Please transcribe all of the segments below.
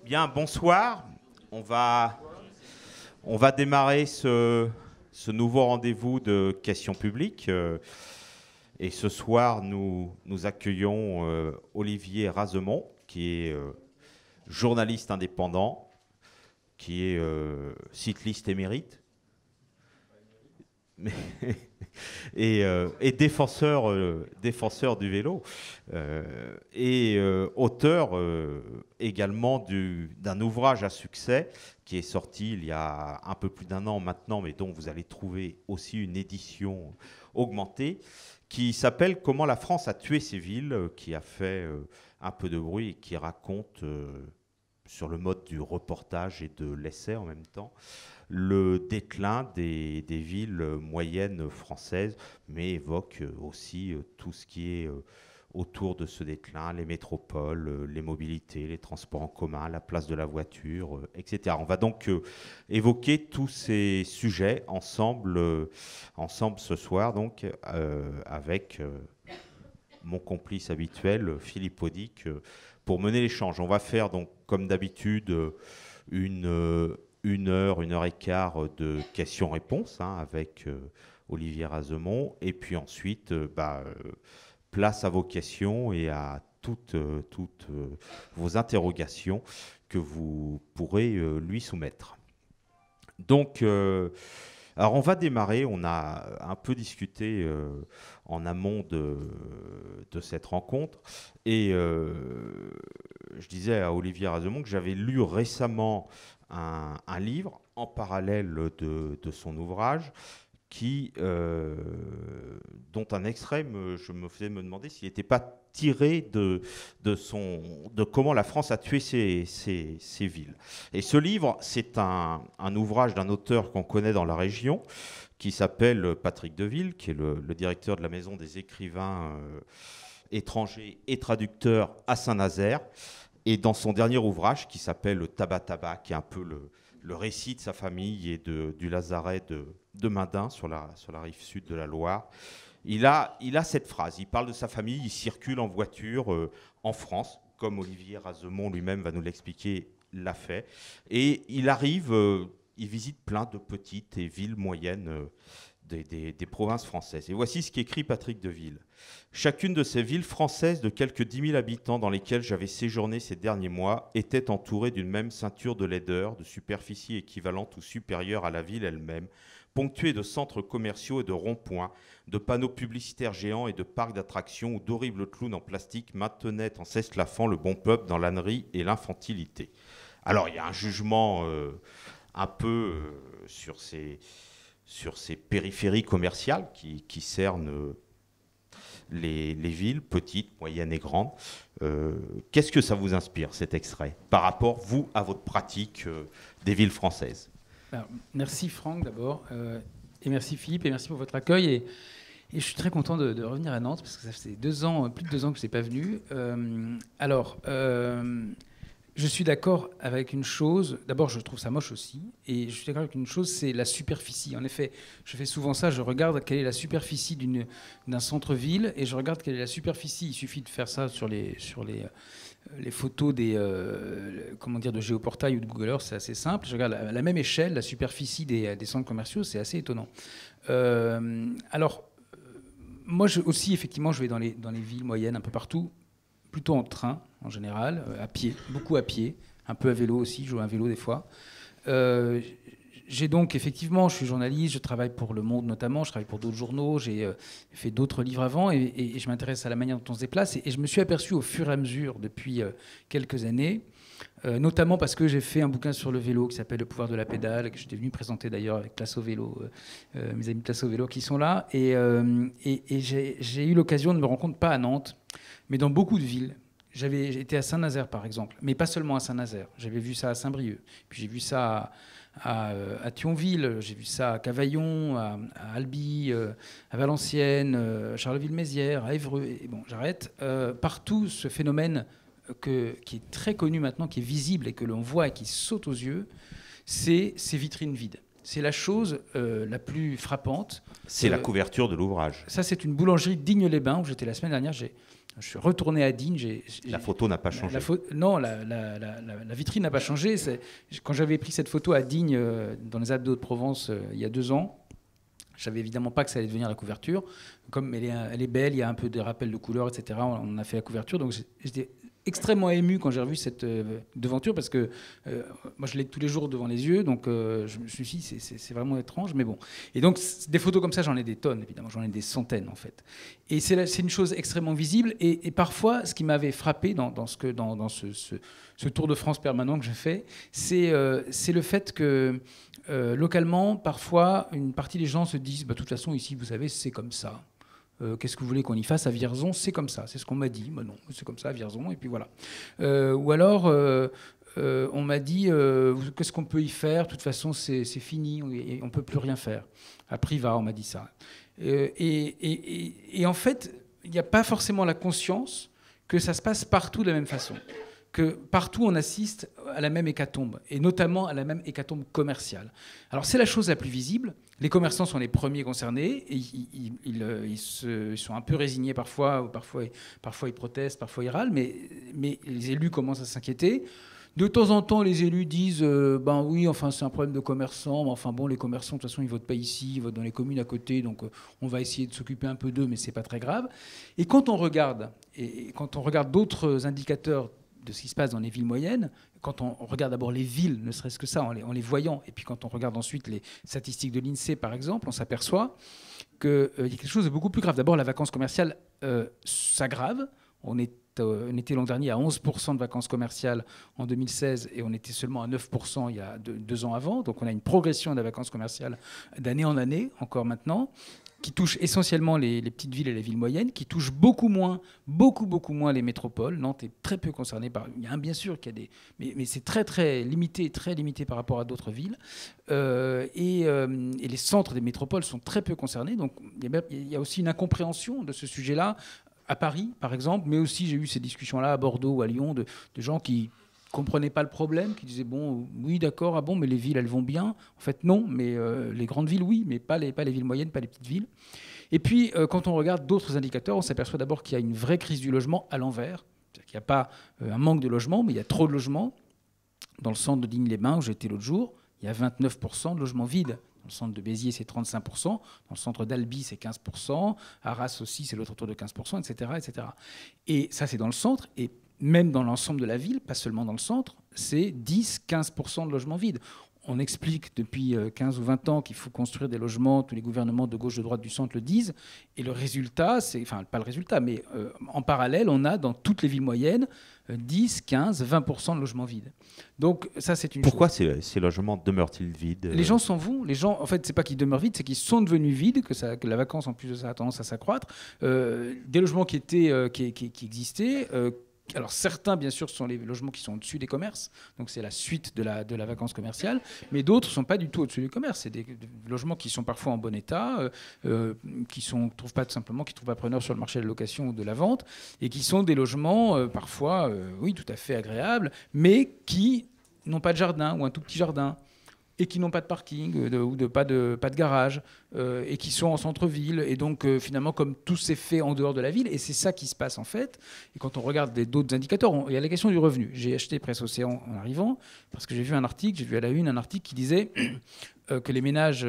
Bien, bonsoir. On va démarrer ce nouveau rendez-vous de questions publiques. Et ce soir, nous accueillons Olivier Razemont, qui est journaliste indépendant, qui est cycliste émérite et défenseur du vélo, et auteur également d'un ouvrage à succès qui est sorti il y a un peu plus d'un an maintenant, mais dont vous allez trouver aussi une édition augmentée, qui s'appelle « Comment la France a tué ses villes », qui a fait un peu de bruit et qui raconte, sur le mode du reportage et de l'essai en même temps, le déclin des villes moyennes françaises, mais évoque aussi tout ce qui est autour de ce déclin, les métropoles, les mobilités, les transports en commun, la place de la voiture, etc. On va donc évoquer tous ces sujets ensemble ce soir, donc, avec mon complice habituel, Philippe Audic, pour mener l'échange. On va faire, donc, comme d'habitude, une heure et quart de questions-réponses avec Olivier Razemont. Et puis ensuite, place à vos questions et à toutes vos interrogations que vous pourrez lui soumettre. Donc, alors on va démarrer. On a un peu discuté en amont de cette rencontre. Et je disais à Olivier Razemont que j'avais lu récemment un livre en parallèle de son ouvrage dont un extrait, je me faisais me demander s'il n'était pas tiré de comment la France a tué ses villes. Et ce livre, c'est un ouvrage d'un auteur qu'on connaît dans la région, qui s'appelle Patrick Deville, qui est le directeur de la Maison des écrivains étrangers et traducteurs à Saint-Nazaire. Et dans son dernier ouvrage, qui s'appelle Tabac Tabac, qui est un peu le récit de sa famille et du lazaret de Mendin, sur la rive sud de la Loire, il a cette phrase. Il parle de sa famille, il circule en voiture en France, comme Olivier Razemont lui-même va nous l'expliquer, l'a fait. Et il arrive, il visite plein de petites et villes moyennes des provinces françaises. Et voici ce qu'écrit Patrick Deville. « Chacune de ces villes françaises de quelques 10 000 habitants dans lesquelles j'avais séjourné ces derniers mois était entourée d'une même ceinture de laideur, de superficie équivalente ou supérieure à la ville elle-même, ponctuée de centres commerciaux et de ronds-points, de panneaux publicitaires géants et de parcs d'attractions où d'horribles clowns en plastique maintenaient en s'esclaffant le bon peuple dans l'ânerie et l'infantilité. » Alors, il y a un jugement un peu sur ces périphéries commerciales qui cernent les villes, petites, moyennes et grandes. Qu'est-ce que ça vous inspire, cet extrait, par rapport, vous, à votre pratique des villes françaises? Alors, merci Franck d'abord, et merci Philippe, et merci pour votre accueil. Et je suis très content de revenir à Nantes, parce que ça fait plus de 2 ans que je n'étais pas venu. Je suis d'accord avec une chose. D'abord, je trouve ça moche aussi. Et je suis d'accord avec une chose, c'est la superficie. En effet, je fais souvent ça. Je regarde quelle est la superficie d'un centre-ville et je regarde quelle est la superficie. Il suffit de faire ça sur les photos de Géoportail ou de Google Earth. C'est assez simple. Je regarde à la même échelle la superficie des centres commerciaux. C'est assez étonnant. Moi aussi, effectivement, je vais dans les villes moyennes un peu partout, plutôt en train en général, à pied, beaucoup à pied, un peu à vélo aussi, je joue à un vélo des fois. J'ai donc, effectivement, je suis journaliste, je travaille pour Le Monde notamment, je travaille pour d'autres journaux, j'ai fait d'autres livres avant et je m'intéresse à la manière dont on se déplace. Et je me suis aperçu au fur et à mesure, depuis quelques années, notamment parce que j'ai fait un bouquin sur le vélo qui s'appelle Le pouvoir de la pédale, que j'étais venu présenter d'ailleurs avec Place au Vélo, mes amis de Place au Vélo qui sont là. Et j'ai eu l'occasion de me rendre compte, pas à Nantes, mais dans beaucoup de villes. J'ai été à Saint-Nazaire, par exemple, mais pas seulement à Saint-Nazaire. J'avais vu ça à Saint-Brieuc, puis j'ai vu ça à Thionville, j'ai vu ça à Cavaillon, à Albi, à Valenciennes, à Charleville-Mézières, à Évreux. Et bon, j'arrête. Partout, ce phénomène qui est très connu maintenant, qui est visible et que l'on voit et qui saute aux yeux, c'est ces vitrines vides. C'est la chose la plus frappante. C'est la couverture de l'ouvrage. Ça, c'est une boulangerie Digne-les-Bains où j'étais la semaine dernière. Je suis retourné à Digne. La photo n'a pas changé. Non, la vitrine n'a pas changé. Quand j'avais pris cette photo à Digne, dans les Alpes de Haute-Provence, il y a 2 ans, je savais évidemment pas que ça allait devenir la couverture. Comme elle est belle, il y a un peu des rappels de couleurs, etc. On a fait la couverture. Donc j'étais extrêmement ému quand j'ai revu cette devanture, parce que moi je l'ai tous les jours devant les yeux, donc je me suis dit c'est vraiment étrange, mais bon. Et donc des photos comme ça, j'en ai des tonnes, évidemment, j'en ai des centaines en fait. Et c'est une chose extrêmement visible, et parfois ce qui m'avait frappé dans ce tour de France permanent que je fais, c'est le fait que localement, parfois, une partie des gens se disent de toute façon ici, vous savez, c'est comme ça. Qu'est-ce que vous voulez qu'on y fasse à Vierzon? C'est comme ça, c'est ce qu'on m'a dit. Non, c'est comme ça à Vierzon, et puis voilà. Ou alors, on m'a dit, qu'est-ce qu'on peut y faire? De toute façon, c'est fini, on ne peut plus rien faire. À Privas, on m'a dit ça. Et en fait, il n'y a pas forcément la conscience que ça se passe partout de la même façon. Que partout on assiste à la même hécatombe, et notamment à la même hécatombe commerciale. Alors c'est la chose la plus visible. Les commerçants sont les premiers concernés, et ils sont un peu résignés parfois ils protestent, parfois ils râlent, mais les élus commencent à s'inquiéter. De temps en temps, les élus disent ben oui, enfin c'est un problème de commerçants, mais enfin bon, les commerçants de toute façon ils votent pas ici, ils votent dans les communes à côté, donc on va essayer de s'occuper un peu d'eux, mais c'est pas très grave. Et quand on regarde d'autres indicateurs de ce qui se passe dans les villes moyennes, quand on regarde d'abord les villes, ne serait-ce que ça, en les voyant, et puis quand on regarde ensuite les statistiques de l'INSEE, par exemple, on s'aperçoit qu'il y a quelque chose de beaucoup plus grave. D'abord, la vacance commerciale s'aggrave. On était l'an dernier à 11% de vacances commerciales en 2016, et on était seulement à 9% il y a 2 ans avant. Donc on a une progression de la vacance commerciale d'année en année, encore maintenant, qui touche essentiellement les petites villes et les villes moyennes, qui touche beaucoup moins les métropoles. Nantes est très peu concernée par... Il y a bien sûr qu'il y a des... Mais c'est très limité par rapport à d'autres villes. Et les centres des métropoles sont très peu concernés. Donc il y a aussi une incompréhension de ce sujet-là, à Paris, par exemple, mais aussi j'ai eu ces discussions-là à Bordeaux ou à Lyon de gens qui comprenaient pas le problème, qui disaient bon, oui, d'accord, ah bon, mais les villes, elles vont bien. En fait, non, mais les grandes villes, oui, mais pas les villes moyennes, pas les petites villes. Et puis, quand on regarde d'autres indicateurs, on s'aperçoit d'abord qu'il y a une vraie crise du logement à l'envers. C'est-à-dire qu'il n'y a pas un manque de logement, mais il y a trop de logements. Dans le centre de Digne-les-Bains, où j'étais l'autre jour, il y a 29% de logements vides. Dans le centre de Béziers, c'est 35%. Dans le centre d'Albi, c'est 15%. Arras aussi, c'est l'autre tour de 15%, etc., etc. Et ça, c'est dans le centre. Et même dans l'ensemble de la ville, pas seulement dans le centre, c'est 10-15% de logements vides. On explique depuis 15 ou 20 ans qu'il faut construire des logements, tous les gouvernements de gauche, de droite, du centre le disent, et le résultat, enfin pas le résultat, mais en parallèle, on a dans toutes les villes moyennes 10, 15, 20% de logements vides. Donc ça, c'est une Pourquoi chose. ces logements demeurent-ils vides? Les gens s'en vont. Les gens, en fait, c'est pas qu'ils demeurent vides, c'est qu'ils sont devenus vides, que la vacance, en plus de ça, a tendance à s'accroître. Des logements qui existaient. Alors certains, bien sûr, sont les logements qui sont au-dessus des commerces, donc c'est la suite de la vacance commerciale, mais d'autres ne sont pas du tout au-dessus des commerces. C'est des logements qui sont parfois en bon état, qui ne trouvent pas preneur sur le marché de la location ou de la vente, et qui sont des logements parfois, oui, tout à fait agréables, mais qui n'ont pas de jardin ou un tout petit jardin, et qui n'ont pas de parking ou pas de garage, et qui sont en centre-ville. Et donc, finalement, comme tout s'est fait en dehors de la ville, et c'est ça qui se passe en fait. Et quand on regarde d'autres indicateurs, il y a la question du revenu. J'ai acheté Presse Océan en arrivant, parce que j'ai vu à la une un article qui disait que les ménages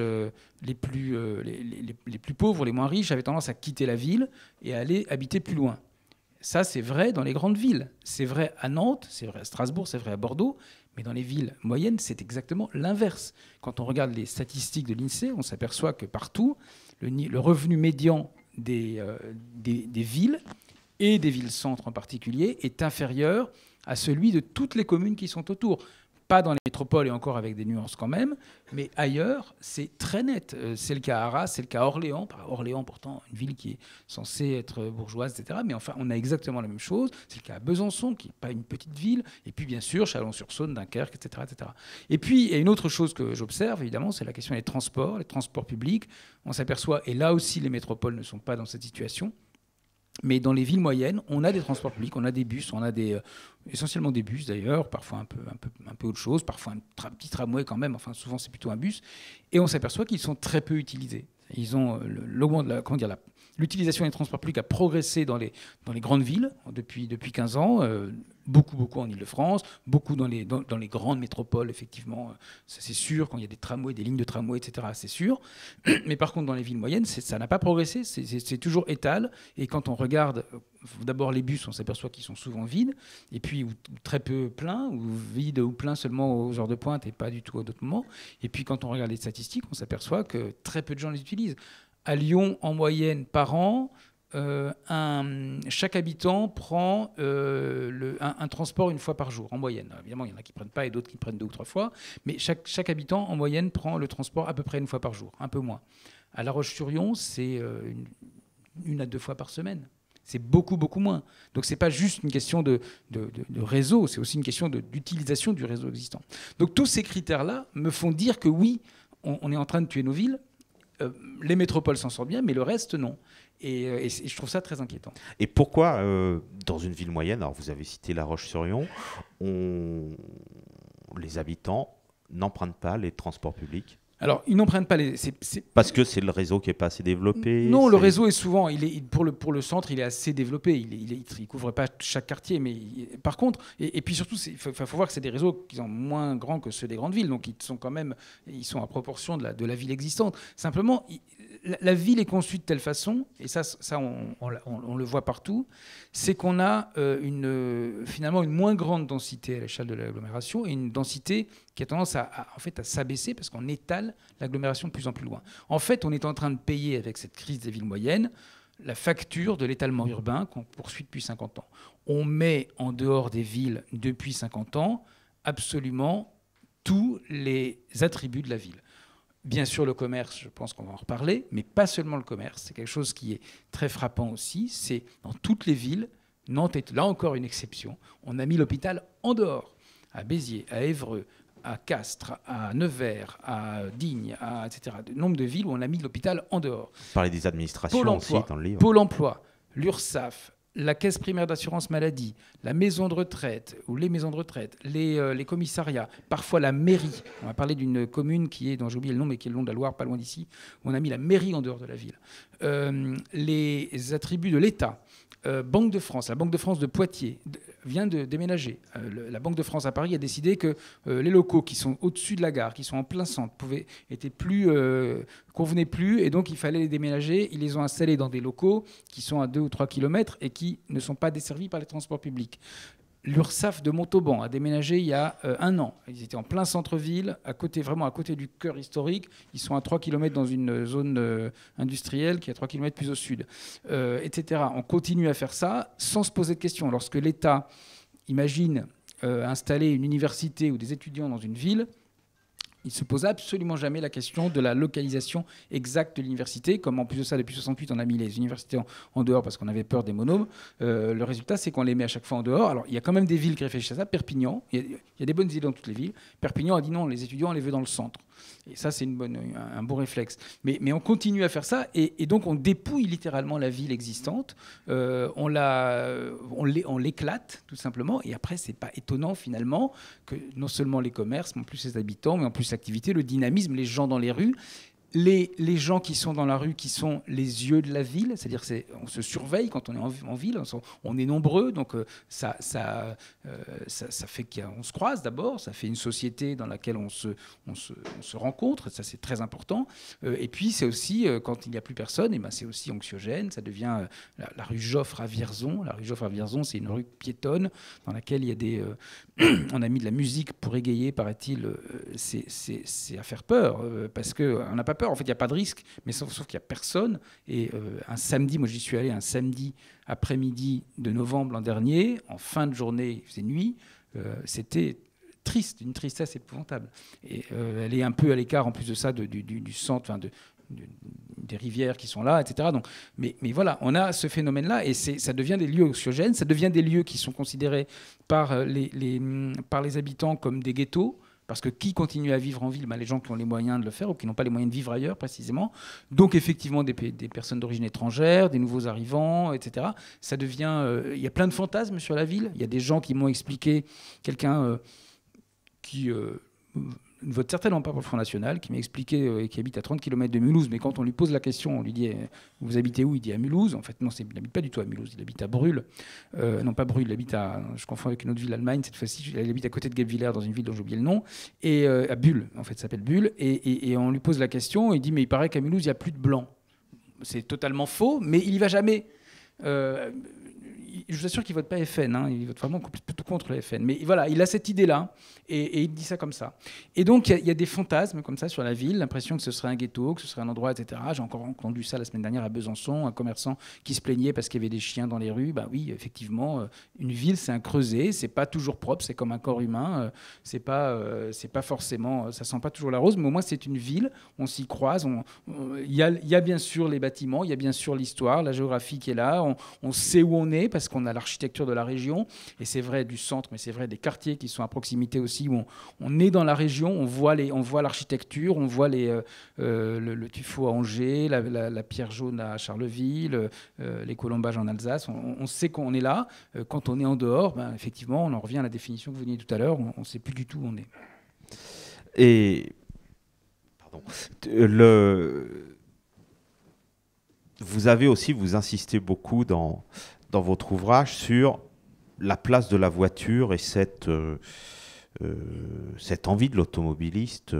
les plus pauvres, les moins riches, avaient tendance à quitter la ville et à aller habiter plus loin. Ça, c'est vrai dans les grandes villes. C'est vrai à Nantes, c'est vrai à Strasbourg, c'est vrai à Bordeaux. Mais dans les villes moyennes, c'est exactement l'inverse. Quand on regarde les statistiques de l'INSEE, on s'aperçoit que partout, le revenu médian des villes, et des villes-centres en particulier, est inférieur à celui de toutes les communes qui sont autour. Pas dans les métropoles, et encore avec des nuances quand même, mais ailleurs, c'est très net. C'est le cas à Arras, c'est le cas à Orléans. Orléans, pourtant, une ville qui est censée être bourgeoise, etc. Mais enfin, on a exactement la même chose. C'est le cas à Besançon, qui n'est pas une petite ville. Et puis, bien sûr, Chalon-sur-Saône, Dunkerque, etc., etc. Et puis, il y a une autre chose que j'observe, évidemment, c'est la question des transports, les transports publics. On s'aperçoit, et là aussi, les métropoles ne sont pas dans cette situation. Mais dans les villes moyennes, on a des transports publics, on a des bus, on a essentiellement des bus d'ailleurs, parfois un peu autre chose, parfois un petit tramway quand même, enfin souvent c'est plutôt un bus, et on s'aperçoit qu'ils sont très peu utilisés. Ils ont l'utilisation des transports publics a progressé dans les grandes villes depuis 15 ans, beaucoup en Île-de-France, beaucoup dans les grandes métropoles, effectivement, ça c'est sûr, quand il y a des tramways, des lignes de tramway, etc., c'est sûr. Mais par contre, dans les villes moyennes, ça n'a pas progressé, c'est toujours étal. Et quand on regarde d'abord les bus, on s'aperçoit qu'ils sont souvent vides, et puis ou très peu pleins, ou vides ou pleins seulement aux heures de pointe et pas du tout à d'autres moments. Et puis quand on regarde les statistiques, on s'aperçoit que très peu de gens les utilisent. À Lyon, en moyenne, par an, chaque habitant prend un transport une fois par jour, en moyenne. Évidemment, il y en a qui ne prennent pas et d'autres qui prennent 2 ou 3 fois, mais chaque habitant, en moyenne, prend le transport à peu près une fois par jour, un peu moins. À La Roche-sur-Yon, c'est une à 2 fois par semaine. C'est beaucoup moins. Donc ce n'est pas juste une question de réseau, c'est aussi une question d'utilisation du réseau existant. Donc tous ces critères-là me font dire que oui, on est en train de tuer nos villes. Les métropoles s'en sortent bien, mais le reste, non. Et je trouve ça très inquiétant. Et pourquoi, dans une ville moyenne, alors vous avez cité La Roche-sur-Yon, les habitants n'empruntent pas les transports publics? Alors, ils n'empruntent pas les... Parce que c'est le réseau qui n'est pas assez développé? Non, le réseau est souvent... pour le centre, il est assez développé. Il ne couvre pas chaque quartier. Mais par contre... Et puis surtout, il faut voir que c'est des réseaux qui sont moins grands que ceux des grandes villes. Donc, ils sont à proportion de la ville existante. Simplement, la ville est conçue de telle façon, et ça on le voit partout, c'est qu'on a finalement une moins grande densité à l'échelle de l'agglomération et une densité qui a tendance à s'abaisser parce qu'on étale l'agglomération de plus en plus loin. En fait, on est en train de payer avec cette crise des villes moyennes la facture de l'étalement urbain qu'on poursuit depuis 50 ans. On met en dehors des villes depuis 50 ans absolument tous les attributs de la ville. Bien sûr, le commerce, je pense qu'on va en reparler, mais pas seulement le commerce. C'est quelque chose qui est très frappant aussi. C'est dans toutes les villes, Nantes est là encore une exception, on a mis l'hôpital en dehors, à Béziers, à Évreux, à Castres, à Nevers, à Digne, etc. Le nombre de villes où on a mis l'hôpital en dehors. Vous parlez des administrations aussi dans le livre. Pôle emploi, l'URSSAF, la caisse primaire d'assurance maladie, la maison de retraite ou les maisons de retraite, les commissariats, parfois la mairie. On va parler d'une commune dont j'ai oublié le nom, mais qui est le long de la Loire, pas loin d'ici, où on a mis la mairie en dehors de la ville. Les attributs de l'État. Banque de France, la Banque de France de Poitiers vient de déménager. La Banque de France à Paris a décidé que les locaux qui sont au-dessus de la gare, qui sont en plein centre, convenaient plus, et donc il fallait les déménager. Ils les ont installés dans des locaux qui sont à 2 ou 3 kilomètres et qui ne sont pas desservis par les transports publics. L'URSSAF de Montauban a déménagé il y a 1 an. Ils étaient en plein centre-ville, vraiment à côté du cœur historique. Ils sont à 3 km dans une zone industrielle qui est à 3 km plus au sud, etc. On continue à faire ça sans se poser de questions. Lorsque l'État imagine installer une université ou des étudiants dans une ville, il ne se pose absolument jamais la question de la localisation exacte de l'université. Comme en plus de ça, depuis 1968, on a mis les universités en dehors parce qu'on avait peur des monômes. Le résultat, c'est qu'on les met à chaque fois en dehors. Alors, il y a quand même des villes qui réfléchissent à ça. Perpignan, il y a des bonnes idées dans toutes les villes. Perpignan a dit non, les étudiants, on les veut dans le centre. Et ça, c'est un bon réflexe. Mais on continue à faire ça. Et donc, on dépouille littéralement la ville existante. On l'éclate, tout simplement. Et après, ce n'est pas étonnant, finalement, que non seulement les commerces, mais en plus les habitants, mais en plus l'activité, le dynamisme, les gens dans les rues, les gens qui sont dans la rue, qui sont les yeux de la ville, c'est-à-dire on se surveille quand on est en ville, on est nombreux, donc ça fait qu'on se croise d'abord, ça fait une société dans laquelle on se rencontre, ça c'est très important. Et puis c'est aussi, quand il n'y a plus personne, et ben c'est aussi anxiogène, ça devient la rue Joffre à Vierzon. La rue Joffre à Vierzon, c'est une rue piétonne dans laquelle il y a on a mis de la musique pour égayer, paraît-il, c'est à faire peur, parce qu'on n'a pas peur, en fait il n'y a pas de risque, mais sauf qu'il n'y a personne. Et un samedi, moi j'y suis allé un samedi après-midi de novembre l'an dernier, en fin de journée, il faisait nuit, c'était triste, une tristesse épouvantable. Et elle est un peu à l'écart en plus de ça du centre, enfin des rivières qui sont là, etc. Donc, mais voilà, on a ce phénomène-là et ça devient des lieux anxiogènes, ça devient des lieux qui sont considérés par les habitants comme des ghettos. Parce que qui continue à vivre en ville? Les gens qui ont les moyens de le faire ou qui n'ont pas les moyens de vivre ailleurs, précisément. Donc, effectivement, des personnes d'origine étrangère, des nouveaux arrivants, etc. Ça devient... il y a plein de fantasmes sur la ville. Il y a des gens qui m'ont expliqué, quelqu'un qui ne vote certainement pas pour le Front National, qui m'a expliqué qu'il habite à 30 km de Mulhouse, mais quand on lui pose la question, on lui dit vous habitez où? Il dit à Mulhouse. En fait, non, il n'habite pas du tout à Mulhouse, il habite à Brühl. Non, pas Brühl, il habite je confonds avec une autre ville allemande cette fois-ci, il habite à côté de Guebwiller, dans une ville dont j'ai oublié le nom, et à Bulle, en fait, ça s'appelle Bulle, et on lui pose la question, il dit mais il paraît qu'à Mulhouse, il n'y a plus de blancs. C'est totalement faux, mais il n'y va jamais. Je vous assure qu'il ne vote pas FN, hein, il vote vraiment plutôt contre le FN. Mais voilà, il a cette idée-là et il dit ça comme ça. Et donc, il y a des fantasmes comme ça sur la ville, l'impression que ce serait un ghetto, que ce serait un endroit, etc. J'ai encore entendu ça la semaine dernière à Besançon, un commerçant qui se plaignait parce qu'il y avait des chiens dans les rues. Ben oui, effectivement, une ville, c'est un creuset, c'est pas toujours propre, c'est comme un corps humain, c'est pas forcément, ça sent pas toujours la rose, mais au moins c'est une ville, on s'y croise, il y a bien sûr les bâtiments, il y a bien sûr l'histoire, la géographie qui est là, on sait où on est parce qu'on a l'architecture de la région, et c'est vrai du centre, mais c'est vrai des quartiers qui sont à proximité aussi, où on est dans la région, on voit l'architecture, on voit le tuffeau à Angers, la pierre jaune à Charleville, les colombages en Alsace, on sait qu'on est là. Quand on est en dehors, ben, effectivement, on en revient à la définition que vous veniez tout à l'heure, on ne sait plus du tout où on est. Et pardon, vous avez aussi, vous insistez beaucoup dans votre ouvrage sur la place de la voiture et cette envie de l'automobiliste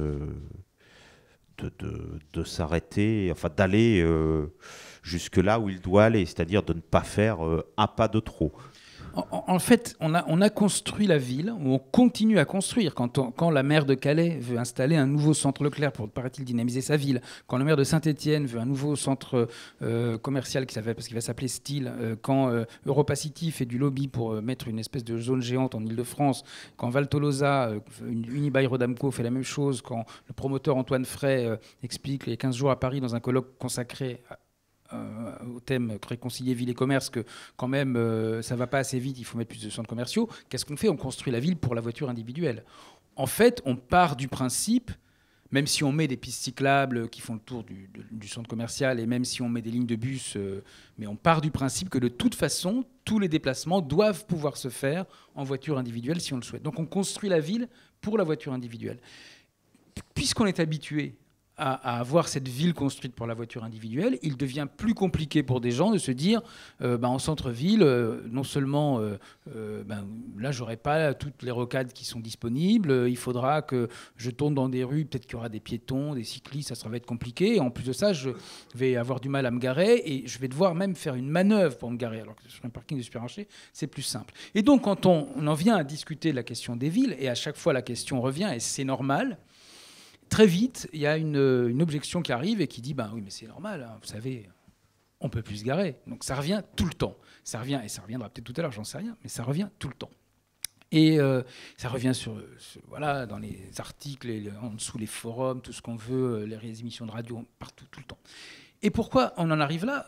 de s'arrêter, enfin d'aller jusque là où il doit aller, c'est-à-dire de ne pas faire un pas de trop. En fait, on a construit la ville, ou on continue à construire. Quand la maire de Calais veut installer un nouveau centre Leclerc pour, paraît-il, dynamiser sa ville, quand le maire de Saint-Étienne veut un nouveau centre commercial parce qu'il va s'appeler Style, quand Europa City fait du lobby pour mettre une espèce de zone géante en Ile-de-France, quand Val Tolosa, Unibail Rodamco fait la même chose, quand le promoteur Antoine Frey explique les 15 jours à Paris dans un colloque consacré au thème réconcilier ville et commerce, que quand même ça va pas assez vite, il faut mettre plus de centres commerciaux. Qu'est-ce qu'on fait? On construit la ville pour la voiture individuelle. En fait, on part du principe, même si on met des pistes cyclables qui font le tour du centre commercial, et même si on met des lignes de bus, mais on part du principe que de toute façon, tous les déplacements doivent pouvoir se faire en voiture individuelle si on le souhaite. Donc on construit la ville pour la voiture individuelle. Puisqu'on est habitué à avoir cette ville construite pour la voiture individuelle, il devient plus compliqué pour des gens de se dire en centre-ville, non seulement là, j'aurai pas toutes les rocades qui sont disponibles, il faudra que je tourne dans des rues, peut-être qu'il y aura des piétons, des cyclistes, ça va être compliqué. Et en plus de ça, je vais avoir du mal à me garer et je vais devoir même faire une manœuvre pour me garer. Alors que sur un parking de supermarché, c'est plus simple. Et donc, quand on en vient à discuter de la question des villes, et à chaque fois la question revient, et c'est normal, très vite, il y a une objection qui arrive et qui dit oui, mais c'est normal, hein, vous savez, on peut plus se garer. Donc ça revient tout le temps. Ça revient, et ça reviendra peut-être tout à l'heure, j'en sais rien, mais ça revient tout le temps. Et ça revient voilà, dans les articles, en dessous les forums, tout ce qu'on veut, les émissions de radio, partout, tout le temps. Et pourquoi on en arrive là?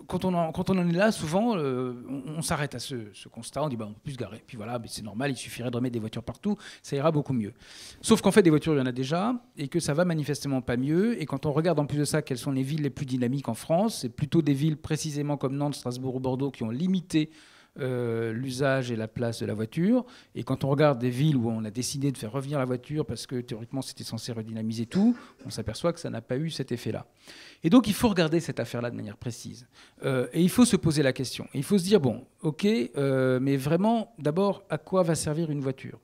Quand on en est là, souvent, on s'arrête à ce constat, on dit on peut plus se garer. Puis voilà, c'est normal, il suffirait de remettre des voitures partout, ça ira beaucoup mieux. Sauf qu'en fait, des voitures, il y en a déjà, et que ça va manifestement pas mieux. Et quand on regarde en plus de ça quelles sont les villes les plus dynamiques en France, c'est plutôt des villes précisément comme Nantes, Strasbourg ou Bordeaux qui ont limité l'usage et la place de la voiture. Et quand on regarde des villes où on a décidé de faire revenir la voiture parce que théoriquement c'était censé redynamiser tout, on s'aperçoit que ça n'a pas eu cet effet-là. Et donc il faut regarder cette affaire-là de manière précise. Et il faut se poser la question. Et il faut se dire, ok, mais vraiment, d'abord, à quoi va servir une voiture?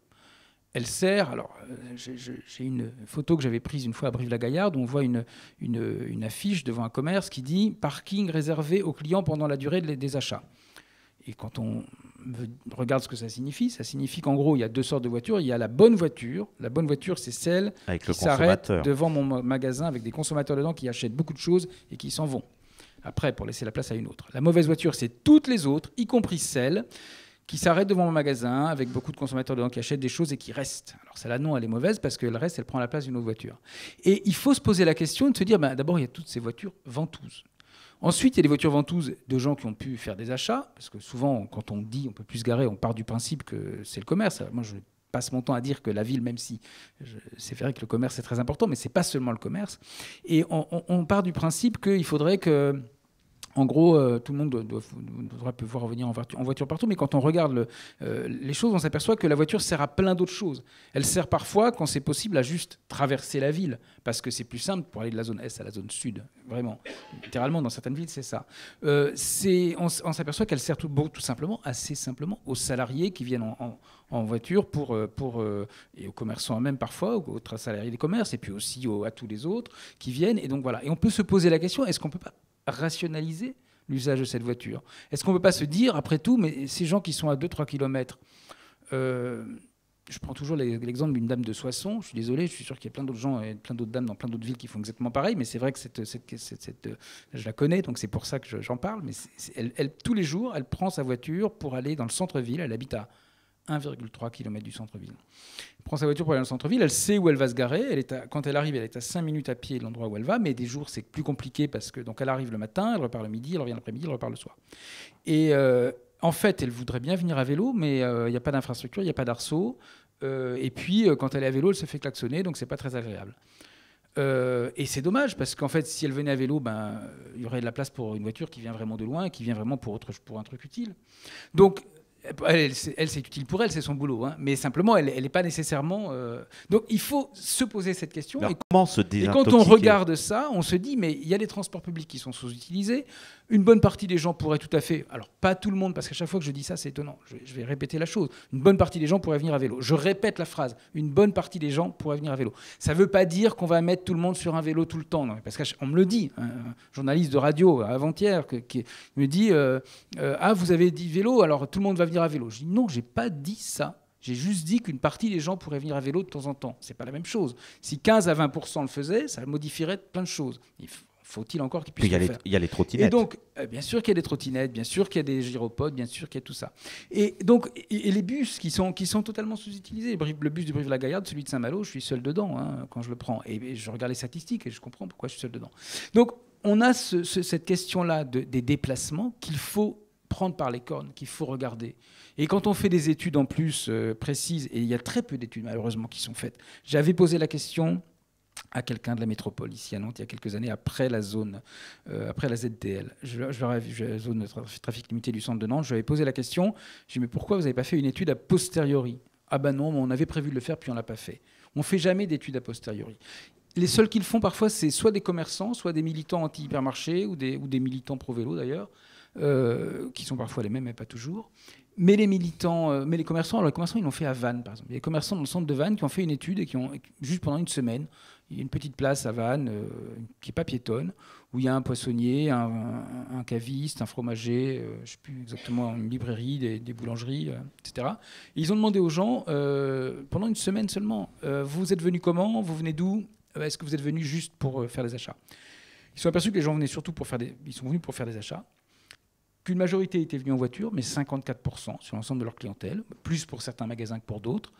Elle sert, alors j'ai une photo que j'avais prise une fois à Brive-la-Gaillarde où on voit une affiche devant un commerce qui dit « Parking réservé aux clients pendant la durée des achats ». Et quand on regarde ce que ça signifie qu'en gros, il y a deux sortes de voitures. Il y a la bonne voiture. La bonne voiture, c'est celle qui s'arrête devant mon magasin avec des consommateurs dedans qui achètent beaucoup de choses et qui s'en vont après pour laisser la place à une autre. La mauvaise voiture, c'est toutes les autres, y compris celles qui s'arrêtent devant mon magasin avec beaucoup de consommateurs dedans qui achètent des choses et qui restent. Alors celle-là, non, elle est mauvaise parce qu'elle reste, elle prend la place d'une autre voiture. Et il faut se poser la question et de se dire, d'abord, il y a toutes ces voitures ventouses. Ensuite, il y a des voitures ventouses de gens qui ont pu faire des achats, parce que souvent, quand on dit on peut plus se garer, on part du principe que c'est le commerce. Moi, je passe mon temps à dire que la ville, même si c'est vrai que le commerce est très important, mais c'est pas seulement le commerce. Et on part du principe qu'il faudrait que En gros, tout le monde devrait pouvoir revenir en voiture partout, mais quand on regarde les choses, on s'aperçoit que la voiture sert à plein d'autres choses. Elle sert parfois, quand c'est possible, à juste traverser la ville, parce que c'est plus simple pour aller de la zone Est à la zone Sud, vraiment. Littéralement, dans certaines villes, c'est ça. On s'aperçoit qu'elle sert tout simplement, assez simplement, aux salariés qui viennent en voiture et aux commerçants même parfois, aux salariés des commerces, et puis aussi à tous les autres qui viennent. Et donc voilà. Et on peut se poser la question, est-ce qu'on peut pas rationaliser l'usage de cette voiture? Est-ce qu'on ne peut pas se dire, après tout, mais ces gens qui sont à 2-3 km, je prends toujours l'exemple d'une dame de Soissons, je suis désolé, je suis sûr qu'il y a plein d'autres gens et plein d'autres dames dans plein d'autres villes qui font exactement pareil, mais c'est vrai que je la connais, donc c'est pour ça que j'en parle, mais tous les jours, elle prend sa voiture pour aller dans le centre-ville, elle habite à 1,3 km du centre-ville. Elle prend sa voiture pour aller dans le centre-ville, elle sait où elle va se garer, quand elle arrive, elle est à 5 minutes à pied de l'endroit où elle va, mais des jours, c'est plus compliqué parce que donc elle arrive le matin, elle repart le midi, elle revient l'après-midi, elle repart le soir. Et en fait, elle voudrait bien venir à vélo, mais il n'y a pas d'infrastructure, il n'y a pas d'arceau. Et puis, quand elle est à vélo, elle se fait klaxonner, donc c'est pas très agréable. Et c'est dommage, parce qu'en fait, si elle venait à vélo, il y aurait de la place pour une voiture qui vient vraiment de loin et qui vient vraiment pour un truc utile. Donc, elle, c'est utile pour elle, c'est son boulot, hein. Mais simplement, elle n'est pas nécessairement... Donc, il faut se poser cette question. Alors, comment se désintoxiquer ? Et quand on regarde ça, on se dit, mais il y a des transports publics qui sont sous-utilisés. Une bonne partie des gens pourraient tout à fait... Alors, pas tout le monde, parce qu'à chaque fois que je dis ça, c'est étonnant. Je vais répéter la chose. Une bonne partie des gens pourraient venir à vélo. Je répète la phrase. Une bonne partie des gens pourraient venir à vélo. Ça ne veut pas dire qu'on va mettre tout le monde sur un vélo tout le temps. Non, parce qu'on me le dit. Un journaliste de radio, avant-hier, qui me dit ah, vous avez dit vélo, alors tout le monde va venir à vélo. Je dis non, je n'ai pas dit ça. J'ai juste dit qu'une partie des gens pourraient venir à vélo de temps en temps. Ce n'est pas la même chose. Si 15 à 20% le faisaient, ça modifierait plein de choses. Faut-il encore qu'ils puissent le faire ? Il y a les trottinettes. Et donc, bien sûr qu'il y a des trottinettes, bien sûr qu'il y a des gyropodes, bien sûr qu'il y a tout ça. Et donc, les bus qui sont totalement sous-utilisés. Le bus du Brive-la-Gaillarde, celui de Saint-Malo, je suis seul dedans quand je le prends. Et je regarde les statistiques et je comprends pourquoi je suis seul dedans. Donc, on a cette question-là des déplacements qu'il faut prendre par les cornes, qu'il faut regarder. Et quand on fait des études en plus précises, et il y a très peu d'études malheureusement qui sont faites, j'avais posé la question à quelqu'un de la métropole, ici à Nantes, il y a quelques années, après la zone, après la ZTL, la zone de trafic limité du centre de Nantes, je lui avais posé la question, je lui ai dit, mais pourquoi vous n'avez pas fait une étude a posteriori ? Ah ben non, on avait prévu de le faire, puis on ne l'a pas fait. On ne fait jamais d'études a posteriori. Les seuls qui le font parfois, c'est soit des commerçants, soit des militants anti-hypermarchés, ou des militants pro-vélo d'ailleurs, qui sont parfois les mêmes, mais pas toujours. Mais les militants, mais les commerçants, ils l'ont fait à Vannes, par exemple. Il y a des commerçants dans le centre de Vannes qui ont fait une étude et qui ont, juste pendant une semaine, il y a une petite place à Vannes qui n'est pas piétonne, où il y a un poissonnier, un caviste, un fromager, je ne sais plus exactement, une librairie, des boulangeries, etc. Et ils ont demandé aux gens, pendant une semaine seulement, vous êtes venus comment ? Vous venez d'où ? Est-ce que vous êtes venus juste pour faire des achats ? Ils se sont aperçus que les gens venaient surtout ils sont venus pour faire des achats. Qu'une majorité était venue en voiture, mais 54% sur l'ensemble de leur clientèle, plus pour certains magasins que pour d'autres,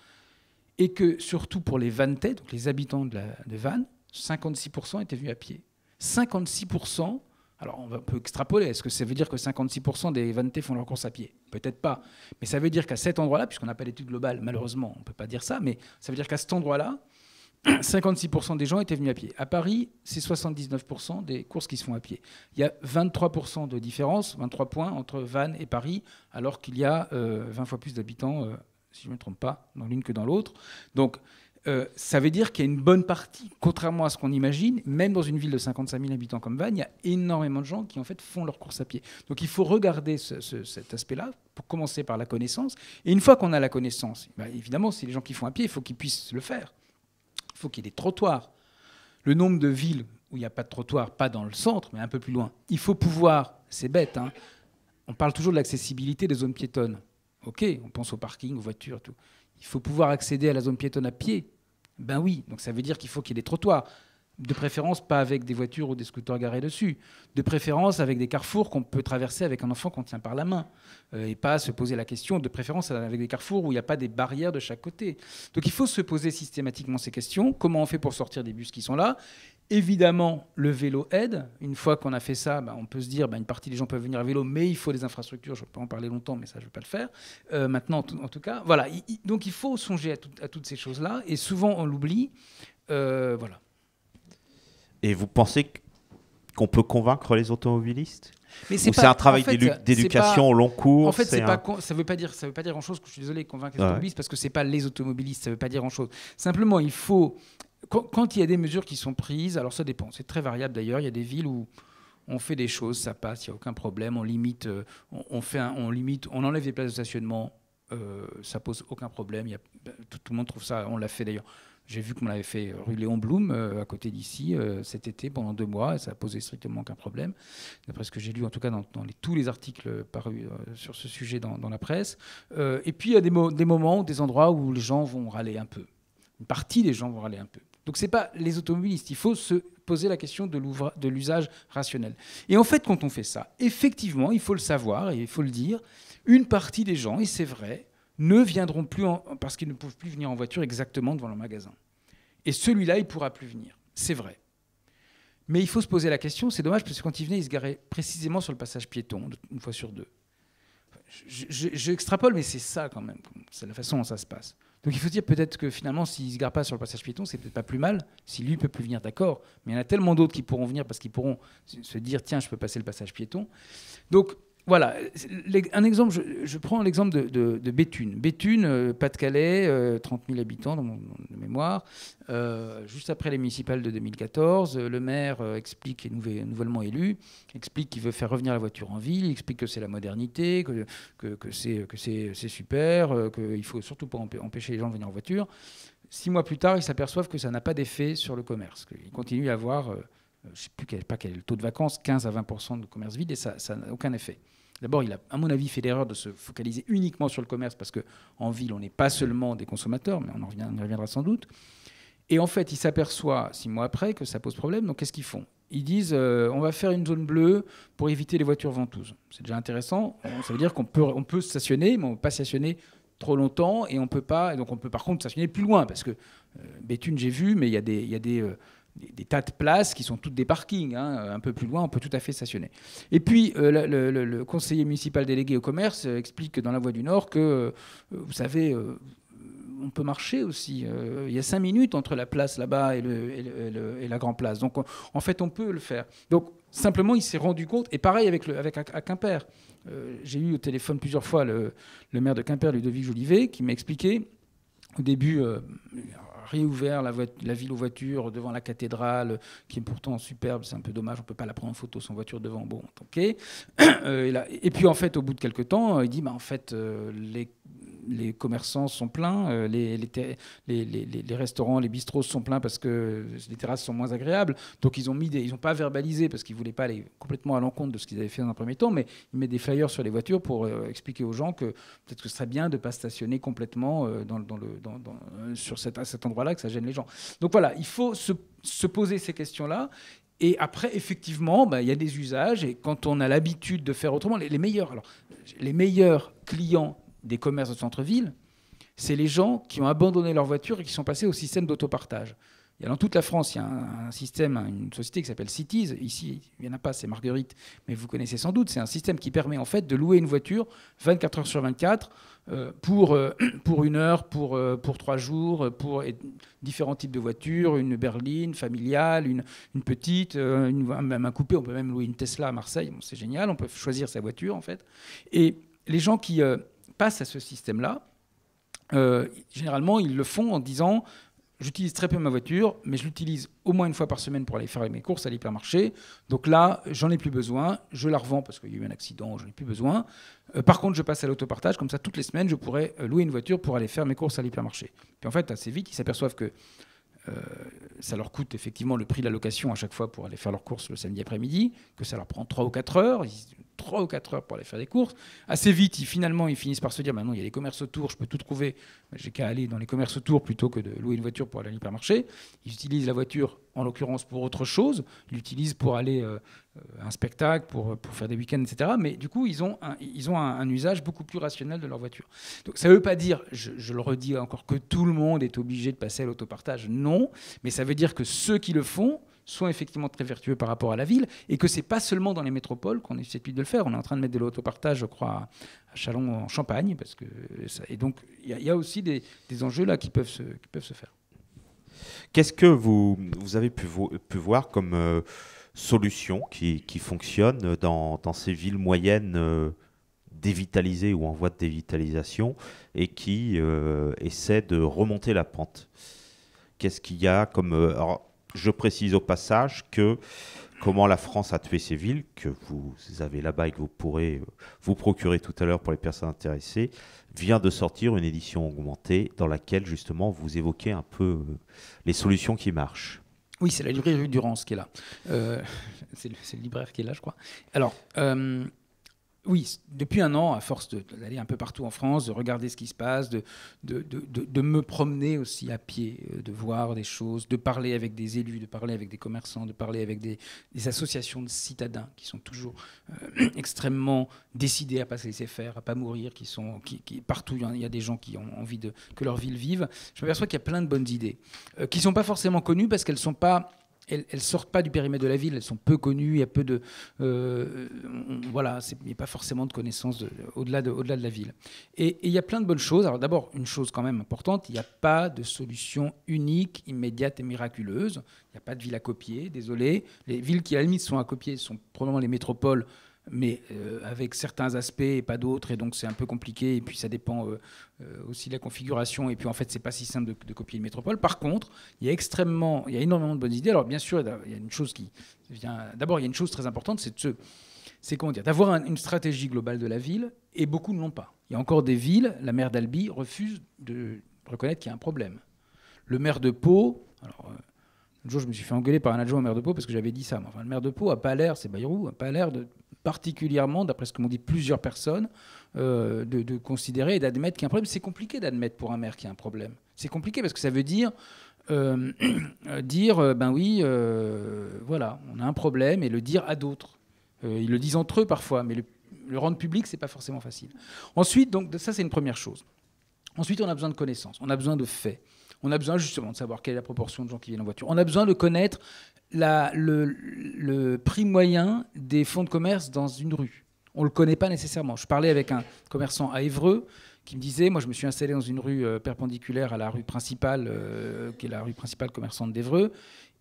et que surtout pour les Vanntais, donc les habitants de Vannes, 56% étaient venus à pied. 56%, alors on peut extrapoler, est-ce que ça veut dire que 56% des Vanntais font leur course à pied ? Peut-être pas, mais ça veut dire qu'à cet endroit-là, puisqu'on n'a pas d'étude globale, malheureusement, on ne peut pas dire ça, mais ça veut dire qu'à cet endroit-là, 56% des gens étaient venus à pied. À Paris, c'est 79% des courses qui se font à pied. Il y a 23% de différence, 23 points entre Vannes et Paris, alors qu'il y a 20 fois plus d'habitants, si je ne me trompe pas, dans l'une que dans l'autre. Donc, ça veut dire qu'il y a une bonne partie, contrairement à ce qu'on imagine, même dans une ville de 55 000 habitants comme Vannes, il y a énormément de gens qui en fait font leur course à pied. Donc il faut regarder cet aspect-là, pour commencer par la connaissance. Et une fois qu'on a la connaissance, évidemment, c'est les gens qui font à pied, il faut qu'ils puissent le faire. Il faut qu'il y ait des trottoirs. Le nombre de villes où il n'y a pas de trottoir, pas dans le centre, mais un peu plus loin, il faut pouvoir, c'est bête, on parle toujours de l'accessibilité des zones piétonnes. Ok, on pense au parking, aux voitures, tout. Il faut pouvoir accéder à la zone piétonne à pied. Ben oui, donc ça veut dire qu'il faut qu'il y ait des trottoirs. De préférence, pas avec des voitures ou des scooters garés dessus. De préférence, avec des carrefours qu'on peut traverser avec un enfant qu'on tient par la main. Et pas se poser la question, de préférence, avec des carrefours où il n'y a pas des barrières de chaque côté. Donc il faut se poser systématiquement ces questions. Comment on fait pour sortir des bus qui sont là ? Évidemment, le vélo aide. Une fois qu'on a fait ça, on peut se dire une partie des gens peuvent venir à vélo, mais il faut des infrastructures. Je ne peux pas en parler longtemps, mais ça, je ne vais pas le faire. Maintenant, en tout cas, voilà. Donc il faut songer à toutes ces choses-là. Et souvent, on l'oublie. Voilà. Et vous pensez qu'on peut convaincre les automobilistes? Mais Ou c'est un travail d'éducation au long cours? En fait, ça veut pas dire grand-chose. Je suis désolé, convaincre les automobilistes, parce que c'est pas les automobilistes, ça veut pas dire grand-chose. Simplement, il faut, quand il y a des mesures qui sont prises, alors ça dépend, c'est très variable d'ailleurs. Il y a des villes où on fait des choses, ça passe, il n'y a aucun problème. On limite, on enlève des places de stationnement, ça pose aucun problème. Tout le monde trouve ça, on l'a fait d'ailleurs. J'ai vu qu'on l'avait fait rue Léon Blum, à côté d'ici, cet été, pendant 2 mois, et ça a posé strictement aucun problème, d'après ce que j'ai lu, en tout cas dans tous les articles parus sur ce sujet dans la presse. Et puis il y a des moments, des endroits où les gens vont râler un peu. Une partie des gens vont râler un peu. Donc ce n'est pas les automobilistes, il faut se poser la question de l'usage rationnel. Et en fait, quand on fait ça, effectivement, il faut le savoir et il faut le dire, une partie des gens, et c'est vrai, ne viendront plus parce qu'ils ne peuvent plus venir en voiture exactement devant leur magasin. Et celui-là, il ne pourra plus venir. C'est vrai. Mais il faut se poser la question, c'est dommage, parce que quand il venait, il se garait précisément sur le passage piéton, une fois sur 2. J'extrapole, mais c'est ça quand même. C'est la façon dont ça se passe. Donc il faut dire peut-être que finalement, s'il ne se gare pas sur le passage piéton, c'est peut-être pas plus mal. Si lui ne peut plus venir, d'accord. Mais il y en a tellement d'autres qui pourront venir parce qu'ils pourront se dire, tiens, je peux passer le passage piéton. Donc voilà, un exemple, je prends l'exemple de Béthune. Béthune, Pas-de-Calais, 30 000 habitants dans mon mémoire. Juste après les municipales de 2014, le maire explique, est nouvellement élu, explique qu'il veut faire revenir la voiture en ville, il explique que c'est la modernité, que c'est super, qu'il ne faut surtout pas empêcher les gens de venir en voiture. 6 mois plus tard, ils s'aperçoivent que ça n'a pas d'effet sur le commerce. Il continue à avoir, je ne sais plus quel est le taux de vacances, 15 à 20% de commerce vide, et ça n'a aucun effet. D'abord, il a, à mon avis, fait l'erreur de se focaliser uniquement sur le commerce, parce qu'en ville, on n'est pas seulement des consommateurs, mais on y reviendra sans doute. Et en fait, il s'aperçoit 6 mois après que ça pose problème. Donc, qu'est-ce qu'ils font? Ils disent on va faire une zone bleue pour éviter les voitures ventouses. C'est déjà intéressant. Ça veut dire qu'on peut stationner, mais on ne peut pas stationner trop longtemps. Et on peut pas. Et donc, on peut par contre stationner plus loin, parce que Béthune, j'ai vu, mais il y a des tas de places qui sont toutes des parkings. Un peu plus loin, on peut tout à fait stationner. Et puis, le conseiller municipal délégué au commerce explique dans la Voie du Nord que, vous savez, on peut marcher aussi. Il y a 5 minutes entre la place là-bas et la Grand Place. Donc, en fait, on peut le faire. Donc, simplement, il s'est rendu compte. Et pareil à Quimper. J'ai eu au téléphone plusieurs fois le maire de Quimper, Ludovic Jolivet, qui m'a expliqué au début... réouvert la ville aux voitures devant la cathédrale, qui est pourtant superbe. C'est un peu dommage, on ne peut pas la prendre en photo sans voiture devant. Bon, ok. Et puis, en fait, au bout de quelques temps, il dit, en fait, les commerçants sont pleins, les restaurants, les bistrots sont pleins parce que les terrasses sont moins agréables. Donc, ils n'ont pas verbalisé parce qu'ils ne voulaient pas aller complètement à l'encontre de ce qu'ils avaient fait dans un premier temps, mais ils mettent des flyers sur les voitures pour expliquer aux gens que peut-être que ce serait bien de ne pas stationner complètement sur cet endroit-là, que ça gêne les gens. Donc voilà, il faut se poser ces questions-là. Et après, effectivement, il y a des usages. Et quand on a l'habitude de faire autrement, les meilleurs clients des commerces de centre-ville, c'est les gens qui ont abandonné leur voiture et qui sont passés au système d'autopartage. Et dans toute la France, il y a un système, une société qui s'appelle Cities. Ici, il n'y en a pas, c'est Marguerite, mais vous connaissez sans doute. C'est un système qui permet en fait de louer une voiture 24 heures sur 24 pour 1 heure, pour 3 jours, pour différents types de voitures, une berline familiale, une petite, même un coupé. On peut même louer une Tesla à Marseille. Bon, c'est génial, on peut choisir sa voiture en fait. Et les gens qui passent à ce système-là, généralement, ils le font en disant... J'utilise très peu ma voiture, mais je l'utilise au moins 1 fois par semaine pour aller faire mes courses à l'hypermarché. Donc là, j'en ai plus besoin. Je la revends parce qu'il y a eu un accident, j'en ai plus besoin. Par contre, je passe à l'autopartage. Comme ça, toutes les semaines, je pourrais louer une voiture pour aller faire mes courses à l'hypermarché. Puis en fait, assez vite, ils s'aperçoivent que ça leur coûte effectivement le prix de la location à chaque fois pour aller faire leurs courses le samedi après-midi, que ça leur prend 3 ou 4 heures. 3 ou 4 heures pour aller faire des courses. Assez vite, finalement, ils finissent par se dire non, il y a les commerces autour, je peux tout trouver. J'ai qu'à aller dans les commerces autour plutôt que de louer une voiture pour aller à l'hypermarché. Ils utilisent la voiture, en l'occurrence, pour autre chose. Ils l'utilisent pour aller à un spectacle, pour faire des week-ends, etc. Mais du coup, ils ont un usage beaucoup plus rationnel de leur voiture. Donc, ça ne veut pas dire, je le redis encore, que tout le monde est obligé de passer à l'autopartage. Non, mais ça veut dire que ceux qui le font sont effectivement très vertueux par rapport à la ville, et que ce n'est pas seulement dans les métropoles qu'on est susceptible de le faire. On est en train de mettre de l'autopartage, je crois, à Châlons en Champagne, et donc il y a aussi des enjeux là qui peuvent se faire. Qu'est-ce que vous avez pu voir comme solutions qui fonctionnent dans ces villes moyennes dévitalisées ou en voie de dévitalisation et qui essaient de remonter la pente. Qu'est-ce qu'il y a comme... alors, je précise au passage que comment la France a tué ces villes, que vous avez là-bas et que vous pourrez vous procurer tout à l'heure pour les personnes intéressées, vient de sortir une édition augmentée dans laquelle justement vous évoquez un peu les solutions qui marchent. Oui, c'est la librairie rue Durance qui est là. C'est le libraire qui est là, je crois. Alors, oui, depuis un an, à force d'aller un peu partout en France, de regarder ce qui se passe, de me promener aussi à pied, de voir des choses, de parler avec des élus, de parler avec des commerçants, de parler avec des associations de citadins qui sont toujours extrêmement décidés à pas se laisser faire, à pas mourir, partout il y a des gens qui ont envie que leur ville vive. Je m'aperçois qu'il y a plein de bonnes idées qui ne sont pas forcément connues parce qu'elles sont pas... Elles sortent pas du périmètre de la ville, elles sont peu connues, il y a peu de... voilà, il n'y a pas forcément de connaissances au-delà de la ville. Et il y a plein de bonnes choses. Alors d'abord, une chose quand même importante, il n'y a pas de solution unique, immédiate et miraculeuse. Il n'y a pas de ville à copier, désolé. Les villes qui à la limite sont à copier sont probablement les métropoles, mais avec certains aspects et pas d'autres, et donc c'est un peu compliqué, et puis ça dépend aussi de la configuration, et puis en fait c'est pas si simple de copier une métropole. Par contre, il y a énormément de bonnes idées. Alors bien sûr, il y a une chose d'abord il y a une chose très importante, c'est comment dire, d'avoir une stratégie globale de la ville, et beaucoup ne l'ont pas. Il y a encore des villes, la maire d'Albi refuse de reconnaître qu'il y a un problème. Le maire de Pau, alors... Un jour, je me suis fait engueuler par un adjoint au maire de Pau parce que j'avais dit ça. Enfin, le maire de Pau n'a pas l'air, c'est Bayrou, n'a pas l'air de particulièrement, d'après ce que m'ont dit plusieurs personnes, de considérer et d'admettre qu'il y a un problème. C'est compliqué d'admettre pour un maire qu'il y a un problème. C'est compliqué parce que ça veut dire ben oui, voilà, on a un problème, et le dire à d'autres. Ils le disent entre eux parfois, mais le rendre public, c'est pas forcément facile. Ensuite, donc ça c'est une première chose. Ensuite, on a besoin de connaissances, on a besoin de faits. On a besoin justement de savoir quelle est la proportion de gens qui viennent en voiture. On a besoin de connaître le prix moyen des fonds de commerce dans une rue. On ne le connaît pas nécessairement. Je parlais avec un commerçant à Évreux qui me disait, moi je me suis installé dans une rue perpendiculaire à la rue principale, qui est la rue principale commerçante d'Évreux,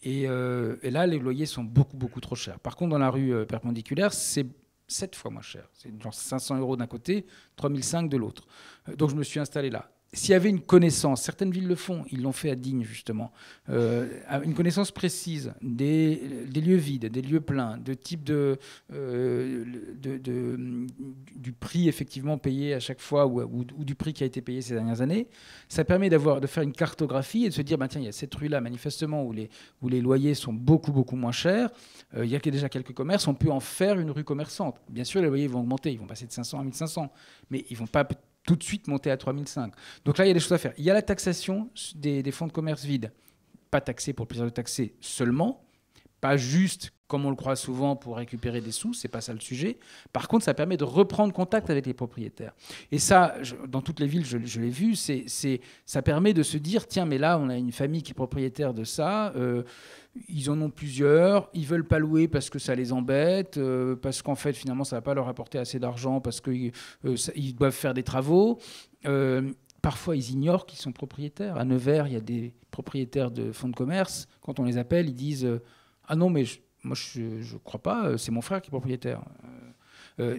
et là les loyers sont beaucoup, beaucoup trop chers. Par contre, dans la rue perpendiculaire, c'est 7 fois moins cher. C'est genre 500 € d'un côté, 3500 de l'autre. Donc je me suis installé là. S'il y avait une connaissance, certaines villes le font, ils l'ont fait à Digne justement, une connaissance précise des lieux vides, des lieux pleins, de type du prix effectivement payé à chaque fois ou du prix qui a été payé ces dernières années, ça permet de faire une cartographie et de se dire, tiens, il y a cette rue-là manifestement où les loyers sont beaucoup, beaucoup moins chers, il y a déjà quelques commerces, on peut en faire une rue commerçante. Bien sûr, les loyers vont augmenter, ils vont passer de 500 à 1500, mais ils ne vont pas tout de suite monter à 3005. Donc là, il y a des choses à faire. Il y a la taxation des fonds de commerce vides. Pas taxés pour le plaisir de taxer seulement, pas juste, comme on le croit souvent, pour récupérer des sous, c'est pas ça le sujet. Par contre, ça permet de reprendre contact avec les propriétaires. Et ça, dans toutes les villes, je l'ai vu, ça permet de se dire, tiens, mais là, on a une famille qui est propriétaire de ça, ils en ont plusieurs, ils veulent pas louer parce que ça les embête, parce qu'en fait, finalement, ça va pas leur apporter assez d'argent, parce qu'ils doivent faire des travaux. Parfois, ils ignorent qu'ils sont propriétaires. À Nevers, il y a des propriétaires de fonds de commerce. Quand on les appelle, ils disent ah non, mais moi, je crois pas, c'est mon frère qui est propriétaire.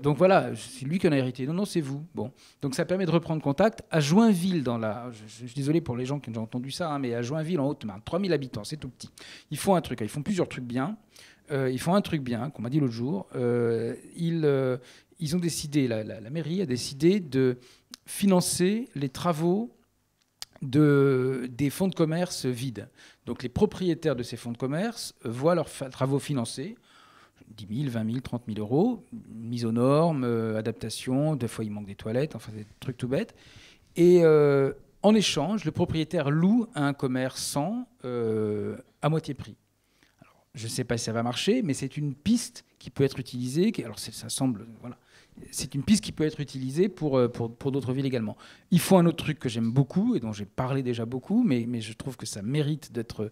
Donc voilà, c'est lui qui en a hérité. Non, c'est vous. Bon. Donc ça permet de reprendre contact. À Joinville, je suis désolé pour les gens qui ont déjà entendu ça, mais à Joinville, en Haute-Marne, 3000 habitants, c'est tout petit. Ils font un truc, ils font plusieurs trucs bien. Ils font un truc bien, qu'on m'a dit l'autre jour. Ils ont décidé, la mairie a décidé de financer les travaux des fonds de commerce vides. Donc les propriétaires de ces fonds de commerce voient leurs travaux financés, 10 000, 20 000, 30 000 euros, mise aux normes, adaptation, des fois il manque des toilettes, enfin des trucs tout bêtes. Et en échange, le propriétaire loue à un commerçant à moitié prix. Alors, je ne sais pas si ça va marcher, mais c'est une piste qui peut être utilisée. Alors ça semble... Voilà. c'est une piste qui peut être utilisée pour d'autres villes également. Il faut un autre truc que j'aime beaucoup et dont j'ai parlé déjà beaucoup, mais je trouve que ça mérite d'être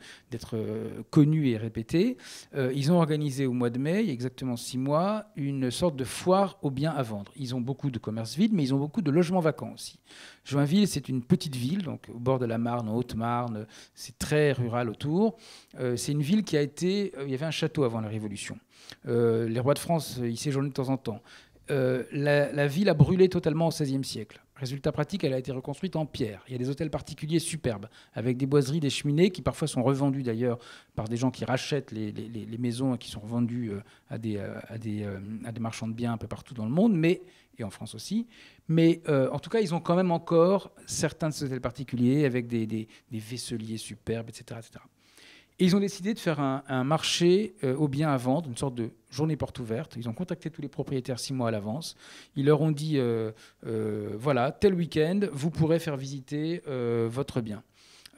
connu et répété. Ils ont organisé au mois de mai, il y a exactement 6 mois, une sorte de foire aux biens à vendre. Ils ont beaucoup de commerces vides, mais ils ont beaucoup de logements vacants aussi. Joinville, c'est une petite ville, donc au bord de la Marne, en Haute-Marne, c'est très rural autour. C'est une ville qui a été... il y avait un château avant la Révolution. Les rois de France y séjournaient de temps en temps. La ville a brûlé totalement au XVIe siècle. Résultat pratique, elle a été reconstruite en pierre. Il y a des hôtels particuliers superbes, avec des boiseries, des cheminées, qui parfois sont revendues d'ailleurs par des gens qui rachètent les maisons et qui sont revendues à des marchands de biens un peu partout dans le monde, et en France aussi. Mais en tout cas, ils ont quand même encore certains de ces hôtels particuliers avec des vaisseliers superbes, etc., etc. Et ils ont décidé de faire un marché aux biens à vendre, une sorte de journée porte ouverte. Ils ont contacté tous les propriétaires 6 mois à l'avance. Ils leur ont dit, voilà, tel week-end, vous pourrez faire visiter votre bien.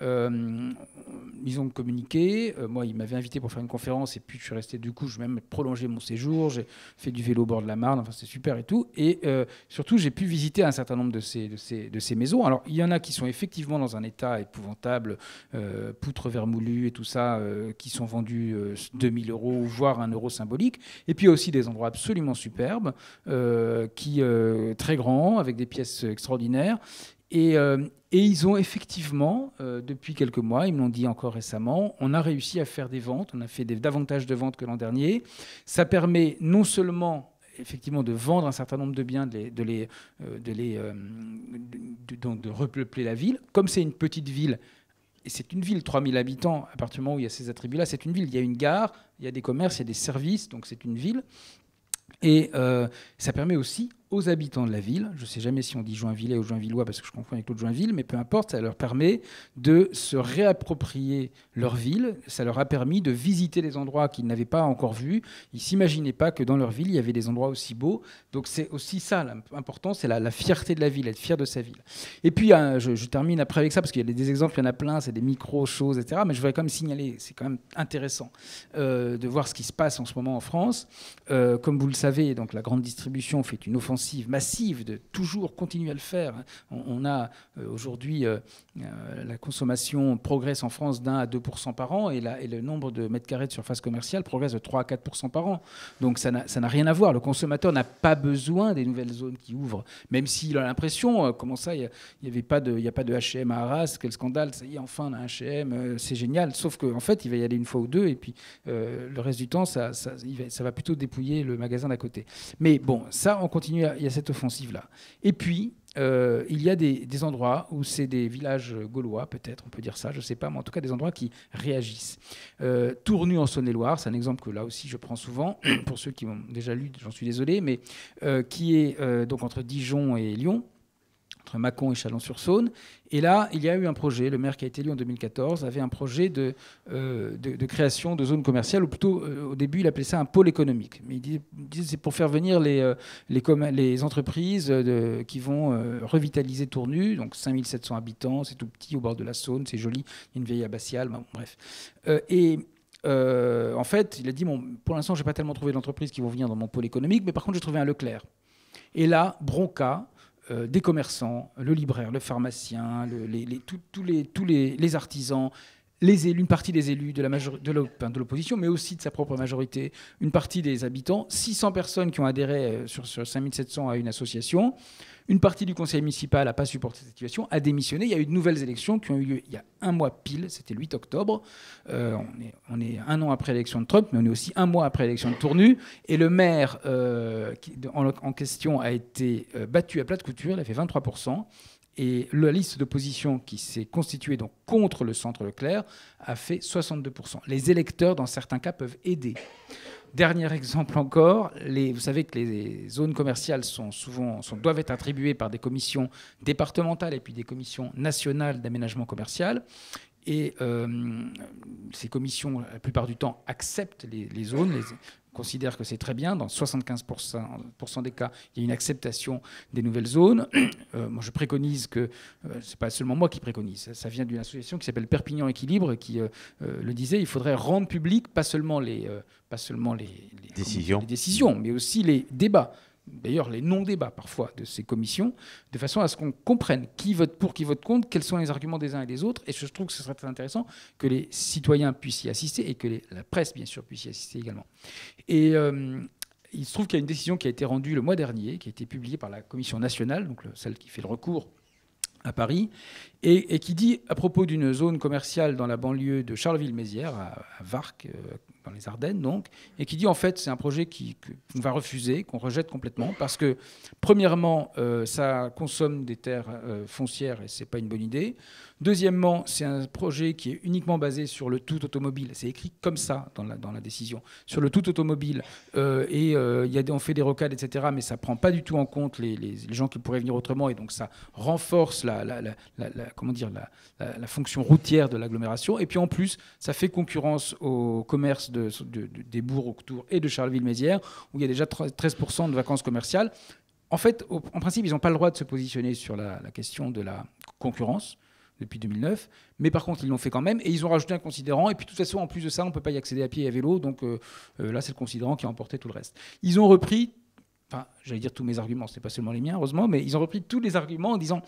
Ils ont communiqué. Moi, ils m'avaient invité pour faire une conférence et puis je suis resté. Du coup, j'ai même prolongé mon séjour. J'ai fait du vélo au bord de la Marne. Enfin, c'est super et tout. Et surtout, j'ai pu visiter un certain nombre de ces maisons. Alors, il y en a qui sont effectivement dans un état épouvantable, poutres vermoulues et tout ça, qui sont vendus 2 000 €, voire 1 euro symbolique. Et puis, il y a aussi des endroits absolument superbes, très grands, avec des pièces extraordinaires. Et ils ont effectivement, depuis quelques mois, ils me l'ont dit encore récemment, on a réussi à faire des ventes, on a fait davantage de ventes que l'an dernier. Ça permet non seulement effectivement de vendre un certain nombre de biens, de repeupler la ville. Comme c'est une petite ville, et c'est une ville, 3 000 habitants, à partir du moment où il y a ces attributs-là, c'est une ville, il y a une gare, il y a des commerces, il y a des services, donc c'est une ville. Et ça permet aussi aux habitants de la ville, je ne sais jamais si on dit Joinvillais ou Joinvillois parce que je confonds avec l'autre Joinville, mais peu importe, ça leur permet de se réapproprier leur ville. Ça leur a permis de visiter des endroits qu'ils n'avaient pas encore vus. Ils ne s'imaginaient pas que dans leur ville, il y avait des endroits aussi beaux. Donc c'est aussi ça l'important, c'est la fierté de la ville, être fier de sa ville. Et puis je termine après avec ça, parce qu'il y a des exemples, il y en a plein, c'est des micro-choses, etc. Mais je voudrais quand même signaler, c'est quand même intéressant de voir ce qui se passe en ce moment en France. Comme vous le savez, donc, la grande distribution fait une offensive massive de toujours continuer à le faire. On a aujourd'hui, la consommation progresse en France d'1 à 2% par an et le nombre de mètres carrés de surface commerciale progresse de 3 à 4% par an. Donc ça n'a rien à voir. Le consommateur n'a pas besoin des nouvelles zones qui ouvrent, même s'il a l'impression, comment ça, il n'y a pas de H&M à Arras, quel scandale, ça y est, enfin on a un H&M, c'est génial. Sauf qu'en fait, il va y aller une fois ou deux et puis le reste du temps, ça va plutôt dépouiller le magasin d'à côté. Mais bon, ça, on continue, il y a cette offensive-là. Et puis, il y a des endroits où c'est des villages gaulois, peut-être, on peut dire ça, je ne sais pas, mais en tout cas des endroits qui réagissent. Tournu en Saône-et-Loire, c'est un exemple que là aussi je prends souvent, pour ceux qui m'ont déjà lu, j'en suis désolé, mais qui est donc entre Dijon et Lyon, entre Mâcon et Chalon-sur-Saône. Et là, il y a eu un projet, le maire qui a été élu en 2014 avait un projet de création de zones commerciales, ou plutôt, au début, il appelait ça un pôle économique. Mais il disait c'est pour faire venir les entreprises qui vont revitaliser Tournu, donc 5 700 habitants, c'est tout petit, au bord de la Saône, c'est joli, il y a une vieille abbatiale, bon, bref. En fait, il a dit, bon, pour l'instant, je n'ai pas tellement trouvé d'entreprises qui vont venir dans mon pôle économique, mais par contre, j'ai trouvé un Leclerc. Et là, bronca, des commerçants, le libraire, le pharmacien, tous les artisans, les élus, une partie des élus de l'opposition, mais aussi de sa propre majorité, une partie des habitants, 600 personnes qui ont adhéré sur 5700 à une association. Une partie du conseil municipal n'a pas supporté cette situation, a démissionné. Il y a eu de nouvelles élections qui ont eu lieu il y a un mois pile, c'était le 8 octobre. On est 1 an après l'élection de Trump, mais on est aussi 1 mois après l'élection de Tournu. Et le maire en question a été battu à plat de couture, il a fait 23%. Et la liste d'opposition qui s'est constituée donc contre le centre Leclerc a fait 62%. Les électeurs, dans certains cas, peuvent aider. Dernier exemple encore, vous savez que les zones commerciales doivent être attribuées par des commissions départementales et puis des commissions nationales d'aménagement commercial. Et ces commissions, la plupart du temps, acceptent les zones, considèrent que c'est très bien. Dans 75% des cas, il y a une acceptation des nouvelles zones. Moi, je préconise que, c'est pas seulement moi qui préconise, ça vient d'une association qui s'appelle Perpignan Équilibre, qui le disait, il faudrait rendre public pas seulement les décisions, mais aussi les débats. d'ailleurs les non-débats parfois de ces commissions, de façon à ce qu'on comprenne qui vote pour, qui vote contre, quels sont les arguments des uns et des autres. Et je trouve que ce serait très intéressant que les citoyens puissent y assister et que la presse, bien sûr, puisse y assister également. Et il se trouve qu'il y a une décision qui a été rendue le mois dernier, qui a été publiée par la Commission nationale, donc celle qui fait le recours à Paris, et qui dit, à propos d'une zone commerciale dans la banlieue de Charleville-Mézières, à Warcq, dans les Ardennes, donc, et qui dit, en fait, c'est un projet qu'on va refuser, qu'on rejette complètement, parce que, premièrement, ça consomme des terres foncières, et c'est pas une bonne idée. Deuxièmement, c'est un projet qui est uniquement basé sur le tout automobile. C'est écrit comme ça dans la décision, sur le tout automobile. On fait des rocades, etc., mais ça ne prend pas du tout en compte les gens qui pourraient venir autrement, et donc ça renforce la fonction routière de l'agglomération. Et puis en plus, ça fait concurrence au commerce des bourgs autour et de Charleville-Mézières, où il y a déjà 13% de vacances commerciales. En fait, en principe, ils n'ont pas le droit de se positionner sur la question de la concurrence depuis 2009, mais par contre ils l'ont fait quand même, et ils ont rajouté un considérant, et puis de toute façon en plus de ça on ne peut pas y accéder à pied et à vélo, donc là c'est le considérant qui a emporté tout le reste. Ils ont repris, enfin j'allais dire tous mes arguments, ce n'est pas seulement les miens heureusement, mais ils ont repris tous les arguments en disant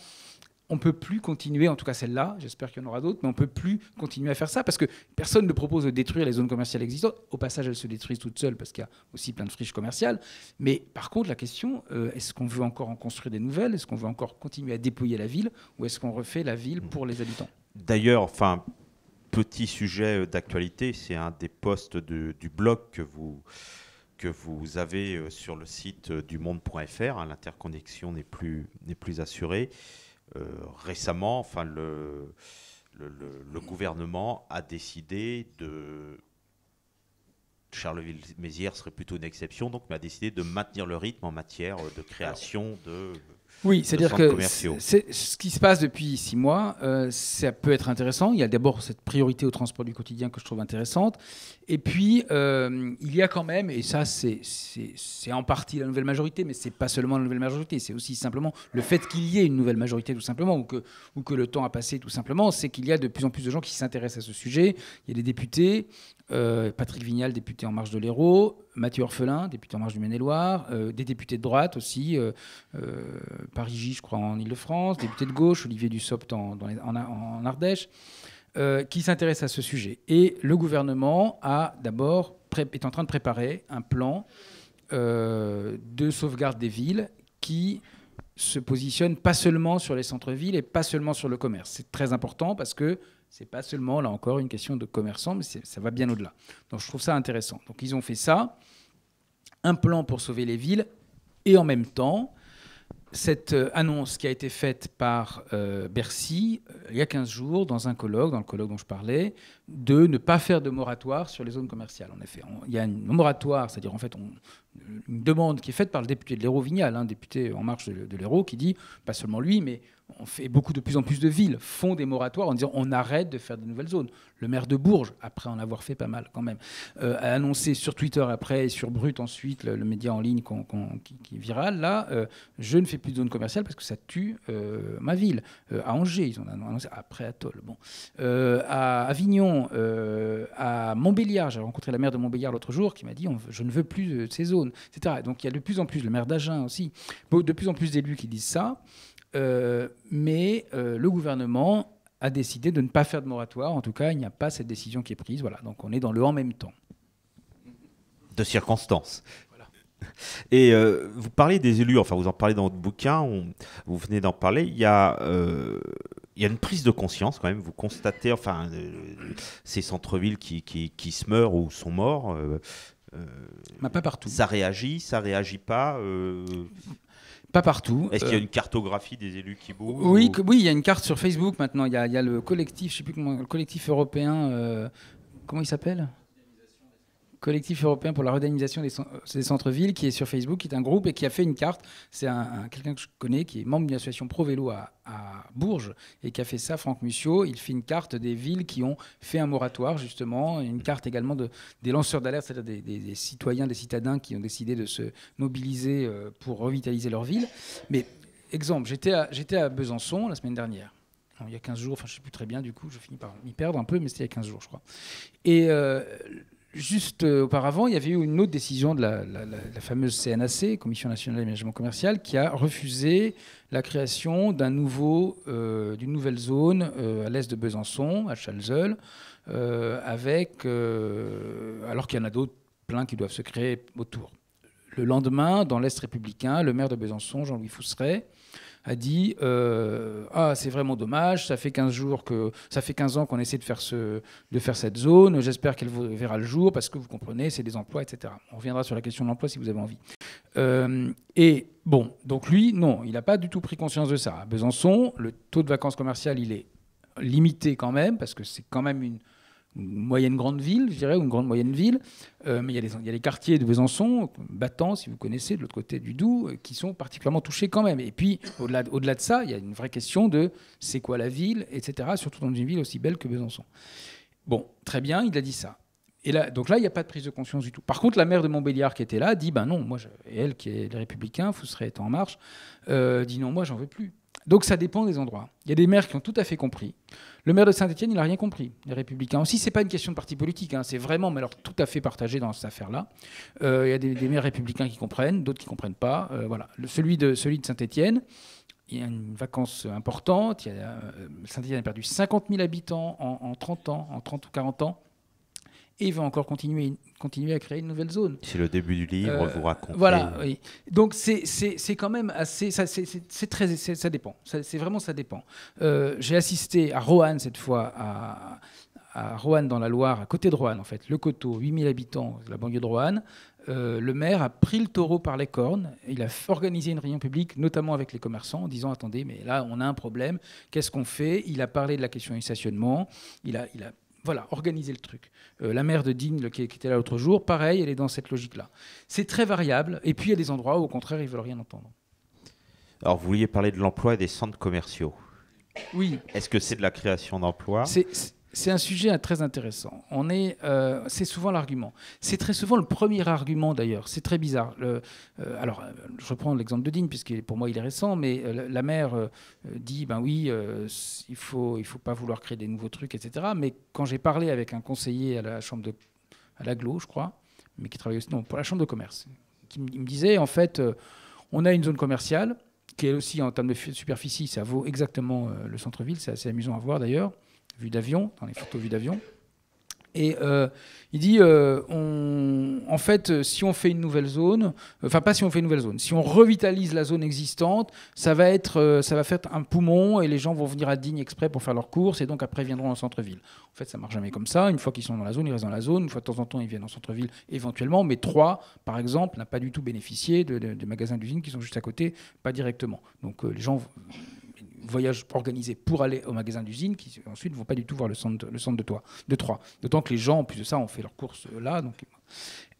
on ne peut plus continuer, en tout cas celle-là, j'espère qu'il y en aura d'autres, mais on ne peut plus continuer à faire ça, parce que personne ne propose de détruire les zones commerciales existantes. Au passage, elles se détruisent toutes seules, parce qu'il y a aussi plein de friches commerciales. Mais par contre, la question, est-ce qu'on veut encore en construire des nouvelles? Est-ce qu'on veut encore continuer à dépouiller la ville? Ou est-ce qu'on refait la ville pour les habitants? D'ailleurs, enfin, petit sujet d'actualité, c'est un des posts du blog que vous avez sur le site dumonde.fr, hein, l'interconnexion n'est plus assurée. Récemment, enfin, le gouvernement a décidé de... Charleville-Mézières serait plutôt une exception, donc, mais a décidé de maintenir le rythme en matière de création de... Oui, c'est-à-dire que ce qui se passe depuis 6 mois, ça peut être intéressant. Il y a d'abord cette priorité au transport du quotidien que je trouve intéressante. Et puis, il y a quand même, et ça c'est en partie la nouvelle majorité, mais ce n'est pas seulement la nouvelle majorité, c'est aussi simplement le fait qu'il y ait une nouvelle majorité tout simplement, ou que le temps a passé tout simplement, c'est qu'il y a de plus en plus de gens qui s'intéressent à ce sujet. Il y a des députés, Patrick Vignal, député En Marche de l'Hérault, Mathieu Orphelin, député En Marche du Maine-et-Loire, des députés de droite aussi, Parigi, je crois, en Ile-de-France, député de gauche, Olivier Dussopt en Ardèche, qui s'intéressent à ce sujet. Et le gouvernement est en train de préparer un plan de sauvegarde des villes qui se positionne pas seulement sur les centres-villes et pas seulement sur le commerce. C'est très important parce que c'est pas seulement, là encore, une question de commerçants, mais ça va bien au-delà. Donc je trouve ça intéressant. Donc ils ont fait ça, un plan pour sauver les villes, et en même temps, cette annonce qui a été faite par Bercy il y a 15 jours dans le colloque dont je parlais, de ne pas faire de moratoire sur les zones commerciales. En effet, il y a un moratoire, c'est-à-dire en fait une demande qui est faite par le député de l'Hérault, Vignal, député En Marche de l'Hérault, qui dit, pas seulement lui, mais on fait de plus en plus de villes font des moratoires en disant on arrête de faire de nouvelles zones. Le maire de Bourges, après en avoir fait pas mal quand même, a annoncé sur Twitter après et sur Brut ensuite, le média en ligne qui est viral, là, je ne fais plus de zone commerciale parce que ça tue ma ville. À Angers, ils ont annoncé, après à Tôle, bon. À Avignon, à Montbéliard, j'ai rencontré la maire de Montbéliard l'autre jour qui m'a dit je ne veux plus de ces zones, etc. Donc il y a de plus en plus, le maire d'Agen aussi, de plus en plus d'élus qui disent ça. Mais le gouvernement a décidé de ne pas faire de moratoire. En tout cas, il n'y a pas cette décision qui est prise. Voilà, donc on est dans le en même temps. De circonstances. Voilà. Et vous parlez des élus, enfin vous en parlez dans votre bouquin, vous venez d'en parler, il y a une prise de conscience quand même, vous constatez, enfin, ces centres-villes qui se meurent ou sont morts. Pas partout. Ça réagit pas Pas partout. Est-ce qu'il y a une cartographie des élus qui bougent? Oui, il y a une carte sur Facebook maintenant. Il y a le collectif, je sais plus comment, le collectif européen. Comment il s'appelle? Collectif européen pour la redynamisation des centres-villes, qui est sur Facebook, qui est un groupe et qui a fait une carte. C'est quelqu'un que je connais, qui est membre d'une association Pro-Vélo à Bourges, et qui a fait ça, Franck Mussio. Il fait une carte des villes qui ont fait un moratoire, justement, une carte également des lanceurs d'alerte, c'est-à-dire des citoyens, des citadins qui ont décidé de se mobiliser pour revitaliser leur ville. Mais, exemple, j'étais à Besançon la semaine dernière. Il y a 15 jours, enfin je ne sais plus très bien, du coup, je finis par m'y perdre un peu, mais c'était il y a 15 jours, je crois. Et juste auparavant, il y avait eu une autre décision de la fameuse CNAC, Commission nationale d'aménagement commercial, qui a refusé la création d'une nouvelle zone à l'est de Besançon, à Chalzeul, alors qu'il y en a d'autres, plein qui doivent se créer autour. Le lendemain, dans l'Est républicain, le maire de Besançon, Jean-Louis Fousseret, a dit c'est vraiment dommage, ça fait 15 ans qu'on essaie de faire cette zone, j'espère qu'elle verra le jour parce que vous comprenez, c'est des emplois, etc. On reviendra sur la question de l'emploi si vous avez envie. Et bon, donc lui, non, il n'a pas du tout pris conscience de ça. À Besançon, le taux de vacances commerciales, il est limité quand même, parce que c'est quand même une moyenne grande ville, je dirais, ou une grande moyenne ville. Mais il y a les quartiers de Besançon, Battant, si vous connaissez, de l'autre côté du Doubs, qui sont particulièrement touchés quand même. Et puis, au-delà de ça, il y a une vraie question de c'est quoi la ville, etc., surtout dans une ville aussi belle que Besançon. Bon, très bien, il a dit ça. Et là, donc là, il n'y a pas de prise de conscience du tout. Par contre, la maire de Montbéliard qui était là dit non, et elle qui est les Républicains, Fousseret est en marche, dit non, moi j'en veux plus. Donc ça dépend des endroits. Il y a des maires qui ont tout à fait compris. Le maire de Saint-Étienne, il n'a rien compris. Les Républicains aussi, c'est pas une question de parti politique, c'est vraiment, mais alors tout à fait partagé dans cette affaire-là. Il y a des maires républicains qui comprennent, d'autres qui comprennent pas. Voilà. Celui de Saint-Étienne, il y a une vacance importante. Saint-Étienne a perdu 50 000 habitants en 30 ans, en 30 ou 40 ans. Et il va encore continuer à créer une nouvelle zone. C'est le début du livre, vous racontez. Voilà, oui. Donc c'est quand même assez... Ça dépend. Ça dépend. J'ai assisté à Roanne cette fois, à Roanne dans la Loire, à côté de Roanne en fait, Le Coteau, 8000 habitants, la banlieue de Roanne. Le maire a pris le taureau par les cornes. Il a organisé une réunion publique, notamment avec les commerçants, en disant « Attendez, mais là, on a un problème. Qu'est-ce qu'on fait ?» Il a parlé de la question du stationnement. Il a organiser le truc. La maire de Digne, qui était là l'autre jour, pareil, elle est dans cette logique-là. C'est très variable. Et puis, il y a des endroits où, au contraire, ils ne veulent rien entendre. Alors, vous vouliez parler de l'emploi et des centres commerciaux. Oui. Est-ce que c'est de la création d'emplois ? C'est un sujet très intéressant. C'est souvent l'argument. C'est très souvent le premier argument, d'ailleurs. C'est très bizarre. Alors, je reprends l'exemple de Digne, puisque pour moi, il est récent, mais la maire dit, il faut pas vouloir créer des nouveaux trucs, etc. Mais quand j'ai parlé avec un conseiller à l'Aglo, je crois, mais qui travaille aussi pour la chambre de commerce, il me disait, en fait, on a une zone commerciale, qui est aussi, en termes de superficie, ça vaut exactement le centre-ville. C'est assez amusant à voir, d'ailleurs. Vue d'avion, dans les photos vue d'avion. Et il dit, en fait, si on fait une nouvelle zone, pas si on fait une nouvelle zone, si on revitalise la zone existante, ça va faire un poumon et les gens vont venir à Digne exprès pour faire leurs courses et donc après viendront en centre-ville. En fait, ça ne marche jamais comme ça. Une fois qu'ils sont dans la zone, ils restent dans la zone. Une fois de temps en temps, ils viennent en centre-ville éventuellement. Mais Troyes, par exemple, n'a pas du tout bénéficié de magasins d'usine qui sont juste à côté, pas directement. Donc les gens... voyages organisés pour aller au magasin d'usine qui ensuite ne vont pas du tout voir le centre de Troyes. D'autant que les gens, en plus de ça, ont fait leurs courses là. Donc...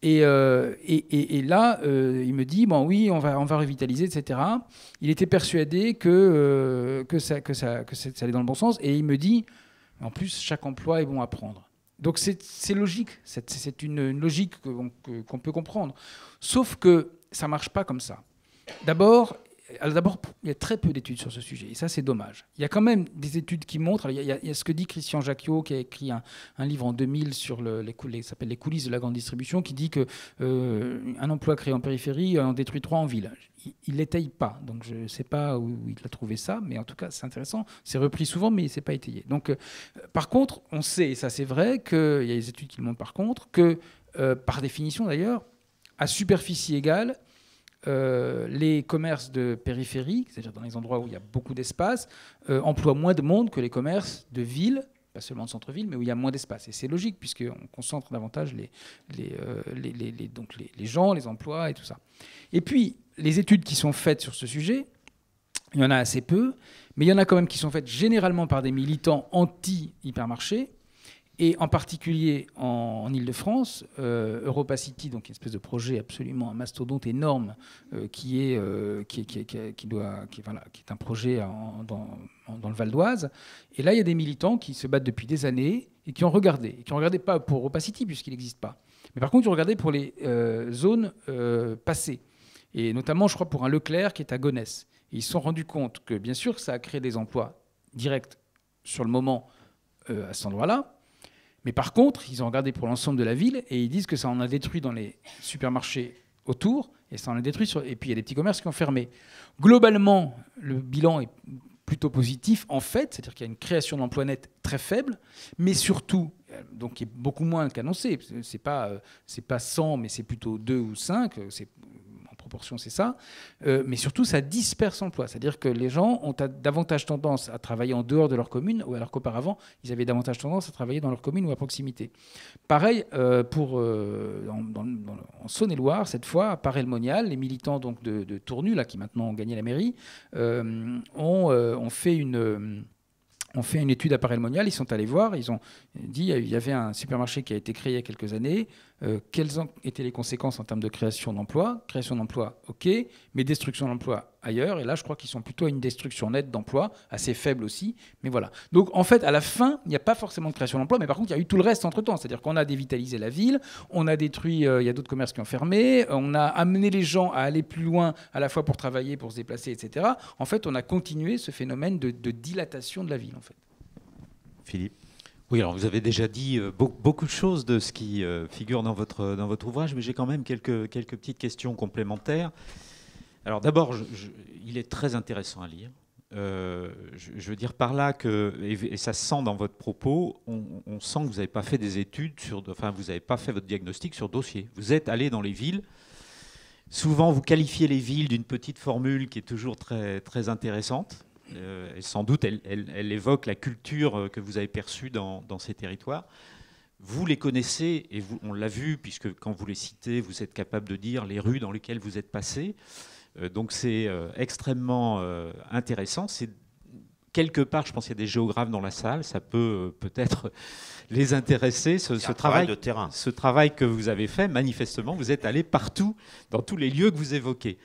Et là, il me dit, oui, on va revitaliser, etc. Il était persuadé que ça allait dans le bon sens. Et il me dit, en plus, chaque emploi est bon à prendre. Donc c'est logique. C'est une logique qu'on peut comprendre. Sauf que ça ne marche pas comme ça. D'abord, il y a très peu d'études sur ce sujet, et ça, c'est dommage. Il y a quand même des études qui montrent... Il y a ce que dit Christian Jacquiot, qui a écrit un livre en 2000 sur ça s'appelle « Les coulisses de la grande distribution », qui dit qu'un emploi créé en périphérie en détruit 3 en ville. Il ne l'étaye pas, donc je ne sais pas où il a trouvé ça, mais en tout cas, c'est intéressant. C'est repris souvent, mais ce n'est pas étayé. Donc, par contre, on sait, et ça c'est vrai, qu'il y a des études qui le montrent par contre, que, par définition d'ailleurs, à superficie égale, les commerces de périphérie, c'est-à-dire dans les endroits où il y a beaucoup d'espace, emploient moins de monde que les commerces de ville, pas seulement de centre-ville, mais où il y a moins d'espace. Et c'est logique, puisqu'on concentre davantage les gens, les emplois et tout ça. Et puis, les études qui sont faites sur ce sujet, il y en a assez peu, mais il y en a quand même qui sont faites généralement par des militants anti-hypermarché, et en particulier en Ile-de-France, Europa City, donc une espèce de projet absolument un mastodonte énorme, qui est un projet dans le Val d'Oise. Et là, il y a des militants qui se battent depuis des années et qui ont regardé. Et qui n'ont regardé pas pour Europa City, puisqu'il n'existe pas. Mais par contre, ils ont regardé pour les zones passées. Et notamment, je crois, pour un Leclerc qui est à Gonesse. Et ils se sont rendus compte que, bien sûr, ça a créé des emplois directs sur le moment à cet endroit-là, Mais par contre, ils ont regardé pour l'ensemble de la ville et ils disent que ça en a détruit dans les supermarchés autour et ça en a détruit et puis il y a des petits commerces qui ont fermé. Globalement, le bilan est plutôt positif en fait, c'est-à-dire qu'il y a une création d'emplois nets très faible, mais surtout, donc qui est beaucoup moins qu'annoncé. C'est pas 100, mais c'est plutôt 2 ou 5. En proportion, c'est ça. Mais surtout, ça disperse l'emploi. C'est-à-dire que les gens ont davantage tendance à travailler en dehors de leur commune, alors qu'auparavant, ils avaient davantage tendance à travailler dans leur commune ou à proximité. Pareil, en Saône-et-Loire, cette fois, à Paray-le-Monial, les militants donc, de Tournu, là, qui maintenant ont gagné la mairie, ont fait une étude à Paray-le-Monial, ils sont allés voir, ils ont dit il y avait un supermarché qui a été créé il y a quelques années, quelles ont été les conséquences en termes de création d'emplois ? Création d'emplois, ok, mais destruction d'emplois ailleurs, et là je crois qu'ils sont plutôt à une destruction nette d'emplois, assez faible aussi, mais voilà. Donc en fait, à la fin, il n'y a pas forcément de création d'emplois, mais par contre, il y a eu tout le reste entre-temps, c'est-à-dire qu'on a dévitalisé la ville, on a détruit, il y a d'autres commerces qui ont fermé, on a amené les gens à aller plus loin, à la fois pour travailler, pour se déplacer, etc. En fait, on a continué ce phénomène de dilatation de la ville, en fait. Philippe ? Oui, alors vous avez déjà dit beaucoup de choses de ce qui figure dans votre ouvrage, mais j'ai quand même quelques petites questions complémentaires. Alors d'abord, il est très intéressant à lire. Je veux dire par là que, et ça se sent dans votre propos, on sent que vous n'avez pas fait des études vous n'avez pas fait votre diagnostic sur dossier. Vous êtes allé dans les villes. Souvent, vous qualifiez les villes d'une petite formule qui est toujours très, très intéressante. Et sans doute, elle évoque la culture que vous avez perçue dans ces territoires. Vous les connaissez, et on l'a vu, puisque quand vous les citez, vous êtes capable de dire les rues dans lesquelles vous êtes passé. Donc c'est extrêmement intéressant. C'est quelque part, je pense qu'il y a des géographes dans la salle, ça peut peut-être les intéresser. Ce travail de terrain. Ce travail que vous avez fait, manifestement, vous êtes allé partout, dans tous les lieux que vous évoquez.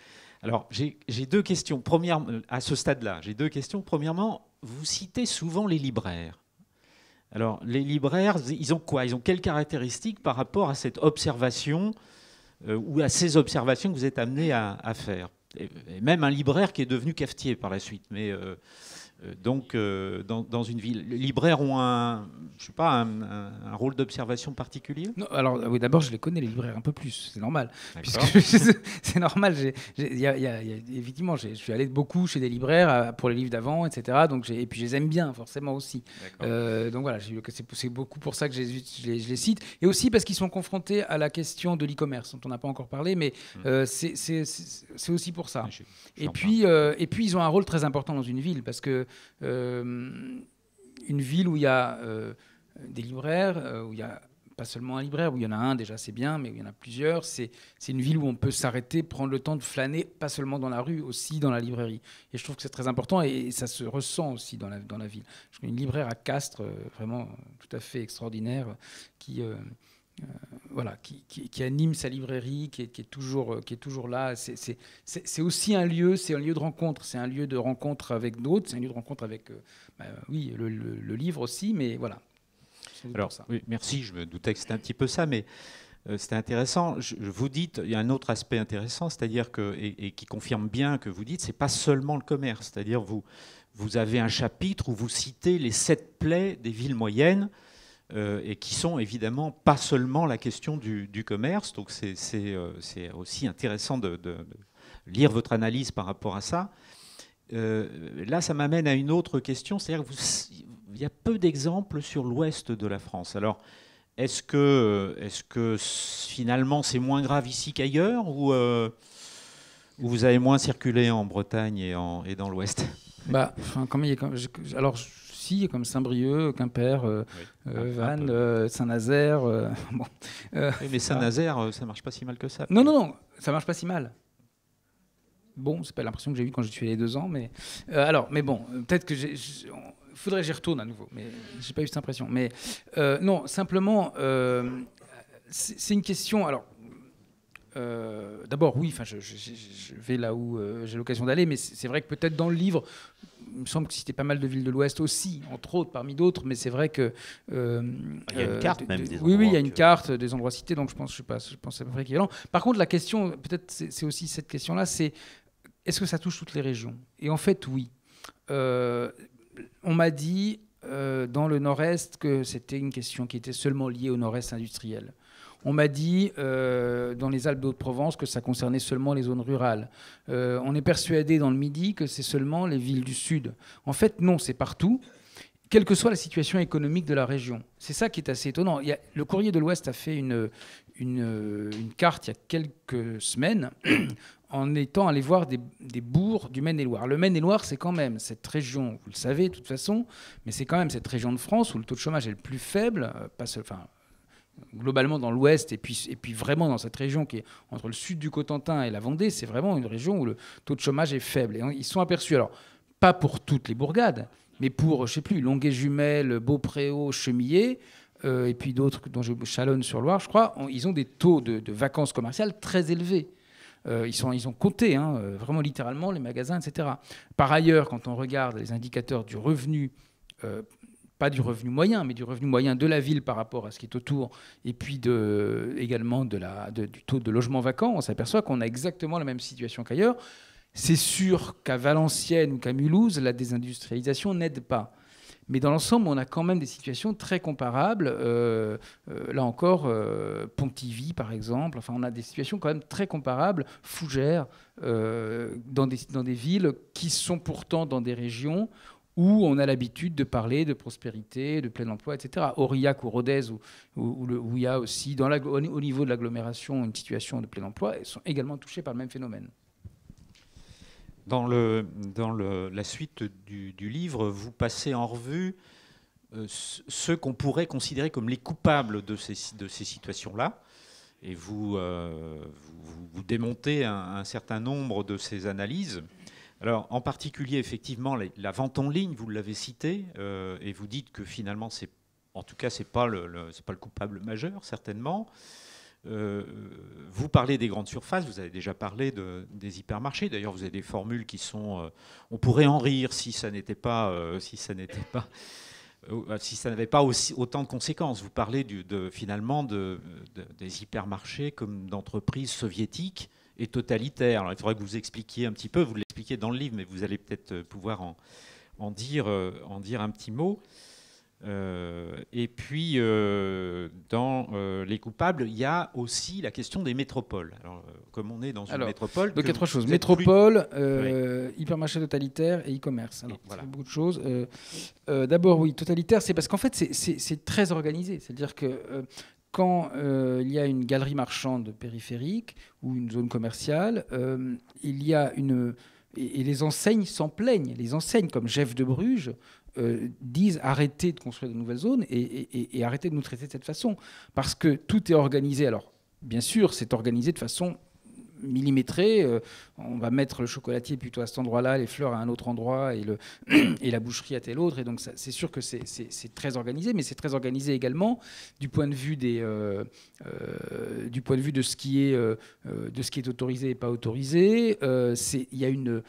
Alors, j'ai deux questions. À ce stade-là, j'ai deux questions. Premièrement, vous citez souvent les libraires. Alors, les libraires, ils ont quoi ? Ils ont quelles caractéristiques par rapport à cette observation ou à ces observations que vous êtes amené à faire ? Et même un libraire qui est devenu cafetier par la suite. Mais dans une ville, les libraires ont un rôle d'observation particulier ? Non, alors oui, d'abord je les connais les libraires un peu plus, c'est normal. D'accord. Puisque c'est normal. Effectivement, je suis allé beaucoup chez des libraires pour les livres d'avant, etc. Et puis je les aime bien forcément aussi. Donc voilà, j'ai vu que c'est beaucoup pour ça que je les cite, et aussi parce qu'ils sont confrontés à la question de l'e-commerce dont on n'a pas encore parlé, mais c'est aussi pour ça. Et puis ils ont un rôle très important dans une ville parce que une ville où il y a des libraires, où il y a pas seulement un libraire, où il y en a un déjà c'est bien, mais où il y en a plusieurs, c'est une ville où on peut s'arrêter, prendre le temps de flâner, pas seulement dans la rue, aussi dans la librairie. Et je trouve que c'est très important et ça se ressent aussi dans la ville. Je connais une libraire à Castres, vraiment tout à fait extraordinaire, qui anime sa librairie, qui est toujours là. C'est aussi un lieu de rencontre. C'est un lieu de rencontre avec d'autres. C'est un lieu de rencontre avec, le livre aussi. Mais voilà. Alors, oui, merci. Je me doutais que c'était un petit peu ça, mais c'était intéressant. Vous dites, il y a un autre aspect intéressant, c'est-à-dire et qui confirme bien que vous dites, c'est pas seulement le commerce. C'est-à-dire vous avez un chapitre où vous citez les 7 plaies des villes moyennes. Et qui sont évidemment pas seulement la question du commerce. Donc c'est aussi intéressant de lire votre analyse par rapport à ça. Là, ça m'amène à une autre question, c'est-à-dire qu'il y a peu d'exemples sur l'ouest de la France. Alors, est-ce que finalement c'est moins grave ici qu'ailleurs, ou vous avez moins circulé en Bretagne et dans l'ouest ? Alors, comme Saint-Brieuc, Quimper, Vannes, Saint-Nazaire. Oui, mais Saint-Nazaire, ça marche pas si mal que ça. Non, ça marche pas si mal. Bon, c'est pas l'impression que j'ai eue quand j'y suis allé 2 ans, mais peut-être que faudrait que j'y retourne à nouveau, mais j'ai pas eu cette impression. Mais non, simplement, c'est une question. Alors. D'abord, oui, je vais là où j'ai l'occasion d'aller, mais c'est vrai que peut-être dans le livre, il me semble que c'était pas mal de villes de l'Ouest aussi, entre autres, parmi d'autres, mais c'est vrai que... il y a une carte même des endroits. Oui, il y a une carte des endroits cités, donc je pense à peu près équivalent. Par contre, la question, peut-être c'est aussi cette question-là, c'est est-ce que ça touche toutes les régions ? Et en fait, oui. On m'a dit... dans le Nord-Est que c'était une question qui était seulement liée au Nord-Est industriel. On m'a dit dans les Alpes d'Haute-Provence que ça concernait seulement les zones rurales. On est persuadé dans le Midi que c'est seulement les villes du Sud. En fait, non, c'est partout, quelle que soit la situation économique de la région. C'est ça qui est assez étonnant. Le Courrier de l'Ouest a fait une carte il y a quelques semaines en étant allé voir des bourgs du Maine-et-Loire. Le Maine-et-Loire, c'est quand même cette région, vous le savez de toute façon, mais c'est quand même cette région de France où le taux de chômage est le plus faible, globalement dans l'Ouest, et puis vraiment dans cette région qui est entre le sud du Cotentin et la Vendée, c'est vraiment une région où le taux de chômage est faible. Et ils sont aperçus, alors pas pour toutes les bourgades, mais pour, je ne sais plus, Longuet-Jumelles, Beaupréau, Chemillé, et puis d'autres, dont Chalonnes-sur-Loire, je crois, ils ont des taux de vacances commerciales très élevés. Ils ont coté, vraiment littéralement, les magasins, etc. Par ailleurs, quand on regarde les indicateurs du revenu, pas du revenu moyen, mais du revenu moyen de la ville par rapport à ce qui est autour, et puis également du taux de logement vacant, on s'aperçoit qu'on a exactement la même situation qu'ailleurs. C'est sûr qu'à Valenciennes ou qu'à Mulhouse, la désindustrialisation n'aide pas. Mais dans l'ensemble, on a quand même des situations très comparables. Là encore, Pontivy, par exemple. Enfin, on a des situations quand même très comparables. Fougères, dans des villes qui sont pourtant dans des régions où on a l'habitude de parler de prospérité, de plein emploi, etc. Aurillac ou Rodez, où il y a aussi, au niveau de l'agglomération, une situation de plein emploi, elles sont également touchées par le même phénomène. Dans la suite du livre, vous passez en revue ceux qu'on pourrait considérer comme les coupables de ces situations-là. Et vous démontez un certain nombre de ces analyses. Alors, en particulier, effectivement, la vente en ligne, vous l'avez cité, et vous dites que finalement, en tout cas, ce n'est pas le coupable majeur, certainement. Vous parlez des grandes surfaces, vous avez déjà parlé des hypermarchés. D'ailleurs, vous avez des formules qui sont... on pourrait en rire si ça n'avait pas autant de conséquences. Vous parlez finalement des hypermarchés comme d'entreprises soviétiques et totalitaires. Alors, il faudrait que vous expliquiez un petit peu, vous l'expliquez dans le livre, mais vous allez peut-être pouvoir en dire un petit mot. Et puis, dans les coupables, il y a aussi la question des métropoles. Alors, comme on est dans une métropole... Donc, il y a trois choses. Métropole, hypermarché totalitaire et e-commerce. Alors, voilà. C'est beaucoup de choses. D'abord, oui, totalitaire, c'est parce qu'en fait, c'est très organisé. C'est-à-dire que quand il y a une galerie marchande périphérique ou une zone commerciale, il y a et les enseignes s'en plaignent. Les enseignes comme Jeff de Bruges disent arrêtez de construire de nouvelles zones et arrêtez de nous traiter de cette façon. Parce que tout est organisé. Alors, bien sûr, c'est organisé de façon millimétrée. On va mettre le chocolatier plutôt à cet endroit-là, les fleurs à un autre endroit et la boucherie à tel autre. Et donc, c'est sûr que c'est très organisé, mais c'est très organisé également du point de vue de ce qui est autorisé et pas autorisé. Il y a une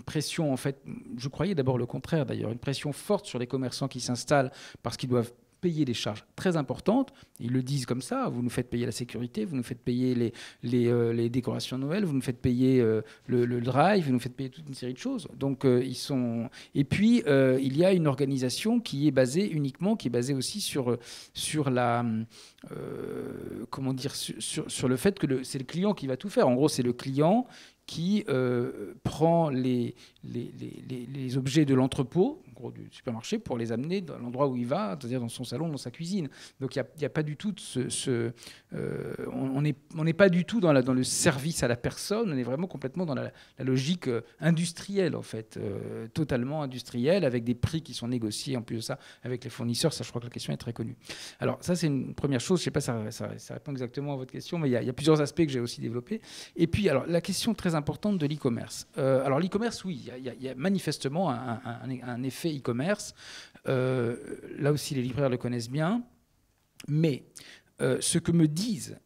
pression, en fait, je croyais d'abord le contraire d'ailleurs, une pression forte sur les commerçants qui s'installent parce qu'ils doivent payer des charges très importantes. Ils le disent comme ça, vous nous faites payer la sécurité, vous nous faites payer les décorations de Noël, vous nous faites payer le drive, vous nous faites payer toute une série de choses. Donc, Et puis, il y a une organisation qui est basée aussi sur le fait que c'est le client qui va tout faire. En gros, c'est le client qui prend les objets de l'entrepôt, en gros du supermarché, pour les amener dans l'endroit où il va, c'est-à-dire dans son salon, dans sa cuisine. Donc il n'y a pas du tout on n'est pas du tout dans le service à la personne, on est vraiment complètement dans la logique industrielle, en fait, totalement industrielle, avec des prix qui sont négociés, en plus de ça, avec les fournisseurs. Ça, je crois que la question est très connue. Alors ça, c'est une première chose. Je ne sais pas si ça répond exactement à votre question, mais il y a plusieurs aspects que j'ai aussi développés. Et puis, alors, la question très importante de l'e-commerce. Alors l'e-commerce, oui, il y a manifestement un effet e-commerce. Là aussi, les libraires le connaissent bien. Mais ce que me disent,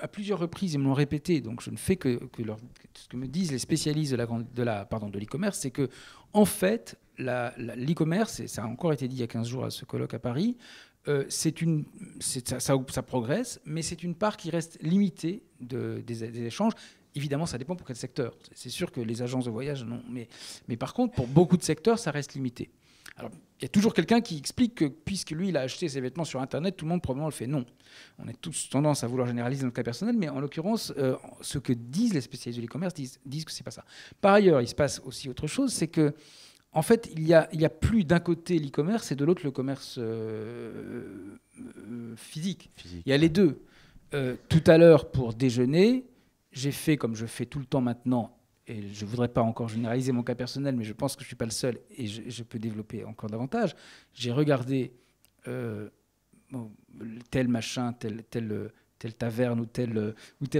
à plusieurs reprises, ils me l'ont répété, donc je ne fais ce que me disent les spécialistes de l'e-commerce, c'est que, en fait, l'e-commerce, et ça a encore été dit il y a 15 jours à ce colloque à Paris, ça progresse, mais c'est une part qui reste limitée des échanges. Évidemment, ça dépend pour quel secteur. C'est sûr que les agences de voyage, non. Mais par contre, pour beaucoup de secteurs, ça reste limité. Alors, il y a toujours quelqu'un qui explique que, puisque lui, il a acheté ses vêtements sur Internet, tout le monde probablement le fait. Non. On a tous tendance à vouloir généraliser dans le cas personnel, mais en l'occurrence, ce que disent les spécialistes de l'e-commerce disent que c'est pas ça. Par ailleurs, il se passe aussi autre chose, c'est que, en fait, il y a plus d'un côté l'e-commerce et de l'autre le commerce physique. Il y a les deux. Tout à l'heure, pour déjeuner, j'ai fait, comme je fais tout le temps maintenant, et je ne voudrais pas encore généraliser mon cas personnel, mais je pense que je ne suis pas le seul et je peux développer encore davantage. J'ai regardé tel machin, telle taverne ou tel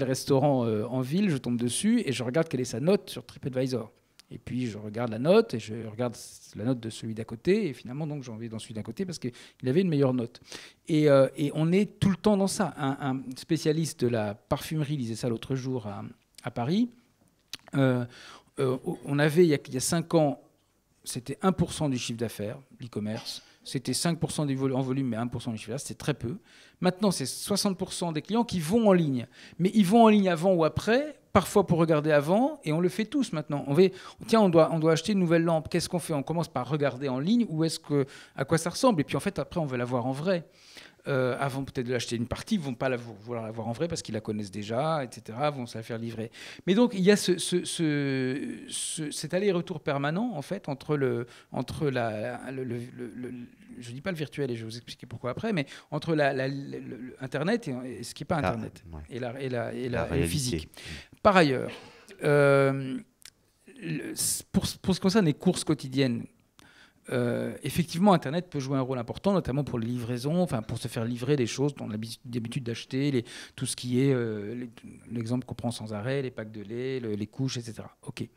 restaurant en ville, je tombe dessus et je regarde quelle est sa note sur TripAdvisor. Et puis je regarde la note et je regarde la note de celui d'à côté et finalement donc j'ai envie dans celui d'à côté parce qu'il avait une meilleure note. Et on est tout le temps dans ça. Un spécialiste de la parfumerie disait ça l'autre jour à Paris. On avait, il y a 5 ans, c'était 1% du chiffre d'affaires, l'e-commerce. C'était 5% en volume, mais 1% du chiffre d'affaires, c'était très peu. Maintenant, c'est 60% des clients qui vont en ligne. Mais ils vont en ligne avant ou après, parfois pour regarder avant, et on le fait tous maintenant. On doit acheter une nouvelle lampe. Qu'est-ce qu'on fait? On commence par regarder en ligne, à quoi ça ressemble. Et puis en fait, après, on veut la voir en vrai. Avant peut-être de l'acheter une partie, ils ne vont pas vouloir la voir en vrai parce qu'ils la connaissent déjà, etc., vont se la faire livrer. Mais donc, il y a cet aller-retour permanent, en fait, entre je ne dis pas le virtuel, et je vais vous expliquer pourquoi après, mais entre Internet et ce qui n'est pas Internet, et le physique. Par ailleurs, pour ce qui concerne les courses quotidiennes, effectivement, Internet peut jouer un rôle important, notamment pour les livraisons, enfin pour se faire livrer des choses dont on a l'habitude d'acheter, tout ce qui est l'exemple qu'on prend sans arrêt, les packs de lait, les couches, etc. Ok.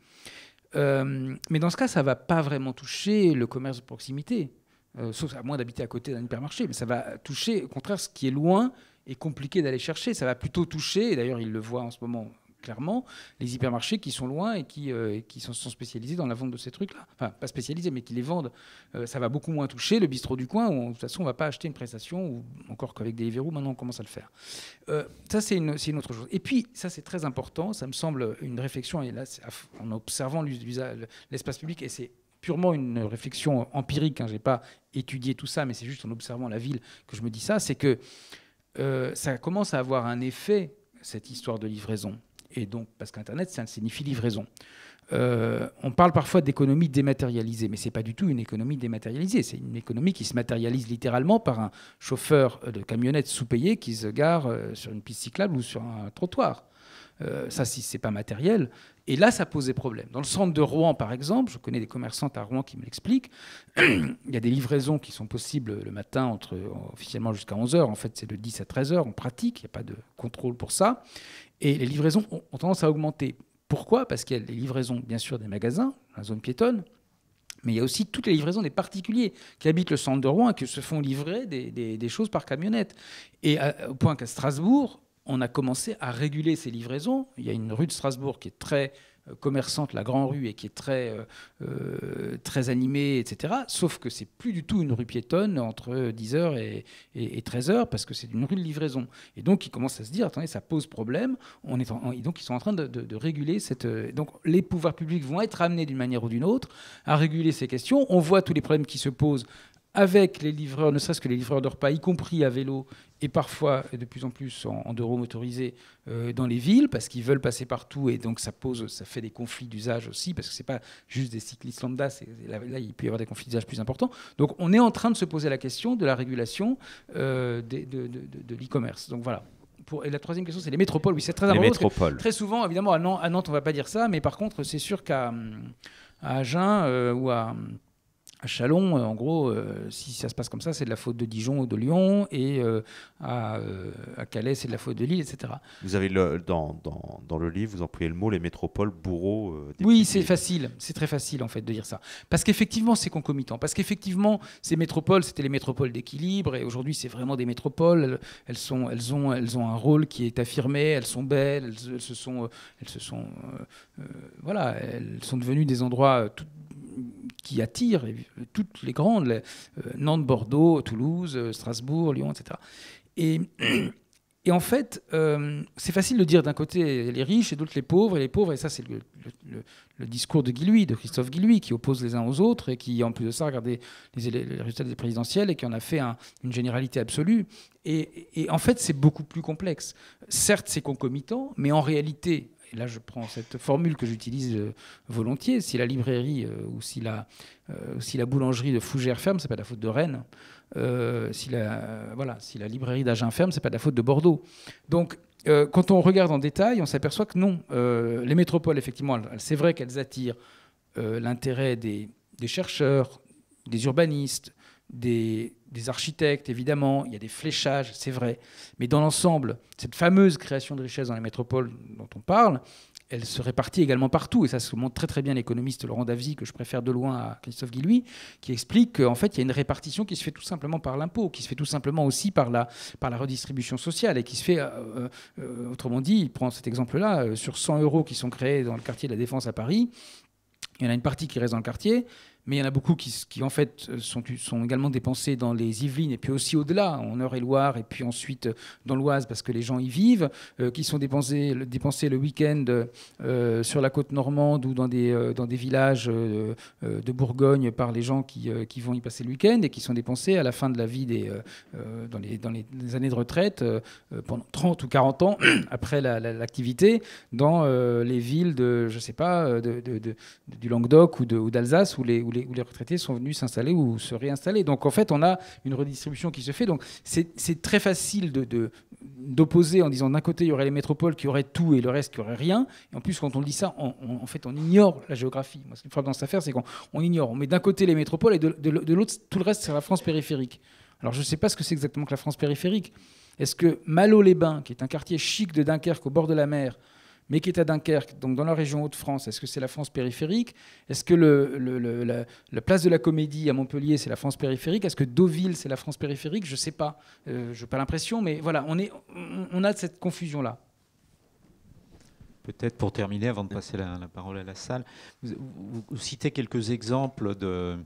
Mais dans ce cas, ça ne va pas vraiment toucher le commerce de proximité, sauf à moins d'habiter à côté d'un hypermarché, mais ça va toucher, au contraire, ce qui est loin et compliqué d'aller chercher. Ça va plutôt toucher, et d'ailleurs, il le voit en ce moment clairement, les hypermarchés qui sont loin et qui sont spécialisés dans la vente de ces trucs-là. Enfin, pas spécialisés, mais qui les vendent. Ça va beaucoup moins toucher le bistrot du coin, où de toute façon, on ne va pas acheter une prestation, ou encore qu'avec Deliveroo, maintenant, on commence à le faire. Ça, c'est une autre chose. Et puis, ça, c'est très important, ça me semble une réflexion, et là, en observant l'espace public, et c'est purement une réflexion empirique, hein, je n'ai pas étudié tout ça, mais c'est juste en observant la ville que je me dis ça, c'est que ça commence à avoir un effet, cette histoire de livraison. Et donc, parce qu'Internet, ça signifie livraison. On parle parfois d'économie dématérialisée, mais ce n'est pas du tout une économie dématérialisée. C'est une économie qui se matérialise littéralement par un chauffeur de camionnette sous-payé qui se gare sur une piste cyclable ou sur un trottoir. Ça, si ce n'est pas matériel. Et là, ça pose des problèmes. Dans le centre de Rouen, par exemple, je connais des commerçantes à Rouen qui me l'expliquent, il y a des livraisons qui sont possibles le matin, officiellement jusqu'à 11h. En fait, c'est de 10 à 13h. En pratique, il n'y a pas de contrôle pour ça. Et les livraisons ont tendance à augmenter. Pourquoi? Parce qu'il y a les livraisons, bien sûr, des magasins, la zone piétonne, mais il y a aussi toutes les livraisons des particuliers qui habitent le centre de Rouen et qui se font livrer des choses par camionnette. Et au point qu'à Strasbourg, on a commencé à réguler ces livraisons. Il y a une rue de Strasbourg qui est très commerçante, la Grand Rue, et qui est très animée, etc. Sauf que c'est plus du tout une rue piétonne entre 10h et 13h, parce que c'est une rue de livraison. Et donc, ils commencent à se dire, attendez, ça pose problème. Et donc, ils sont en train de réguler cette... Donc, les pouvoirs publics vont être amenés d'une manière ou d'une autre à réguler ces questions. On voit tous les problèmes qui se posent avec les livreurs, ne serait-ce que les livreurs de repas, y compris à vélo, et parfois et de plus en plus en deux-roues motorisés dans les villes, parce qu'ils veulent passer partout, et donc ça fait des conflits d'usage aussi, parce que ce n'est pas juste des cyclistes lambda, là, il peut y avoir des conflits d'usage plus importants. Donc on est en train de se poser la question de la régulation de l'e-commerce. Donc voilà. Et la troisième question, c'est les métropoles. Oui, c'est très important. Les métropoles. Très souvent, évidemment, à Nantes, on ne va pas dire ça, mais par contre, c'est sûr qu'à Agen ou à Châlons, en gros, si ça se passe comme ça, c'est de la faute de Dijon ou de Lyon, et à Calais, c'est de la faute de Lille, etc. Vous avez dans le livre, vous employez le mot les métropoles bourreaux. Oui, c'est facile, c'est très facile en fait de dire ça. Parce qu'effectivement, c'est concomitant. Parce qu'effectivement, ces métropoles, c'était les métropoles d'équilibre, et aujourd'hui, c'est vraiment des métropoles. Elles ont un rôle qui est affirmé, elles sont belles, elles sont devenues des endroits qui attirent toutes les grandes, Nantes, Bordeaux, Toulouse, Strasbourg, Lyon, etc. Et Et en fait, c'est facile de dire d'un côté les riches et d'autre les pauvres, et ça c'est le discours de Christophe Guilluy, qui oppose les uns aux autres et qui, en plus de ça, regardait les résultats des présidentielles et qui en a fait une généralité absolue. Et en fait, c'est beaucoup plus complexe. Certes, c'est concomitant, mais en réalité, et là je prends cette formule que j'utilise volontiers, si la librairie ou si la boulangerie de Fougères ferme, c'est pas de la faute de Rennes. Si la librairie d'Agen ferme, c'est pas de la faute de Bordeaux. Donc, quand on regarde en détail, on s'aperçoit que non. Les métropoles, effectivement, c'est vrai qu'elles attirent l'intérêt des chercheurs, des urbanistes, des architectes, évidemment. Il y a des fléchages, c'est vrai. Mais dans l'ensemble, cette fameuse création de richesse dans les métropoles dont on parle, elle se répartit également partout. Et ça se montre très très bien l'économiste Laurent Davzy, que je préfère de loin à Christophe Guilluy, qui explique qu'en fait, il y a une répartition qui se fait tout simplement par l'impôt, qui se fait tout simplement aussi par la redistribution sociale, et qui se fait, autrement dit, il prend cet exemple-là, sur 100 € qui sont créés dans le quartier de la Défense à Paris, il y en a une partie qui reste dans le quartier, mais il y en a beaucoup qui en fait, sont également dépensés dans les Yvelines et puis aussi au-delà, en Eure-et-Loire, et puis ensuite dans l'Oise, parce que les gens y vivent, qui sont dépensés le week-end sur la côte normande ou dans des villages de Bourgogne par les gens qui vont y passer le week-end, et qui sont dépensés à la fin de la vie dans les années de retraite, pendant 30 ou 40 ans après l'activité, dans les villes de, je sais pas, du Languedoc ou d'Alsace, où les retraités sont venus s'installer ou se réinstaller. Donc en fait, on a une redistribution qui se fait. Donc c'est très facile d'opposer en disant d'un côté, il y aurait les métropoles qui auraient tout et le reste qui aurait rien. Et en plus, quand on dit ça, en fait, on ignore la géographie. Moi, ce qui me frappe dans cette affaire, c'est qu'on ignore. On met d'un côté les métropoles et de l'autre, tout le reste, c'est la France périphérique. Alors je ne sais pas ce que c'est exactement que la France périphérique. Est-ce que Malo-les-Bains, qui est un quartier chic de Dunkerque au bord de la mer, mais qui est à Dunkerque, donc dans la région Hauts-de-France, est-ce que c'est la France périphérique? Est-ce que la place de la Comédie à Montpellier, c'est la France périphérique? Est-ce que Deauville, c'est la France périphérique? Je ne sais pas. Je n'ai pas l'impression, mais voilà, on a cette confusion-là. Peut-être pour terminer, avant de passer la parole à la salle, vous citez quelques exemples de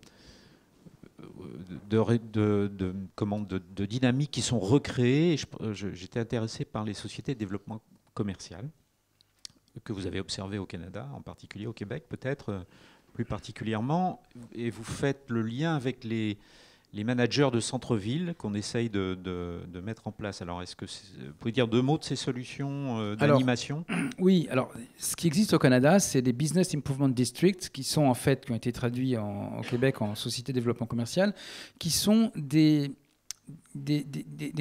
dynamiques qui sont recréées. J'étais intéressé par les sociétés de développement commercial que vous avez observé au Canada, en particulier au Québec peut-être, plus particulièrement, et vous faites le lien avec les managers de centre-ville qu'on essaye de mettre en place. Alors, est-ce que vous pouvez dire 2 mots de ces solutions d'animation? Oui, alors ce qui existe au Canada, c'est des Business Improvement Districts qui ont été traduits au Québec en Société de développement commercial, qui sont des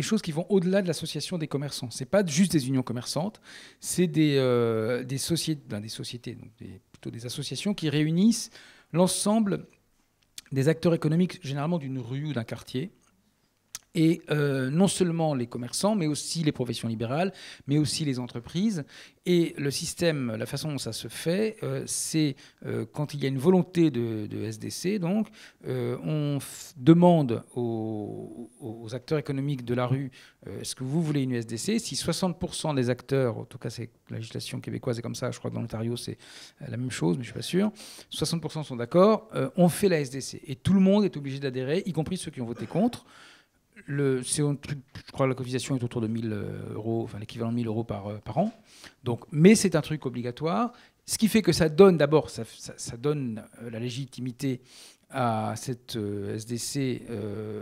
choses qui vont au-delà de l'association des commerçants. Ce n'est pas juste des unions commerçantes, c'est des sociétés, donc plutôt des associations qui réunissent l'ensemble des acteurs économiques, généralement d'une rue ou d'un quartier. Et non seulement les commerçants, mais aussi les professions libérales, mais aussi les entreprises. Et le système, la façon dont ça se fait, c'est quand il y a une volonté de SDC, donc, on demande aux acteurs économiques de la rue, est-ce que vous voulez une SDC? Si 60% des acteurs, en tout cas c'est la législation québécoise est comme ça, je crois que dans l'Ontario c'est la même chose, mais je ne suis pas sûr, 60% sont d'accord, on fait la SDC. Et tout le monde est obligé d'adhérer, y compris ceux qui ont voté contre. Je crois que la cotisation est autour de 1 000 €, enfin l'équivalent de 1 000 € par an. Donc, mais c'est un truc obligatoire. Ce qui fait que ça donne d'abord, ça donne la légitimité à cette SDC,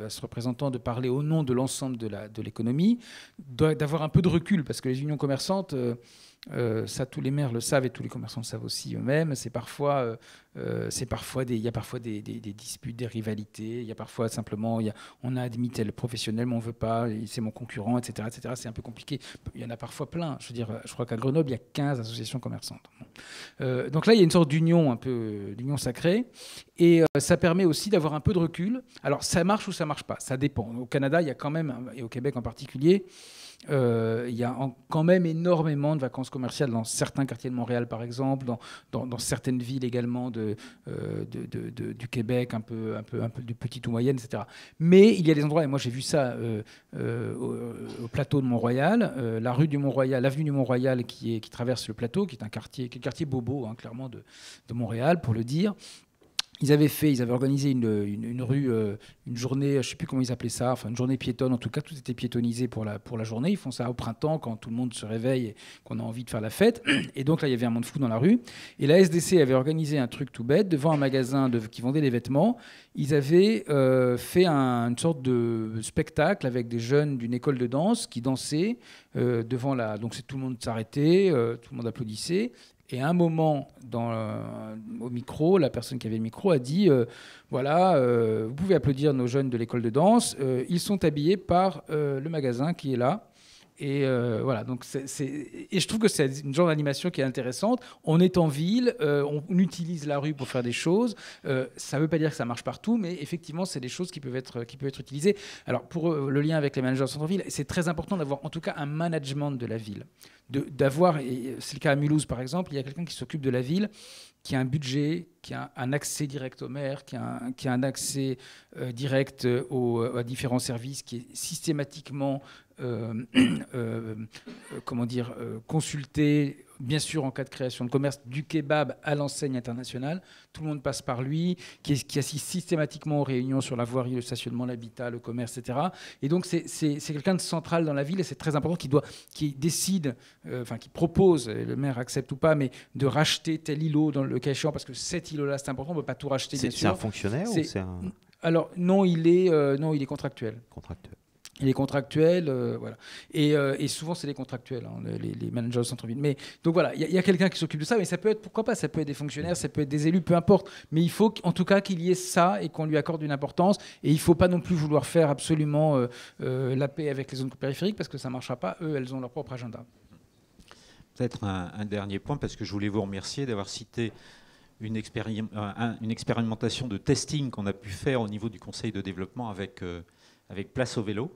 à ce représentant, de parler au nom de l'ensemble de l'économie, d'avoir un peu de recul, parce que les unions commerçantes, ça tous les maires le savent et tous les commerçants le savent aussi eux-mêmes, il y a parfois des disputes, des rivalités, il y a parfois simplement, on a admis tel professionnel, mais on ne veut pas, c'est mon concurrent, etc., etc. C'est un peu compliqué. Il y en a parfois plein. Je veux dire, je crois qu'à Grenoble, il y a 15 associations commerçantes. Donc là, il y a une sorte d'union, un peu d'union sacrée, et ça permet aussi d'avoir un peu de recul. Alors, ça marche ou ça ne marche pas, ça dépend. Au Canada, il y a quand même, et au Québec en particulier, il y a quand même énormément de vacances commerciales dans certains quartiers de Montréal, par exemple, dans certaines villes également du Québec, un peu de petites ou moyennes, etc. Mais il y a des endroits, et moi j'ai vu ça au plateau de Mont-Royal, la rue du Mont-Royal, l'avenue du Mont-Royal qui traverse le plateau, qui est le quartier bobo, hein, clairement, de Montréal, pour le dire. Ils avaient organisé une rue, une journée, je ne sais plus comment ils appelaient ça, enfin une journée piétonne, en tout cas, tout était piétonnisé pour la journée. Ils font ça au printemps, quand tout le monde se réveille et qu'on a envie de faire la fête. Et donc là, il y avait un monde fou dans la rue. Et la SDC avait organisé un truc tout bête, devant un magasin qui vendait des vêtements. Ils avaient fait une sorte de spectacle avec des jeunes d'une école de danse qui dansaient devant la... Donc tout le monde s'arrêtait, tout le monde applaudissait. Et à un moment, au micro, la personne qui avait le micro a dit voilà, vous pouvez applaudir nos jeunes de l'école de danse. Ils sont habillés par le magasin qui est là. Et voilà, donc et je trouve que c'est une genre d'animation qui est intéressante. On est en ville, on utilise la rue pour faire des choses. Ça ne veut pas dire que ça marche partout, mais effectivement, c'est des choses qui peuvent être utilisées. Alors, pour le lien avec les managers de centre-ville, c'est très important d'avoir en tout cas un management de la ville. D'avoir, c'est le cas à Mulhouse par exemple, il y a quelqu'un qui s'occupe de la ville, qui a un budget, qui a un accès direct au maire, qui a un accès direct à différents services, qui est systématiquement consulté, bien sûr en cas de création de commerce, du kebab à l'enseigne internationale. Tout le monde passe par lui, qui assiste systématiquement aux réunions sur la voirie, le stationnement, l'habitat, le commerce, etc. Et donc c'est quelqu'un de central dans la ville et c'est très important qui décide, qui propose, le maire accepte ou pas, mais de racheter tel îlot dans le cas échéant, parce que cet îlot-là c'est important, on ne peut pas tout racheter, bien sûr. C'est un fonctionnaire ou c'est un... Alors non, il est contractuel. Il est contractuel, voilà. Et souvent, c'est des contractuels, hein, les managers de centre-ville. Mais donc voilà, il y a quelqu'un qui s'occupe de ça, mais ça peut être, pourquoi pas, ça peut être des fonctionnaires, ça peut être des élus, peu importe. Mais il faut en tout cas qu'il y ait ça et qu'on lui accorde une importance. Et il ne faut pas non plus vouloir faire absolument la paix avec les zones périphériques, parce que ça ne marchera pas. Eux, elles ont leur propre agenda. Peut-être un dernier point, parce que je voulais vous remercier d'avoir cité une expérimentation de testing qu'on a pu faire au niveau du Conseil de développement avec Place au vélo.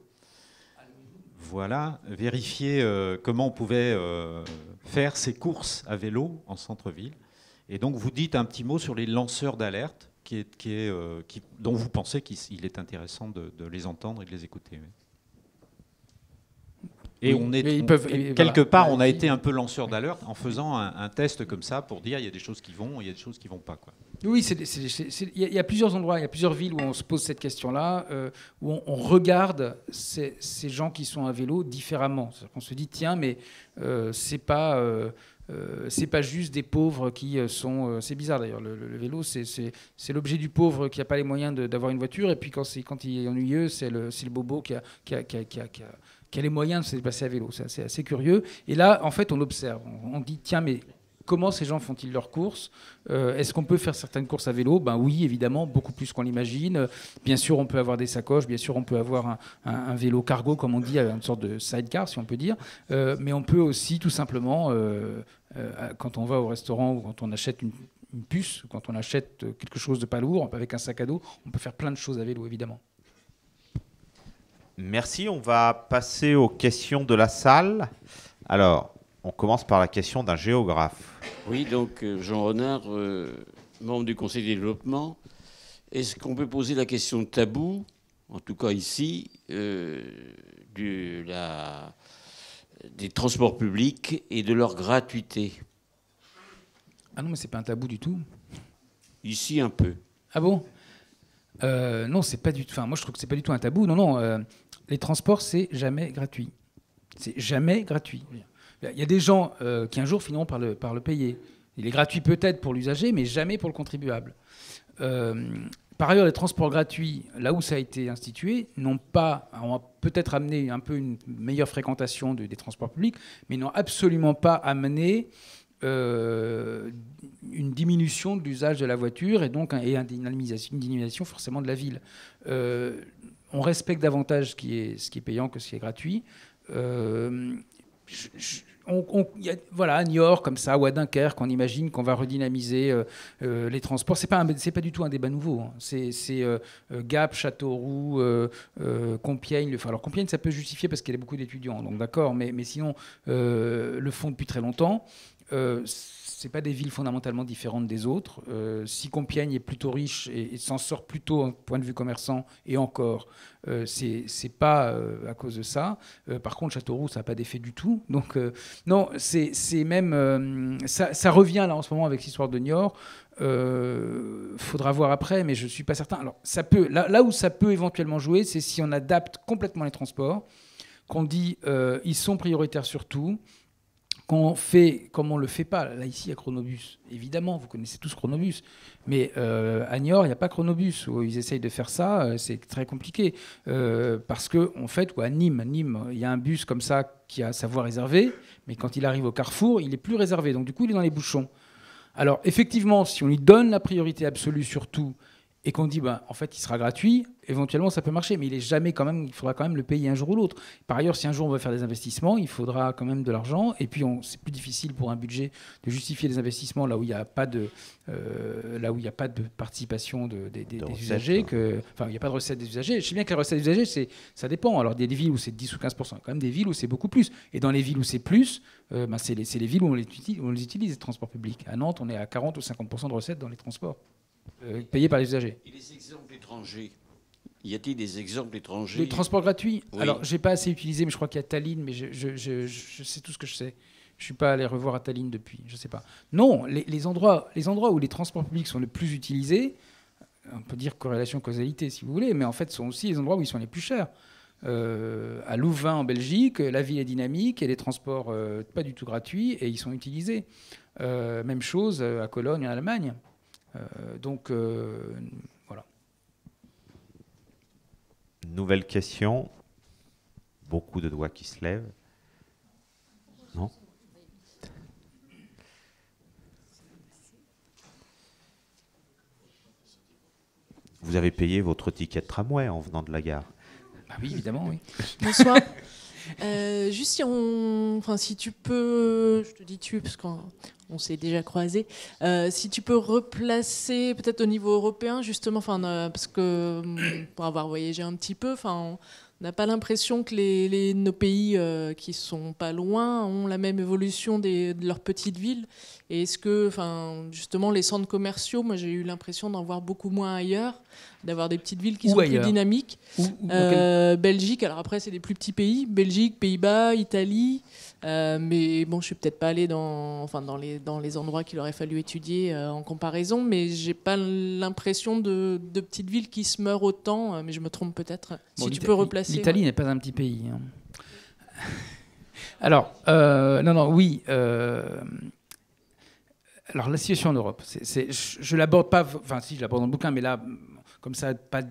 Voilà, vérifier comment on pouvait faire ses courses à vélo en centre-ville. Et donc vous dites un petit mot sur les lanceurs d'alerte dont vous pensez qu'il est intéressant de les entendre et de les écouter. Et oui, on a été un peu lanceur d'alerte en faisant un test comme ça pour dire il y a des choses qui vont, il y a des choses qui ne vont pas, quoi. Oui, il y a plusieurs endroits, il y a plusieurs villes où on se pose cette question-là, où on regarde ces gens qui sont à vélo différemment. On se dit tiens, mais c'est pas juste des pauvres qui sont... c'est bizarre d'ailleurs, le vélo, c'est l'objet du pauvre qui n'a pas les moyens d'avoir une voiture, et puis quand il est ennuyeux, c'est le bobo qui a les moyens de se déplacer à vélo. C'est assez curieux. Et là, en fait, on observe. On dit, tiens, mais comment ces gens font-ils leurs courses ? Est-ce qu'on peut faire certaines courses à vélo ? Ben oui, évidemment, beaucoup plus qu'on l'imagine. Bien sûr, on peut avoir des sacoches. Bien sûr, on peut avoir un vélo cargo, comme on dit, une sorte de sidecar, si on peut dire. Mais on peut aussi, tout simplement, quand on va au restaurant ou quand on achète une puce, quand on achète quelque chose de pas lourd, avec un sac à dos, on peut faire plein de choses à vélo, évidemment. Merci, on va passer aux questions de la salle. Alors, on commence par la question d'un géographe. Oui, donc Jean Renard, membre du Conseil de développement. Est-ce qu'on peut poser la question tabou, en tout cas ici, des transports publics et de leur gratuité ? Ah non, mais c'est pas un tabou du tout. Ici, un peu. Ah bon ? Non, c'est pas du tout. Enfin, moi, je trouve que c'est pas du tout un tabou. Non. Les transports, c'est jamais gratuit. C'est jamais gratuit. Il y a des gens qui un jour finiront par le payer. Il est gratuit peut-être pour l'usager, mais jamais pour le contribuable. Par ailleurs, les transports gratuits, là où ça a été institué, on va peut-être amené un peu une meilleure fréquentation des transports publics, mais n'ont absolument pas amené une diminution de l'usage de la voiture et donc une dynamisation forcément de la ville. On respecte davantage ce qui est payant que ce qui est gratuit. Voilà, à Niort, comme ça, ou à Dunkerque, on imagine qu'on va redynamiser les transports. C'est pas du tout un débat nouveau. Hein. C'est Gap, Châteauroux, Compiègne. Alors Compiègne, ça peut justifier parce qu'il y a beaucoup d'étudiants, donc d'accord. Mais sinon, le font depuis très longtemps. c'est pas des villes fondamentalement différentes des autres. Si Compiègne est plutôt riche et s'en sort plutôt au point de vue commerçant, et encore, c'est pas à cause de ça. Par contre, Châteauroux, ça n'a pas d'effet du tout. Donc non, c'est même ça revient là en ce moment avec l'histoire de Niort. Faudra voir après, mais je suis pas certain. Alors ça peut, là où ça peut éventuellement jouer, c'est si on adapte complètement les transports, qu'on dit ils sont prioritaires sur tout. Qu'on fait comme on ne le fait pas, là ici à Chronobus, évidemment, vous connaissez tous Chronobus, mais à Niort, il n'y a pas Chronobus, où ils essayent de faire ça, c'est très compliqué, parce que en fait, à Nîmes, il y a un bus comme ça qui a sa voie réservée, mais quand il arrive au carrefour, il n'est plus réservé, donc du coup, il est dans les bouchons. Alors effectivement, si on lui donne la priorité absolue sur tout, et qu'on dit, en fait, il sera gratuit, éventuellement, ça peut marcher, mais il faudra quand même le payer un jour ou l'autre. Par ailleurs, si un jour on veut faire des investissements, il faudra quand même de l'argent, et puis c'est plus difficile pour un budget de justifier des investissements là où il n'y a pas de participation des usagers, il n'y a pas de recette des usagers. Je sais bien que la recette des usagers, ça dépend. Alors, il y a des villes où c'est 10 ou 15%, quand même des villes où c'est beaucoup plus. Et dans les villes où c'est plus, c'est les villes où on les utilise, les transports publics. À Nantes, on est à 40 ou 50% de recettes dans les transports. Payés par les usagers. Et les exemples étrangers, y a-t-il des exemples étrangers? Les transports gratuits. Oui. Alors, j'ai pas assez utilisé, mais je crois qu'il y a Tallinn, mais je sais tout ce que je sais. Je suis pas allé revoir à Tallinn depuis, je sais pas. Non, les endroits où les transports publics sont les plus utilisés, on peut dire corrélation-causalité si vous voulez, mais en fait, sont aussi les endroits où ils sont les plus chers. À Louvain en Belgique, la ville est dynamique et les transports pas du tout gratuits et ils sont utilisés. Même chose à Cologne en Allemagne. Donc, voilà. Nouvelle question. Beaucoup de doigts qui se lèvent. Non ? Vous avez payé votre ticket de tramway en venant de la gare. Ah oui, évidemment, oui. Bonsoir. Juste si tu peux, je te dis tu parce qu'on s'est déjà croisés, si tu peux replacer peut-être au niveau européen justement, parce que pour avoir voyagé un petit peu, on n'a pas l'impression que nos pays qui sont pas loin ont la même évolution de leurs petites villes. Et est-ce que, justement, les centres commerciaux, moi j'ai eu l'impression d'en voir beaucoup moins ailleurs, d'avoir des petites villes qui sont plus dynamiques. Belgique, alors après c'est des plus petits pays, Belgique, Pays-Bas, Italie, mais bon, je suis peut-être pas allée dans les endroits qu'il aurait fallu étudier en comparaison, mais j'ai pas l'impression de petites villes qui se meurent autant, mais je me trompe peut-être. Si tu peux replacer. L'Italie n'est pas un petit pays. Hein. Alors, oui. Alors la situation en Europe, je l'aborde pas, si je l'aborde dans le bouquin, mais là, comme ça, pas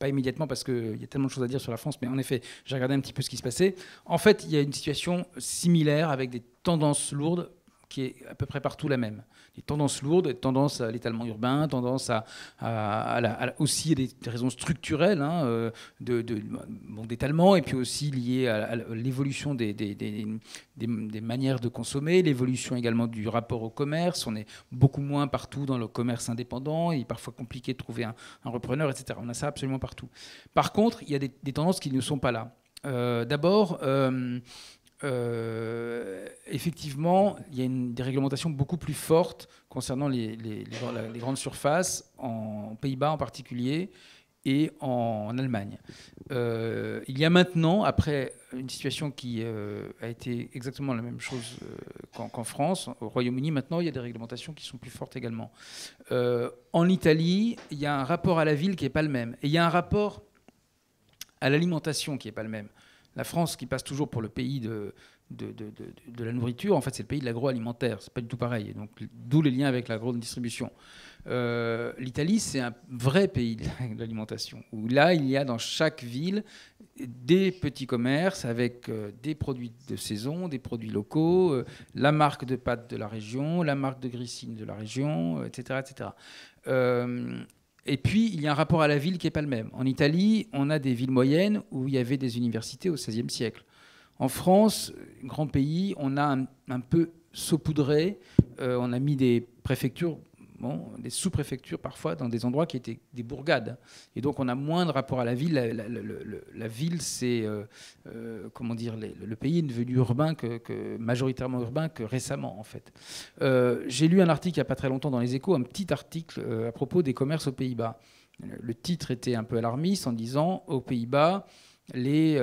immédiatement parce qu'il y a tellement de choses à dire sur la France, mais en effet, j'ai regardé un petit peu ce qui se passait. En fait, il y a une situation similaire avec des tendances lourdes qui est à peu près partout la même. Des tendances lourdes, tendance à l'étalement urbain, tendance aussi à des raisons structurelles d'étalement, et puis aussi liées à l'évolution des manières de consommer, l'évolution également du rapport au commerce. On est beaucoup moins partout dans le commerce indépendant, il est parfois compliqué de trouver un repreneur, etc. On a ça absolument partout. Par contre, il y a des tendances qui ne sont pas là. D'abord, effectivement, il y a des réglementations beaucoup plus fortes concernant les grandes surfaces, en Pays-Bas en particulier, et en Allemagne. Il y a maintenant, après une situation qui a été exactement la même chose qu'en France, au Royaume-Uni, maintenant, il y a des réglementations qui sont plus fortes également. En Italie, il y a un rapport à la ville qui n'est pas le même. Et il y a un rapport à l'alimentation qui n'est pas le même. La France, qui passe toujours pour le pays de la nourriture, en fait, c'est le pays de l'agroalimentaire. C'est pas du tout pareil. Donc, d'où les liens avec la grande distribution. L'Italie, c'est un vrai pays de l'alimentation, où là, il y a dans chaque ville des petits commerces avec des produits de saison, des produits locaux, la marque de pâtes de la région, la marque de grissine de la région, etc., etc. Et puis, il y a un rapport à la ville qui n'est pas le même. En Italie, on a des villes moyennes où il y avait des universités au XVIe siècle. En France, grand pays, on a un peu saupoudré. On a mis des préfectures des sous-préfectures parfois dans des endroits qui étaient des bourgades. Et donc on a moins de rapport à la ville. La ville, c'est comment dire, le pays est devenu urbain majoritairement urbain que récemment en fait. J'ai lu un article il n'y a pas très longtemps dans les Échos, un petit article à propos des commerces aux Pays-Bas. Le titre était un peu alarmiste en disant aux Pays-Bas, les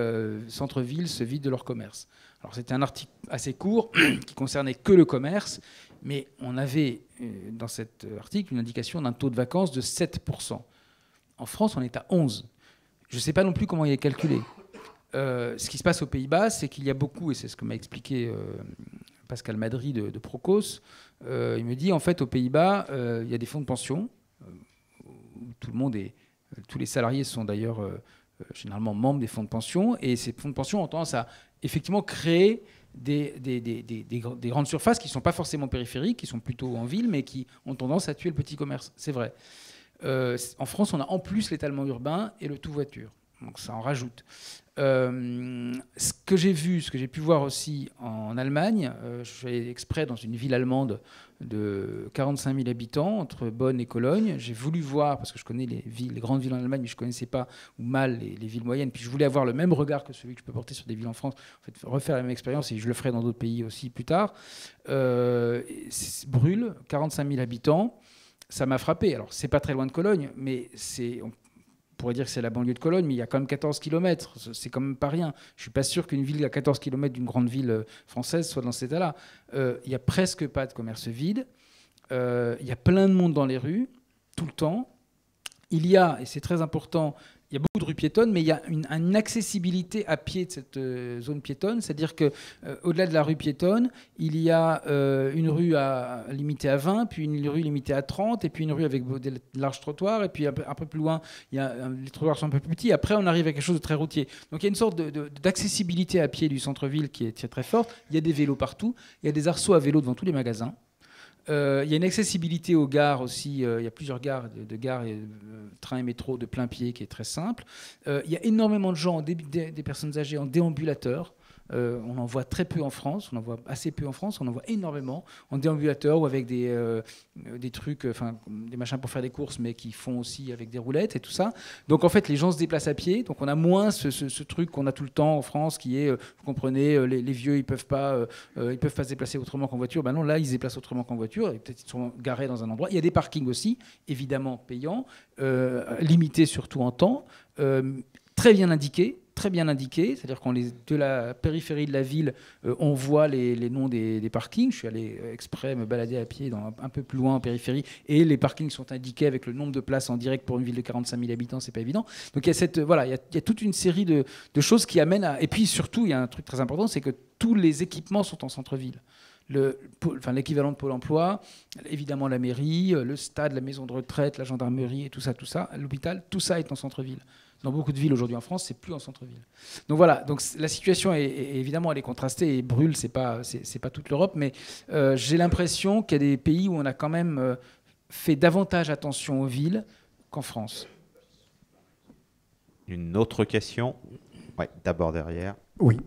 centres-villes se vident de leur commerce. Alors c'était un article assez court qui concernait que le commerce, mais on avait dans cet article une indication d'un taux de vacances de 7%. En France, on est à 11%. Je ne sais pas non plus comment il est calculé. Ce qui se passe aux Pays-Bas, c'est qu'il y a beaucoup, et c'est ce que m'a expliqué Pascal Madry de Procos, il me dit en fait aux Pays-Bas, il y a des fonds de pension, où tous les salariés sont d'ailleurs généralement membres des fonds de pension, et ces fonds de pension ont tendance à effectivement créer des grandes surfaces qui ne sont pas forcément périphériques, qui sont plutôt en ville, mais qui ont tendance à tuer le petit commerce. C'est vrai. En France, on a en plus l'étalement urbain et le tout-voiture. Donc ça en rajoute. Ce que j'ai vu, ce que j'ai pu voir aussi en Allemagne, je fais exprès dans une ville allemande de 45 000 habitants, entre Bonn et Cologne. J'ai voulu voir, parce que je connais les grandes villes en Allemagne, mais je ne connaissais pas ou mal les villes moyennes. Puis je voulais avoir le même regard que celui que je peux porter sur des villes en France, en fait, refaire la même expérience, et je le ferai dans d'autres pays aussi plus tard. Brûle, 45 000 habitants, ça m'a frappé. Alors, c'est pas très loin de Cologne, mais on pourrait dire que c'est la banlieue de Cologne, mais il y a quand même 14 km. C'est quand même pas rien. Je suis pas sûr qu'une ville à 14 km d'une grande ville française soit dans cet état-là. Il n'y a presque pas de commerce vide. Il y a plein de monde dans les rues, tout le temps. Il y a, et c'est très important, il y a beaucoup de rues piétonnes, mais il y a une accessibilité à pied de cette zone piétonne. C'est-à-dire qu'au-delà de la rue piétonne, il y a une rue limitée à 20, puis une rue limitée à 30, et puis une rue avec des larges trottoirs, et puis un peu plus loin, les trottoirs sont un peu plus petits. Après, on arrive à quelque chose de très routier. Donc il y a une sorte d'accessibilité à pied du centre-ville qui est très, très forte. Il y a des vélos partout. Il y a des arceaux à vélo devant tous les magasins. Il y a une accessibilité aux gares aussi. Il y a plusieurs gares, de gares, trains et métro de plein pied qui est très simple. Il y a énormément de gens, des personnes âgées en déambulateur. On en voit très peu en France, on en voit assez peu en France, on en voit énormément en déambulateur ou avec des trucs, enfin des machins pour faire des courses, mais qui font aussi avec des roulettes et tout ça. Donc en fait, les gens se déplacent à pied, donc on a moins ce truc qu'on a tout le temps en France, qui est, vous comprenez, les vieux ils peuvent pas se déplacer autrement qu'en voiture. Ben non, là ils se déplacent autrement qu'en voiture, et peut-être ils sont garés dans un endroit. Il y a des parkings aussi, évidemment payants, limités surtout en temps, très bien indiqués. C'est-à-dire de la périphérie de la ville, on voit les noms des parkings. Je suis allé exprès me balader à pied un peu plus loin en périphérie, et les parkings sont indiqués avec le nombre de places en direct pour une ville de 45 000 habitants, c'est pas évident. Donc il y a toute une série de choses qui amènent à... Et puis surtout, il y a un truc très important, c'est que tous les équipements sont en centre-ville. L'équivalent de Pôle emploi, évidemment la mairie, le stade, la maison de retraite, la gendarmerie et tout ça, l'hôpital, tout ça est en centre-ville. Dans beaucoup de villes aujourd'hui en France, c'est plus en centre-ville. Donc voilà, donc la situation est évidemment elle est contrastée, et Brûle, c'est pas toute l'Europe, mais j'ai l'impression qu'il y a des pays où on a quand même fait davantage attention aux villes qu'en France. Une autre question? Oui, d'abord derrière. Oui.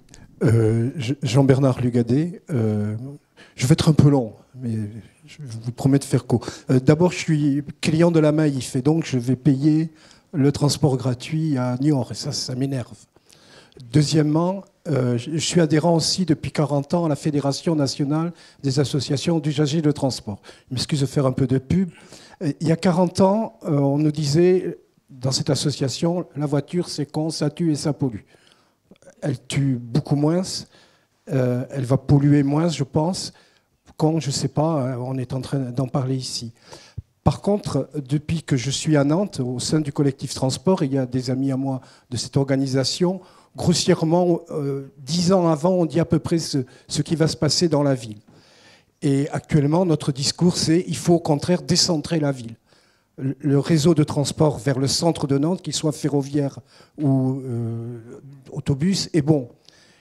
Jean-Bernard Lugadet. Je vais être un peu long, mais je vous promets de faire court. D'abord, je suis client de la Maïf, et donc je vais payer le transport gratuit à Niort, et ça m'énerve. Deuxièmement, je suis adhérent aussi depuis 40 ans à la Fédération nationale des associations d'usagers de transport. Je m'excuse de faire un peu de pub. Il y a 40 ans, on nous disait, dans cette association, la voiture c'est con, ça tue et ça pollue. Elle tue beaucoup moins, elle va polluer moins, je pense, quand, je ne sais pas, on est en train d'en parler ici. Par contre, depuis que je suis à Nantes, au sein du collectif Transport, il y a des amis à moi de cette organisation, grossièrement, 10 ans avant, on dit à peu près ce qui va se passer dans la ville. Et actuellement, notre discours, c'est il faut au contraire décentrer la ville. Le réseau de transport vers le centre de Nantes, qu'il soit ferroviaire ou autobus, est bon.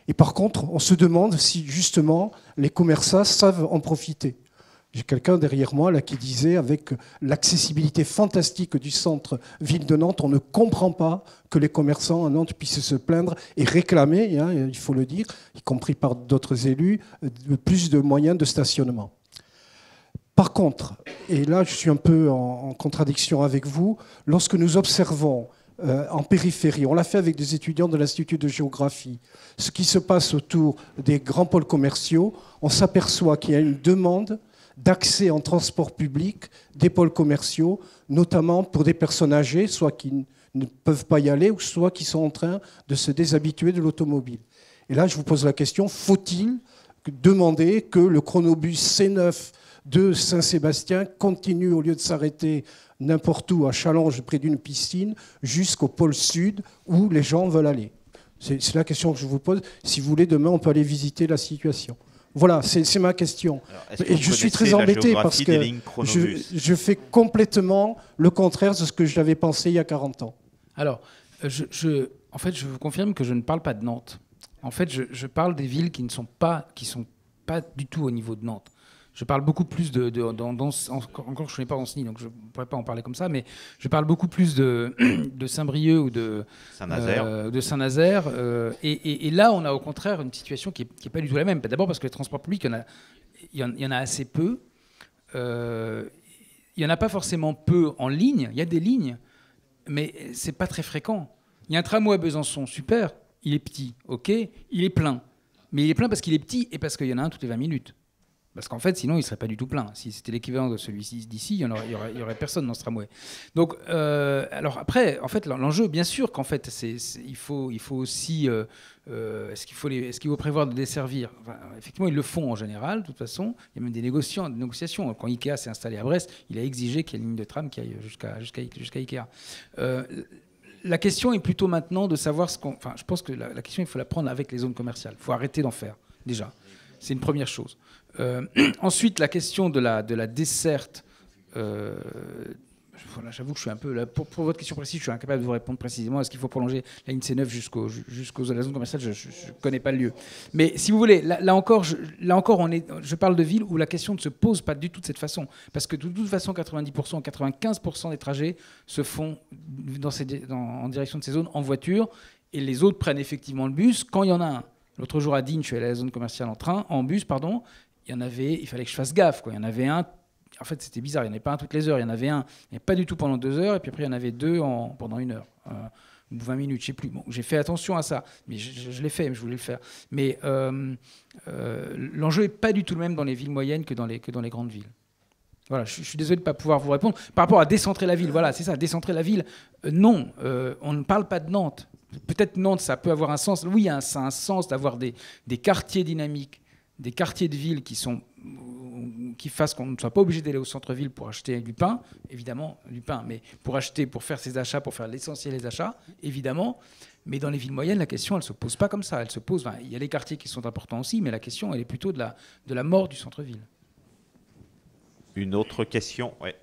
Et par contre, on se demande si justement les commerçants savent en profiter. J'ai quelqu'un derrière moi là, qui disait, avec l'accessibilité fantastique du centre-ville de Nantes, on ne comprend pas que les commerçants à Nantes puissent se plaindre et réclamer, hein, il faut le dire, y compris par d'autres élus, plus de moyens de stationnement. Par contre, et là je suis un peu en contradiction avec vous, lorsque nous observons en périphérie, on l'a fait avec des étudiants de l'Institut de géographie, ce qui se passe autour des grands pôles commerciaux, on s'aperçoit qu'il y a une demande d'accès en transport public des pôles commerciaux, notamment pour des personnes âgées, soit qui ne peuvent pas y aller, ou soit qui sont en train de se déshabituer de l'automobile. Et là, je vous pose la question, faut-il demander que le chronobus C9 de Saint-Sébastien continue, au lieu de s'arrêter n'importe où, à Challenge, près d'une piscine, jusqu'au pôle sud, où les gens veulent aller? C'est la question que je vous pose. Si vous voulez, demain, on peut aller visiter la situation. Voilà, c'est ma question. Alors, et je suis très embêté parce que je fais complètement le contraire de ce que j'avais pensé il y a 40 ans. Alors, en fait, je vous confirme que je ne parle pas de Nantes. En fait, je parle des villes qui ne sont pas du tout au niveau de Nantes. Je parle beaucoup plus encore je ne connais pas Anceny, donc je ne pourrais pas en parler comme ça, mais je parle beaucoup plus de Saint-Brieuc ou de Saint-Nazaire. Et là, on a au contraire une situation qui n'est pas du tout la même. D'abord parce que les transports publics, il y en a assez peu. Il n'y en a pas forcément peu en ligne. Il y a des lignes, mais ce n'est pas très fréquent. Il y a un tramway à Besançon, super, il est petit, ok, il est plein. Mais il est plein parce qu'il est petit et parce qu'il y en a un toutes les 20 minutes. Parce qu'en fait, sinon, il ne serait pas du tout plein. Si c'était l'équivalent de celui-ci d'ici, il n'y aurait personne dans ce tramway. Donc, alors après, en fait, l'enjeu, bien sûr qu'en fait, il faut aussi... est-ce qu'il faut prévoir de desservir? Enfin, effectivement, ils le font en général, de toute façon. Il y a même des négociations. Quand Ikea s'est installé à Brest, il a exigé qu'il y ait une ligne de tram qui aille jusqu'à Ikea. La question est plutôt maintenant de savoir ce qu'on... Enfin, je pense que la question, il faut la prendre avec les zones commerciales. Il faut arrêter d'en faire, déjà. C'est une première chose. Ensuite, la question de la desserte. Voilà, j'avoue que je suis un peu... Là, pour votre question précise, je suis incapable de vous répondre précisément. Est-ce qu'il faut prolonger la ligne C9 jusqu'aux la zone commerciale? Je ne connais pas le lieu. Mais si vous voulez, là encore, je parle de villes où la question ne se pose pas du tout de cette façon. Parce que de toute façon, 90%, 95% des trajets se font en direction de ces zones en voiture. Et les autres prennent effectivement le bus quand il y en a un. L'autre jour à Digne, je suis allé à la zone commerciale en bus, il fallait que je fasse gaffe, quoi. Il y en avait un, en fait c'était bizarre, il n'y en avait pas un toutes les heures, il y en avait un, il n'y avait pas du tout pendant 2 heures, et puis après il y en avait 2 pendant 1 heure, ou 20 minutes, je ne sais plus. Bon, j'ai fait attention à ça, mais je l'ai fait, je voulais le faire. Mais l'enjeu n'est pas du tout le même dans les villes moyennes que dans les grandes villes. Voilà, je suis désolé de ne pas pouvoir vous répondre. Par rapport à décentrer la ville, voilà, c'est ça, décentrer la ville, non, on ne parle pas de Nantes. Peut-être Nantes, ça peut avoir un sens. Oui, ça a un sens d'avoir des quartiers dynamiques, des quartiers de ville qui fassent qu'on ne soit pas obligé d'aller au centre-ville pour acheter du pain, évidemment, mais pour faire ses achats, pour faire l'essentiel des achats, évidemment. Mais dans les villes moyennes, la question, elle ne se pose pas comme ça. Elle se pose, il y a les quartiers qui sont importants aussi, mais la question, elle est plutôt de la mort du centre-ville. Une autre question, ouais,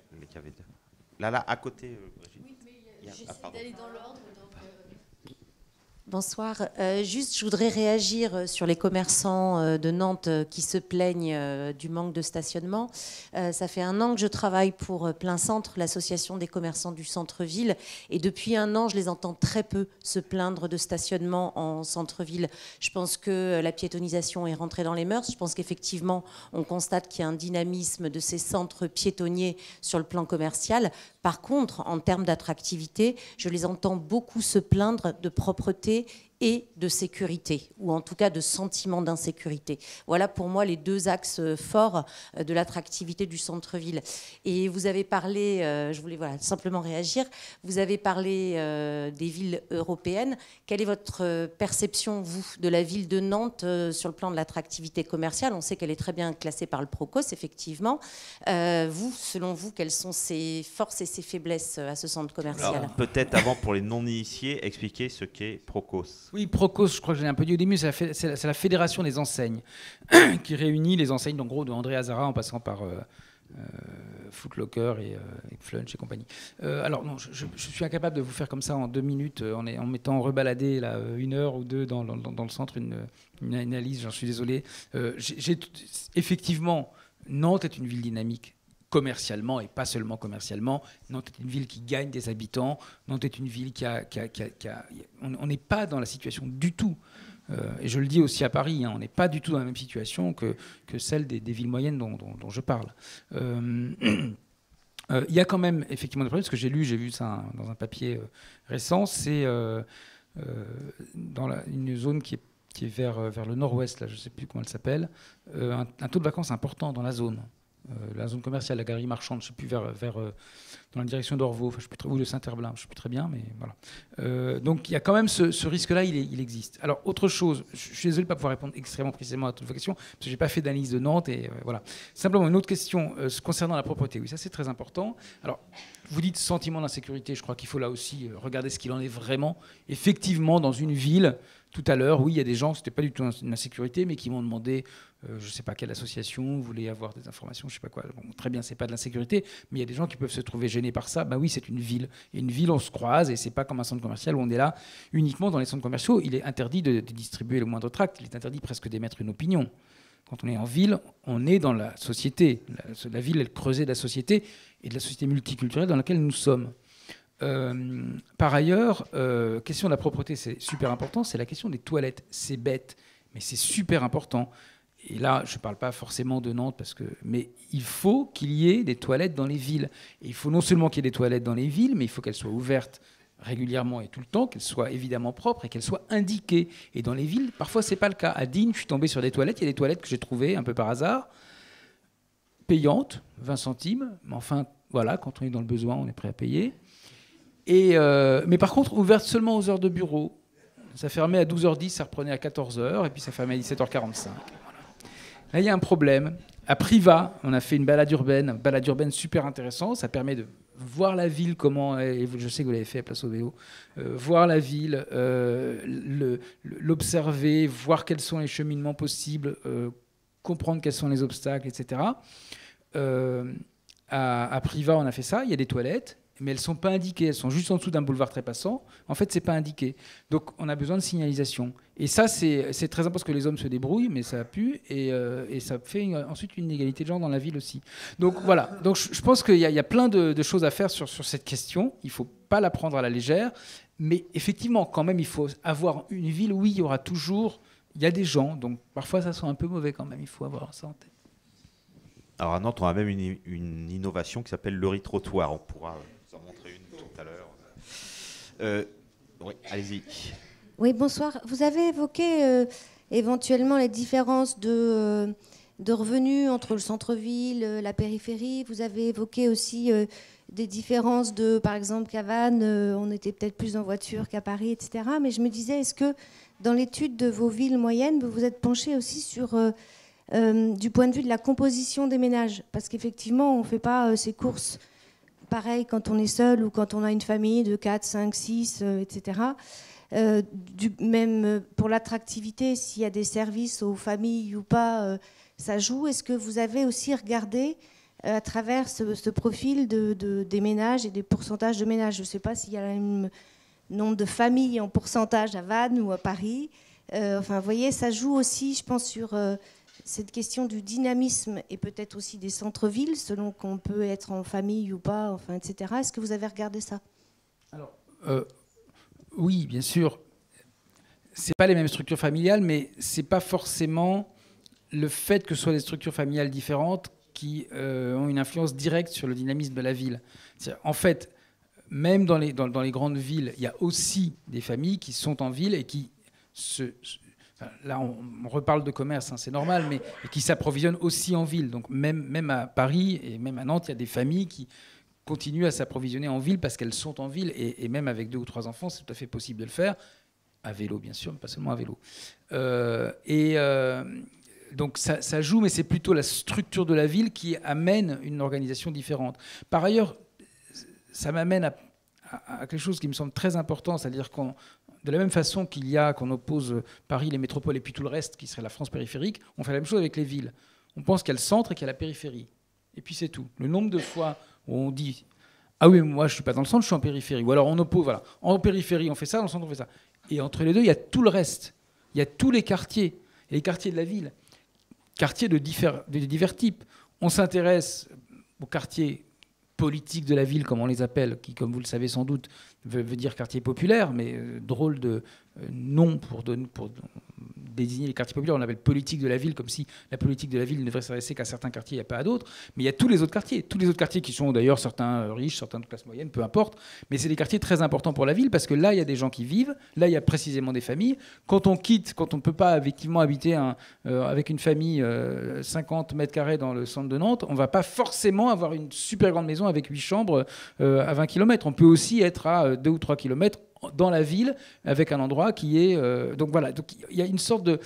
là, à côté. Oui, mais j'essaie d'aller dans l'ordre. Bonsoir. Juste, je voudrais réagir sur les commerçants de Nantes qui se plaignent du manque de stationnement. Ça fait 1 an que je travaille pour Plein Centre, l'association des commerçants du centre-ville. Et depuis 1 an, je les entends très peu se plaindre de stationnement en centre-ville. Je pense que la piétonisation est rentrée dans les mœurs. Je pense qu'effectivement, on constate qu'il y a un dynamisme de ces centres piétonniers sur le plan commercial. Par contre, en termes d'attractivité, je les entends beaucoup se plaindre de propreté et de sécurité, ou en tout cas de sentiment d'insécurité. Voilà pour moi les 2 axes forts de l'attractivité du centre-ville. Et vous avez parlé, je voulais simplement réagir, vous avez parlé des villes européennes. Quelle est votre perception, vous, de la ville de Nantes sur le plan de l'attractivité commerciale? On sait qu'elle est très bien classée par le Procos, effectivement. Selon vous, quelles sont ses forces et ses faiblesses à ce centre commercial? Alors, peut-être avant, pour les non-initiés, expliquer ce qu'est Procos. Oui, Procos, je crois que j'ai un peu dit au début, c'est la fédération des enseignes qui réunit les enseignes, en gros, de André Hazara en passant par Foot Locker et Flunch et compagnie. Alors non, je suis incapable de vous faire comme ça en 2 minutes, en m'étant rebaladé là, 1 heure ou 2 dans le centre, une analyse, j'en suis désolé. Effectivement, Nantes est une ville dynamique. Commercialement et pas seulement commercialement. Nantes est une ville qui gagne des habitants. Nantes est une ville on n'est pas dans la situation du tout Et je le dis aussi à Paris, hein, on n'est pas du tout dans la même situation que celle des villes moyennes dont je parle. Il y a quand même effectivement des problèmes, ce que j'ai vu ça dans un papier récent, c'est dans une zone qui est vers le nord-ouest, là, je ne sais plus comment elle s'appelle, un taux de vacances important dans la zone commerciale, la galerie marchande, je ne sais plus, dans la direction d'Orvaux, ou de Saint-Herblain, je ne sais plus très bien, mais voilà. Donc il y a quand même ce risque-là, il existe. Alors autre chose, je suis désolé de ne pas pouvoir répondre extrêmement précisément à toutes vos questions, parce que je n'ai pas fait d'analyse de Nantes, et voilà. Simplement une autre question concernant la propreté, oui, ça c'est très important. Alors, vous dites sentiment d'insécurité, je crois qu'il faut là aussi regarder ce qu'il en est vraiment. Effectivement, dans une ville, tout à l'heure, oui, il y a des gens, ce n'était pas du tout une insécurité, mais qui m'ont demandé, je ne sais pas quelle association, voulait avoir des informations, je ne sais pas quoi. Bon, très bien, ce n'est pas de l'insécurité, mais il y a des gens qui peuvent se trouver gênés par ça. Ben oui, c'est une ville. Et une ville, on se croise, et ce n'est pas comme un centre commercial où on est là uniquement dans les centres commerciaux. Il est interdit de distribuer le moindre tract, il est interdit presque d'émettre une opinion. Quand on est en ville, on est dans la société. La ville est le creuset de la société et de la société multiculturelle dans laquelle nous sommes. Par ailleurs, question de la propreté, c'est super important, c'est la question des toilettes. C'est bête, mais c'est super important. Et là, je ne parle pas forcément de Nantes, mais il faut qu'il y ait des toilettes dans les villes. Et il faut non seulement qu'il y ait des toilettes dans les villes, mais il faut qu'elles soient ouvertes régulièrement et tout le temps, qu'elles soient évidemment propres et qu'elles soient indiquées. Et dans les villes, parfois, ce n'est pas le cas. À Digne, je suis tombé sur des toilettes. Il y a des toilettes que j'ai trouvées un peu par hasard, payantes, 20 centimes. Mais enfin, voilà, quand on est dans le besoin, on est prêt à payer. Mais par contre, ouvertes seulement aux heures de bureau. Ça fermait à 12h10, ça reprenait à 14h, et puis ça fermait à 17h45. Voilà. Là, il y a un problème. À Privas, on a fait une balade urbaine super intéressante. Ça permet de voir la ville, comment, et je sais que vous l'avez fait à Place au Vélo, voir la ville, l'observer, voir quels sont les cheminements possibles, comprendre quels sont les obstacles, etc. À Privas, on a fait ça. Il y a des toilettes, mais elles ne sont pas indiquées. Elles sont juste en dessous d'un boulevard trépassant. En fait, ce n'est pas indiqué. Donc, on a besoin de signalisation. Et ça, c'est très important parce que les hommes se débrouillent, mais ça pue. Et ça fait ensuite une inégalité de genre dans la ville aussi. Donc, voilà. Donc, je pense qu'il y a plein de choses à faire sur cette question. Il ne faut pas la prendre à la légère. Mais effectivement, quand même, il faut avoir une ville où il y aura toujours... Il y a des gens. Donc, parfois, ça sent un peu mauvais quand même. Il faut avoir ça en tête. Alors, à Nantes, on a même une innovation qui s'appelle l'Eurytrottoir. On pourra... en montrer une tout à l'heure. Oui, allez-y. Oui, bonsoir. Vous avez évoqué éventuellement les différences de revenus entre le centre-ville, la périphérie. Vous avez évoqué aussi des différences par exemple, qu'à Vannes, on était peut-être plus en voiture qu'à Paris, etc. Mais je me disais, est-ce que dans l'étude de vos villes moyennes, vous vous êtes penché aussi sur... du point de vue de la composition des ménages? Parce qu'effectivement, on ne fait pas ces courses... pareil quand on est seul ou quand on a une famille de 4, 5, 6, etc. Même pour l'attractivité, s'il y a des services aux familles ou pas, ça joue. Est-ce que vous avez aussi regardé à travers ce profil des ménages et des pourcentages de ménages? Je ne sais pas s'il y a le même nombre de familles en pourcentage à Vannes ou à Paris. Enfin, vous voyez, ça joue aussi, je pense, sur... cette question du dynamisme et peut-être aussi des centres-villes, selon qu'on peut être en famille ou pas, enfin, etc. Est-ce que vous avez regardé ça? Alors, oui, bien sûr. C'est pas les mêmes structures familiales, mais c'est pas forcément le fait que ce soit des structures familiales différentes qui ont une influence directe sur le dynamisme de la ville. En fait, même dans les grandes villes, il y a aussi des familles qui sont en ville et qui là, on reparle de commerce, hein, c'est normal, mais qui s'approvisionnent aussi en ville. Donc même à Paris et même à Nantes, il y a des familles qui continuent à s'approvisionner en ville parce qu'elles sont en ville. Et même avec 2 ou 3 enfants, c'est tout à fait possible de le faire. À vélo, bien sûr, mais pas seulement à vélo. Donc ça joue, mais c'est plutôt la structure de la ville qui amène une organisation différente. Par ailleurs, ça m'amène à quelque chose qui me semble très important, c'est-à-dire de la même façon qu'on oppose Paris, les métropoles et puis tout le reste, qui serait la France périphérique, on fait la même chose avec les villes. On pense qu'il y a le centre et qu'il y a la périphérie. Et puis c'est tout. Le nombre de fois où on dit « Ah oui, moi je ne suis pas dans le centre, je suis en périphérie ». Ou alors on oppose, voilà, en périphérie on fait ça, dans le centre on fait ça. Et entre les deux, il y a tout le reste. Il y a tous les quartiers, et les quartiers de la ville. Quartiers de divers types. On s'intéresse aux quartiers politiques de la ville, comme on les appelle, qui, comme vous le savez sans doute, veut dire quartier populaire, mais drôle de nom pour désigner les quartiers populaires. On l'appelle politique de la ville, comme si la politique de la ville ne devrait s'adresser qu'à certains quartiers et pas à d'autres. Mais il y a tous les autres quartiers. Tous les autres quartiers qui sont d'ailleurs certains riches, certains de classe moyenne, peu importe. Mais c'est des quartiers très importants pour la ville parce que là, il y a des gens qui vivent. Là, il y a précisément des familles. Quand on ne peut pas effectivement habiter avec une famille 50 mètres carrés dans le centre de Nantes, on ne va pas forcément avoir une super grande maison avec 8 chambres à 20 km. On peut aussi être à 2 ou 3 km dans la ville, avec un endroit qui est... donc voilà, donc il y a une sorte de...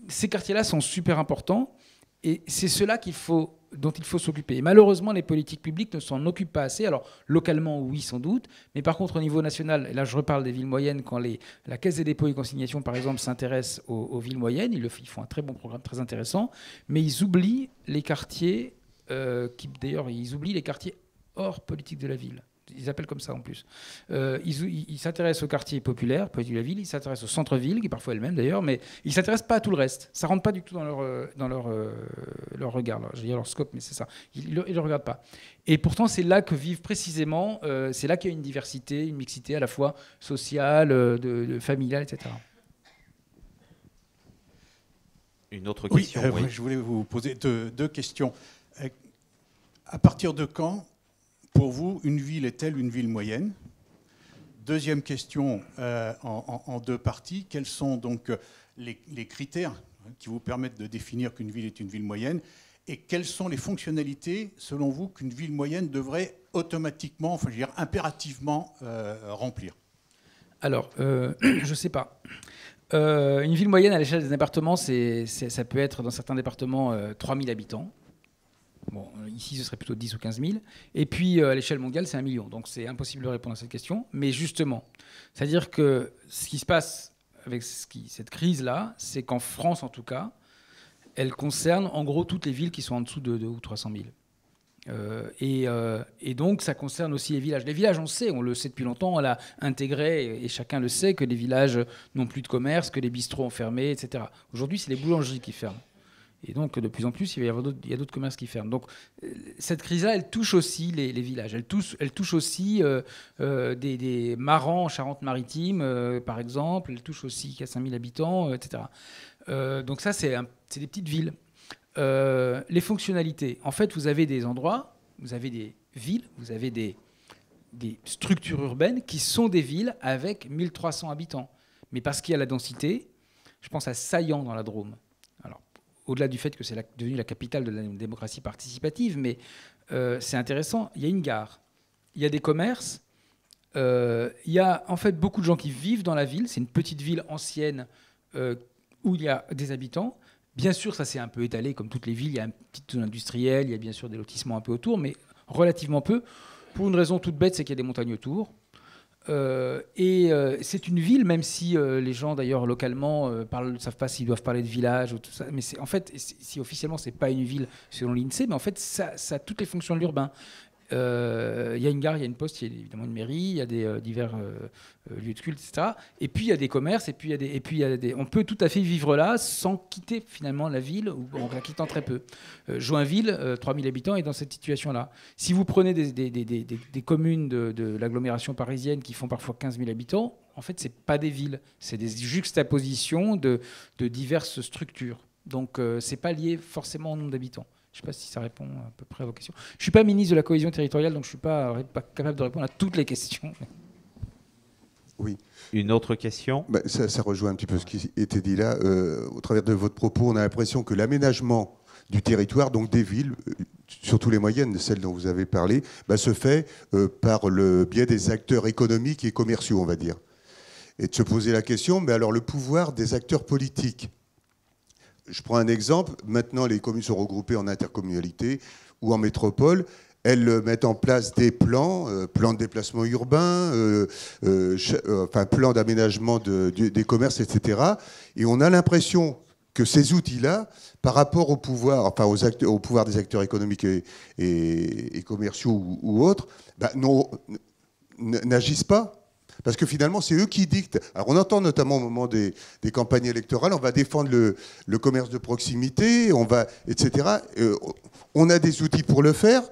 ces quartiers-là sont super importants, et c'est cela dont il faut s'occuper. Et malheureusement, les politiques publiques ne s'en occupent pas assez. Alors, localement, oui, sans doute, mais par contre, au niveau national, et là, je reparle des villes moyennes, quand la Caisse des dépôts et consignations, par exemple, s'intéresse aux villes moyennes, ils font un très bon programme, très intéressant, mais ils oublient les quartiers, d'ailleurs, ils oublient les quartiers hors politique de la ville. Ils appellent comme ça en plus. Ils s'intéressent au quartier populaire, politique de la ville, ils s'intéressent au centre-ville, qui est parfois elle-même d'ailleurs, mais ils ne s'intéressent pas à tout le reste. Ça ne rentre pas du tout dans leur regard. Je vais dire leur scope, mais c'est ça. Ils ne le regardent pas. Et pourtant, c'est là que vivent précisément, c'est là qu'il y a une diversité, une mixité à la fois sociale, familiale, etc. Une autre question. Oui. Je voulais vous poser deux questions. À partir de quand, pour vous, une ville est-elle une ville moyenne? Deuxième question, en deux parties. Quels sont donc les critères qui vous permettent de définir qu'une ville est une ville moyenne? Et quelles sont les fonctionnalités, selon vous, qu'une ville moyenne devrait automatiquement, enfin, je veux dire, impérativement remplir? Alors, je ne sais pas. Une ville moyenne à l'échelle des départements, ça peut être dans certains départements 3000 habitants. Bon, ici, ce serait plutôt 10 ou 15 000. Et puis, à l'échelle mondiale, c'est 1 million. Donc, c'est impossible de répondre à cette question. Mais justement, c'est-à-dire que ce qui se passe avec cette crise-là, c'est qu'en France, en tout cas, elle concerne en gros toutes les villes qui sont en dessous de 2 ou 300 000. Et donc, ça concerne aussi les villages. Les villages, on le sait depuis longtemps, on l'a intégré, et chacun le sait, que les villages n'ont plus de commerce, que les bistrots ont fermé, etc. Aujourd'hui, c'est les boulangeries qui ferment. Et donc, de plus en plus, il y a d'autres commerces qui ferment. Donc, cette crise-là, elle touche aussi les villages. Elle touche aussi des marans en Charente-Maritime, par exemple. Elle touche aussi qu'à 5000 habitants, etc. Donc ça, c'est des petites villes. Les fonctionnalités. En fait, vous avez des endroits, vous avez des villes, vous avez des structures urbaines qui sont des villes avec 1300 habitants. Mais parce qu'il y a la densité, je pense à Saillant dans la Drôme. Au-delà du fait que c'est devenu la capitale de la démocratie participative, mais c'est intéressant, il y a une gare, il y a des commerces, il y a en fait beaucoup de gens qui vivent dans la ville, c'est une petite ville ancienne où il y a des habitants. Bien sûr, ça s'est un peu étalé, comme toutes les villes, il y a une petite zone industrielle, il y a bien sûr des lotissements un peu autour, mais relativement peu, pour une raison toute bête, c'est qu'il y a des montagnes autour. C'est une ville, même si les gens d'ailleurs localement ne savent pas s'ils doivent parler de village ou tout ça. Mais en fait, si officiellement c'est pas une ville selon l'INSEE, mais en fait ça a toutes les fonctions de l'urbain. Il y a une gare, il y a une poste, il y a évidemment une mairie, il y a des divers lieux de culte, etc. Et puis il y a des commerces, on peut tout à fait vivre là sans quitter finalement la ville, ou en la quittant très peu. Joinville, 3000 habitants, est dans cette situation-là. Si vous prenez des communes de l'agglomération parisienne qui font parfois 15 000 habitants, en fait, c'est pas des villes, c'est des juxtapositions de diverses structures. Donc c'est pas lié forcément au nombre d'habitants. Je ne sais pas si ça répond à peu près à vos questions. Je ne suis pas ministre de la cohésion territoriale, donc je ne suis pas capable de répondre à toutes les questions. Oui. Une autre question? Ça rejoint un petit peu ce qui était dit là. Au travers de votre propos, on a l'impression que l'aménagement du territoire, donc des villes, surtout les moyennes, celles dont vous avez parlé, se fait par le biais des acteurs économiques et commerciaux, on va dire. Et de se poser la question, mais alors le pouvoir des acteurs politiques. Je prends un exemple. Maintenant, les communes sont regroupées en intercommunalité ou en métropole. Elles mettent en place des plans de déplacement urbain, plans d'aménagement des commerces, etc. Et on a l'impression que ces outils-là, par rapport au pouvoir, au pouvoir des acteurs économiques et commerciaux ou autres, n'agissent pas. Parce que finalement, c'est eux qui dictent. Alors, on entend notamment au moment des campagnes électorales, on va défendre le commerce de proximité, etc. On a des outils pour le faire.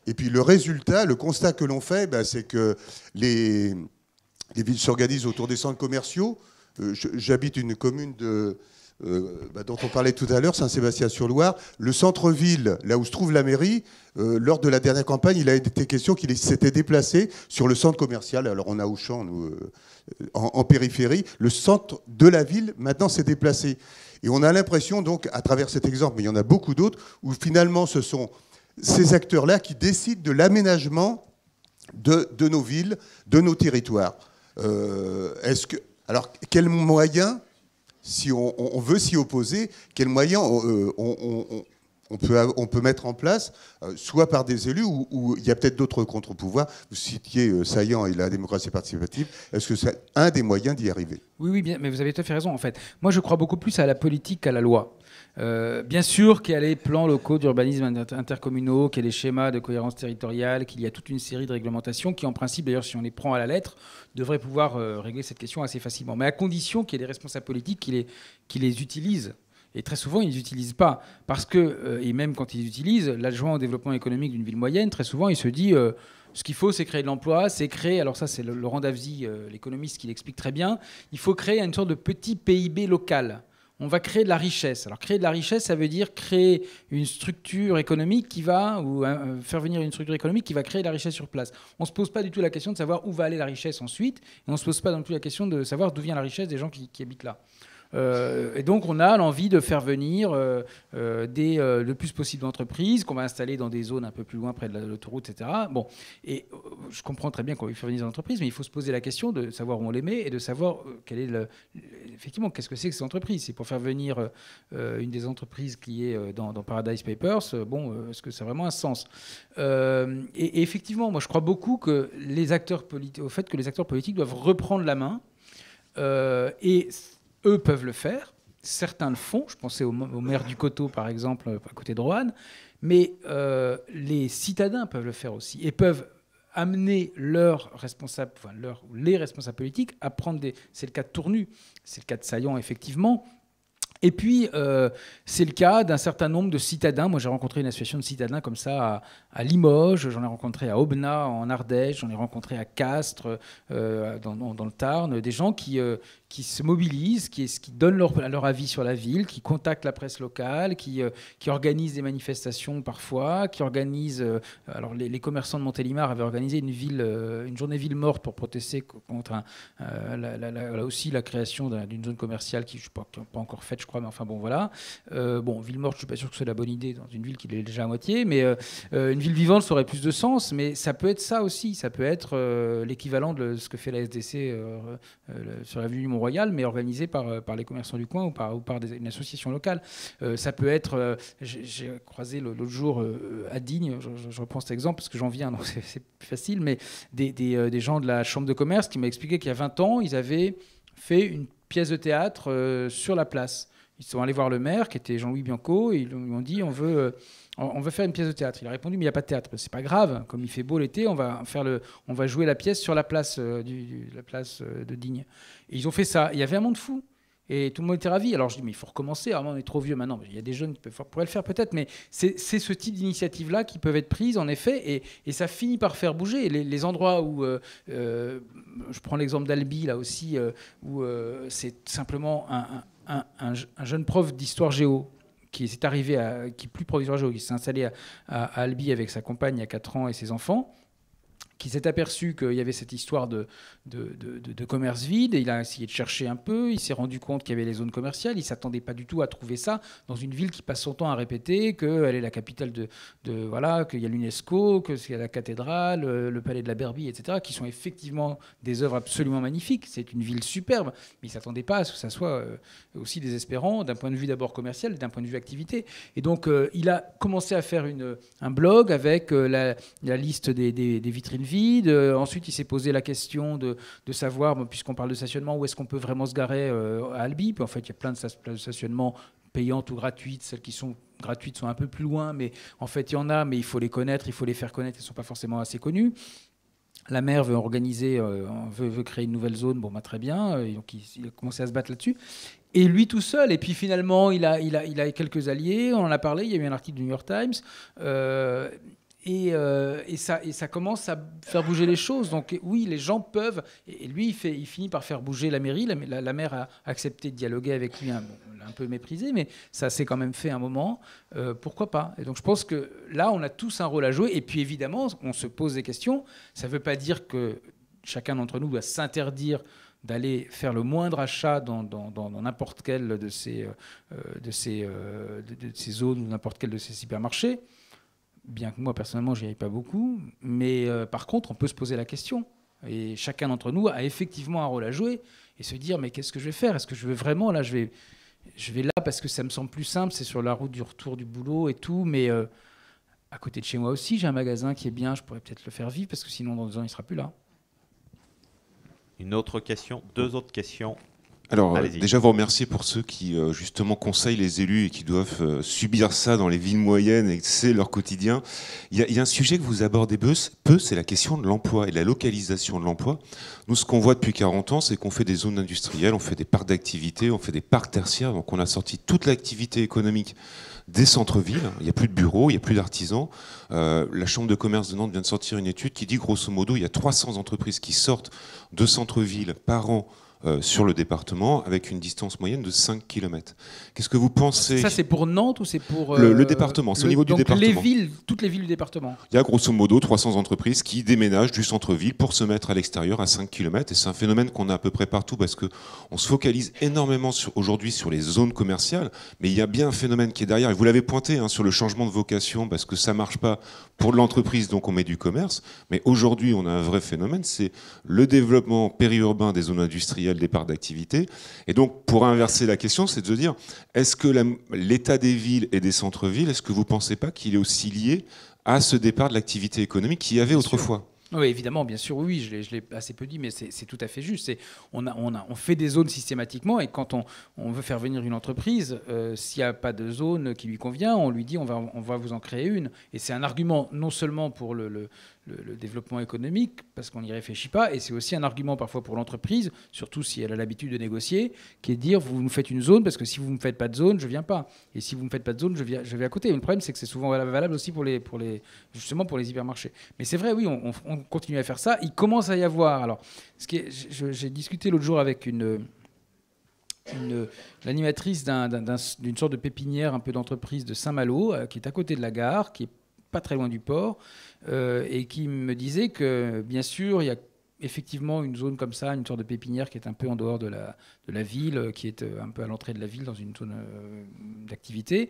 Et puis le résultat, le constat que l'on fait, c'est que les des villes s'organisent autour des centres commerciaux. J'habite une commune dont on parlait tout à l'heure, Saint-Sébastien-sur-Loire. Le centre-ville, là où se trouve la mairie, lors de la dernière campagne, il a été question qu'il s'était déplacé sur le centre commercial. Alors on a Auchan, nous, en périphérie. Le centre de la ville, maintenant, s'est déplacé. Et on a l'impression, donc, à travers cet exemple, mais il y en a beaucoup d'autres, où finalement ce sont ces acteurs-là qui décident de l'aménagement de nos villes, de nos territoires. Alors, quels moyens, si on veut s'y opposer, quels moyens on peut mettre en place, soit par des élus, ou il y a peut-être d'autres contre-pouvoirs. Vous citiez Saillant et la démocratie participative. Est-ce que c'est un des moyens d'y arriver? Oui, bien, mais vous avez tout à fait raison, en fait. Moi, je crois beaucoup plus à la politique qu'à la loi. Bien sûr qu'il y a les plans locaux d'urbanisme intercommunaux, qu'il y a les schémas de cohérence territoriale, qu'il y a toute une série de réglementations qui, en principe, d'ailleurs, si on les prend à la lettre, devraient pouvoir régler cette question assez facilement. Mais à condition qu'il y ait des responsables politiques qui les utilisent. Et très souvent, ils ne les utilisent pas. Parce que, et même quand ils les utilisent, l'adjoint au développement économique d'une ville moyenne, très souvent, il se dit ce qu'il faut, c'est créer de l'emploi, c'est créer, alors ça, c'est Laurent Davzy, l'économiste, qui l'explique très bien, il faut créer une sorte de petit PIB local. On va créer de la richesse. Alors, créer de la richesse, ça veut dire créer une structure économique qui va, ou faire venir une structure économique qui va créer de la richesse sur place. On ne se pose pas du tout la question de savoir où va aller la richesse ensuite, et on ne se pose pas non plus la question de savoir d'où vient la richesse des gens qui habitent là. Et donc on a l'envie de faire venir le plus possible d'entreprises qu'on va installer dans des zones un peu plus loin près de l'autoroute, etc. Bon, et je comprends très bien qu'on veut faire venir des entreprises, mais il faut se poser la question de savoir où on les met et de savoir effectivement qu'est-ce que c'est que ces entreprises. C'est pour faire venir une des entreprises qui est dans Paradise Papers. Est-ce que ça a vraiment un sens? Et effectivement, moi je crois beaucoup que au fait que les acteurs politiques doivent reprendre la main et eux peuvent le faire, certains le font, je pensais au maire du Coteau par exemple, à côté de Roanne, mais les citadins peuvent le faire aussi et peuvent amener les responsables politiques à prendre c'est le cas de Tournu, c'est le cas de Saillant effectivement. Et puis, c'est le cas d'un certain nombre de citadins. Moi, j'ai rencontré une association de citadins comme ça à Limoges, j'en ai rencontré à Aubenas, en Ardèche, j'en ai rencontré à Castres, dans le Tarn, des gens qui se mobilisent, qui donnent leur avis sur la ville, qui contactent la presse locale, qui organisent des manifestations parfois, qui organisent... alors, les commerçants de Montélimar avaient organisé une journée ville morte pour protester contre là aussi la création d'une zone commerciale qui n'est pas encore faite, je crois, mais enfin bon, voilà. Ville morte, je ne suis pas sûr que ce soit la bonne idée dans une ville qui l'est déjà à moitié, mais une ville vivante, ça aurait plus de sens, mais ça peut être ça aussi, ça peut être l'équivalent de ce que fait la SDC sur l'avenue du Mont-Royal, mais organisé par les commerçants du coin ou par une association locale. Ça peut être, j'ai croisé l'autre jour à Digne, je reprends cet exemple parce que j'en viens, donc c'est plus facile, mais des gens de la chambre de commerce qui m'ont expliqué qu'il y a 20 ans, ils avaient fait une pièce de théâtre sur la place. Ils sont allés voir le maire, qui était Jean-Louis Bianco, et ils lui ont dit on veut faire une pièce de théâtre. Il a répondu mais il n'y a pas de théâtre. C'est pas grave, comme il fait beau l'été, on va jouer la pièce sur la place de Digne. Et ils ont fait ça. Il y avait un monde fou. Et tout le monde était ravi. Alors je dis mais il faut recommencer. Alors, on est trop vieux maintenant. Il y a des jeunes qui pourraient le faire peut-être, mais c'est ce type d'initiative-là qui peuvent être prises en effet, et ça finit par faire bouger. Les endroits où, je prends l'exemple d'Albi là aussi, où c'est simplement un jeune prof d'histoire géo qui s'est arrivé qui est plus prof d'histoire géo, qui s'est installé à Albi avec sa compagne il y a 4 ans et ses enfants, qui s'est aperçu qu'il y avait cette histoire de commerce vide, et il a essayé de chercher un peu, il s'est rendu compte qu'il y avait les zones commerciales, il ne s'attendait pas du tout à trouver ça dans une ville qui passe son temps à répéter qu'elle est la capitale voilà, qu'il y a l'UNESCO, que c'est la cathédrale, le palais de la Berbie, etc., qui sont effectivement des œuvres absolument magnifiques. C'est une ville superbe, mais il ne s'attendait pas à ce que ça soit aussi désespérant d'un point de vue d'abord commercial et d'un point de vue activité. Et donc, il a commencé à faire un blog avec la liste des vitrines vides. Ensuite, il s'est posé la question de savoir, puisqu'on parle de stationnement, où est-ce qu'on peut vraiment se garer à Albi. Puis en fait, il y a plein de places de stationnement payantes ou gratuites. Celles qui sont gratuites sont un peu plus loin, mais en fait, il y en a, mais il faut les connaître, il faut les faire connaître. Elles ne sont pas forcément assez connues. La maire veut organiser, veut créer une nouvelle zone. Bon, très bien. Et donc, il a commencé à se battre là-dessus. Et lui tout seul. Et puis finalement, il a quelques alliés. On en a parlé. Il y a eu un article du New York Times. ça commence à faire bouger les choses. Donc oui, les gens peuvent. Et lui, il finit par faire bouger la mairie. La maire a accepté de dialoguer avec lui, un peu méprisé, mais ça s'est quand même fait un moment. Pourquoi pas? Et donc je pense que là, on a tous un rôle à jouer. Et puis évidemment, on se pose des questions. Ça ne veut pas dire que chacun d'entre nous doit s'interdire d'aller faire le moindre achat dans n'importe quelle de ces zones ou n'importe quel de ces supermarchés. Bien que moi, personnellement, je n'y aille pas beaucoup. Mais par contre, on peut se poser la question. Et chacun d'entre nous a effectivement un rôle à jouer et se dire, mais qu'est-ce que je vais faire? Est-ce que je veux vraiment, là, je vais là parce que ça me semble plus simple, c'est sur la route du retour du boulot et tout. Mais à côté de chez moi aussi, j'ai un magasin qui est bien, je pourrais peut-être le faire vivre parce que sinon, dans 2 ans, il ne sera plus là. Une autre question, 2 autres questions. Alors, déjà vous remercier pour ceux qui, justement, conseillent les élus et qui doivent subir ça dans les villes moyennes et que c'est leur quotidien. Il y a un sujet que vous abordez peu, c'est la question de l'emploi et de la localisation de l'emploi. Nous, ce qu'on voit depuis 40 ans, c'est qu'on fait des zones industrielles, on fait des parcs d'activité, on fait des parcs tertiaires. Donc, on a sorti toute l'activité économique des centres-villes. Il n'y a plus de bureaux, il n'y a plus d'artisans. La Chambre de commerce de Nantes vient de sortir une étude qui dit, grosso modo, il y a 300 entreprises qui sortent de centres-villes par an sur le département, avec une distance moyenne de 5 km. Qu'est-ce que vous pensez? Ça, c'est pour Nantes ou c'est pour... le département, c'est au niveau du département. Toutes les villes du département. Il y a grosso modo 300 entreprises qui déménagent du centre-ville pour se mettre à l'extérieur à 5 km. Et c'est un phénomène qu'on a à peu près partout parce qu'on se focalise énormément aujourd'hui sur les zones commerciales. Mais il y a bien un phénomène qui est derrière. Et vous l'avez pointé sur le changement de vocation parce que ça ne marche pas pour l'entreprise, donc on met du commerce. Mais aujourd'hui, on a un vrai phénomène, c'est le développement périurbain des zones industrielles, des parcs d'activité. Et donc, pour inverser la question, c'est de se dire, est-ce que l'état des villes et des centres-villes, est-ce que vous ne pensez pas qu'il est aussi lié à ce départ de l'activité économique qu'il y avait autrefois? Oui, évidemment, bien sûr, oui, je l'ai assez peu dit, mais c'est tout à fait juste. On fait des zones systématiquement, et quand on veut faire venir une entreprise, s'il n'y a pas de zone qui lui convient, on lui dit on va vous en créer une. Et c'est un argument non seulement pour le développement économique, parce qu'on n'y réfléchit pas, et c'est aussi un argument parfois pour l'entreprise, surtout si elle a l'habitude de négocier, qui est de dire vous nous faites une zone, parce que si vous ne me faites pas de zone, je ne viens pas. Et si vous ne me faites pas de zone, je vais à côté. Et le problème, c'est que c'est souvent valable aussi justement pour les hypermarchés. Mais c'est vrai, oui, on continue à faire ça. Il commence à y avoir... Alors, j'ai discuté l'autre jour avec l'animatrice d'une sorte de pépinière un peu d'entreprise de Saint-Malo, qui est à côté de la gare, qui est pas très loin du port, et qui me disait que, bien sûr, il y a effectivement une zone comme ça, une sorte de pépinière qui est un peu en dehors de la ville, qui est un peu à l'entrée de la ville, dans une zone d'activité.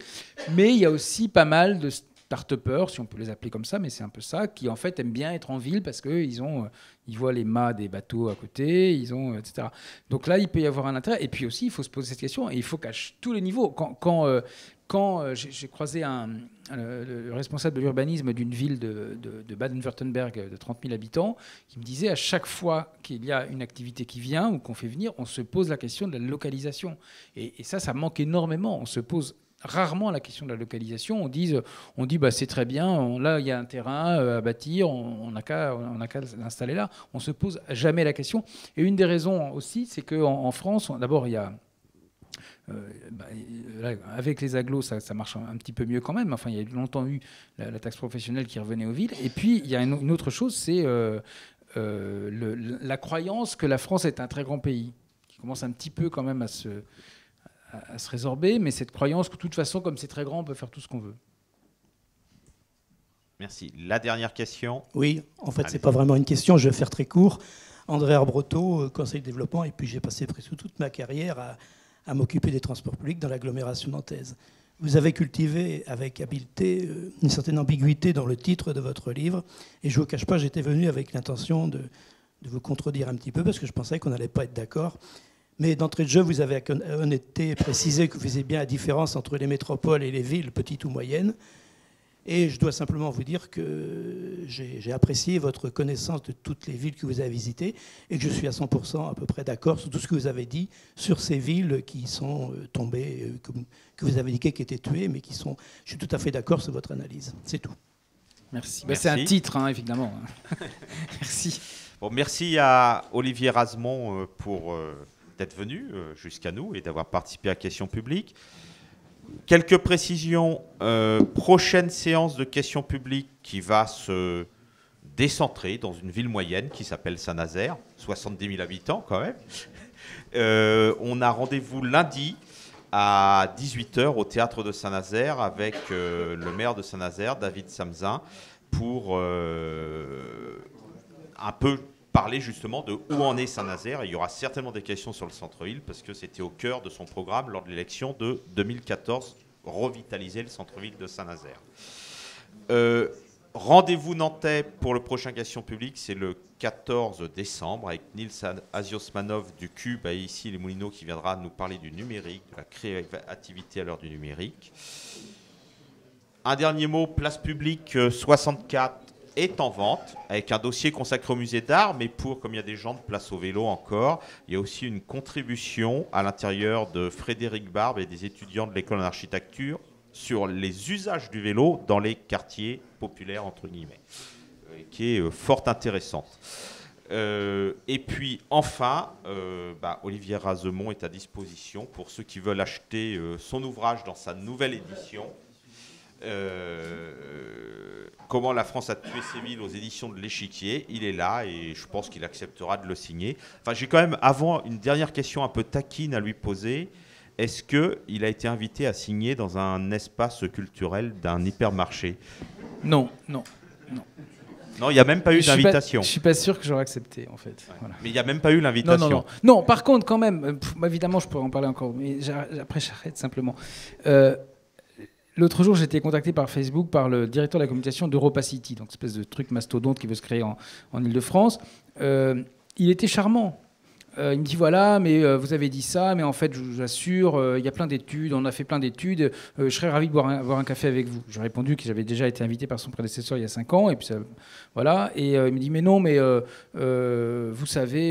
Mais il y a aussi pas mal de start-upers, si on peut les appeler comme ça, mais c'est un peu ça, qui en fait aiment bien être en ville parce qu'ils voient les mâts des bateaux à côté, etc. Donc là, il peut y avoir un intérêt. Et puis aussi, il faut se poser cette question, et il faut qu'à tous les niveaux, quand j'ai croisé le responsable de l'urbanisme d'une ville de Baden-Württemberg de 30 000 habitants, qui me disait à chaque fois qu'il y a une activité qui vient ou qu'on fait venir, on se pose la question de la localisation. Et ça manque énormément. On se pose rarement la question de la localisation. On dit bah, c'est très bien, là il y a un terrain à bâtir, on n'a qu'à l'installer là. On ne se pose jamais la question. Et une des raisons aussi, c'est qu'en France, d'abord il y a... avec les agglos, ça marche un petit peu mieux quand même. Enfin, il y a longtemps eu la taxe professionnelle qui revenait aux villes. Et puis, il y a une autre chose, c'est la croyance que la France est un très grand pays, qui commence un petit peu quand même à se résorber, mais cette croyance que de toute façon, comme c'est très grand, on peut faire tout ce qu'on veut. Merci. La dernière question. Oui, en fait, c'est pas vraiment une question, je vais faire très court. André Arbroto, conseil de développement, et puis j'ai passé presque toute ma carrière à m'occuper des transports publics dans l'agglomération nantaise. Vous avez cultivé avec habileté une certaine ambiguïté dans le titre de votre livre, et je ne vous cache pas, j'étais venu avec l'intention de vous contredire un petit peu, parce que je pensais qu'on n'allait pas être d'accord. Mais d'entrée de jeu, vous avez avec honnêteté précisé que vous faisiez bien la différence entre les métropoles et les villes, petites ou moyennes. Et je dois simplement vous dire que j'ai apprécié votre connaissance de toutes les villes que vous avez visitées et que je suis à 100% à peu près d'accord sur tout ce que vous avez dit sur ces villes qui sont tombées, que vous avez indiqué qui étaient tuées, mais qui sont... Je suis tout à fait d'accord sur votre analyse. C'est tout. Merci. Merci. C'est un titre, évidemment. Merci. Bon, merci à Olivier Razemont pour... d'être venu jusqu'à nous et d'avoir participé à Questions publiques. Quelques précisions. Prochaine séance de questions publiques qui va se décentrer dans une ville moyenne qui s'appelle Saint-Nazaire, 70 000 habitants quand même. On a rendez-vous lundi à 18h au théâtre de Saint-Nazaire avec le maire de Saint-Nazaire, David Samzin, pour un peu parler justement de où en est Saint-Nazaire. Il y aura certainement des questions sur le centre-ville parce que c'était au cœur de son programme lors de l'élection de 2014, revitaliser le centre-ville de Saint-Nazaire. Rendez-vous nantais pour le prochain question publique, c'est le 14 décembre avec Nils Asiosmanov du Cube, et ici les Moulineaux, qui viendra nous parler du numérique, de la créativité à l'heure du numérique. Un dernier mot, place publique 64 est en vente, avec un dossier consacré au musée d'art, mais comme il y a des gens de Place au Vélo encore, il y a aussi une contribution à l'intérieur de Frédéric Barbe et des étudiants de l'école d'architecture sur les usages du vélo dans les quartiers populaires, entre guillemets, qui est fort intéressante. Et puis enfin, Olivier Razemont est à disposition pour ceux qui veulent acheter son ouvrage dans sa nouvelle édition. Comment la France a tué ses villes aux éditions de l'Échiquier. Il est là et je pense qu'il acceptera de le signer. Enfin, j'ai quand même avant une dernière question un peu taquine à lui poser. Est-ce qu'il a été invité à signer dans un espace culturel d'un hypermarché? Non. Non, il n'y a même pas eu d'invitation. Je ne suis pas sûr que j'aurais accepté, en fait. Ouais. Voilà. Mais il n'y a même pas eu l'invitation. Non, par contre, quand même, évidemment, je pourrais en parler encore, mais après, j'arrête simplement. L'autre jour, j'ai été contacté par Facebook par le directeur de la communication d'EuropaCity, donc une espèce de truc mastodonte qui veut se créer en Ile-de-France. Il était charmant. Il me dit voilà, mais vous avez dit ça, mais en fait, je vous assure, il y a plein d'études, on a fait plein d'études, je serais ravi de boire un café avec vous. J'ai répondu que j'avais déjà été invité par son prédécesseur il y a 5 ans, et puis ça, voilà. Et il me dit mais non, mais vous savez,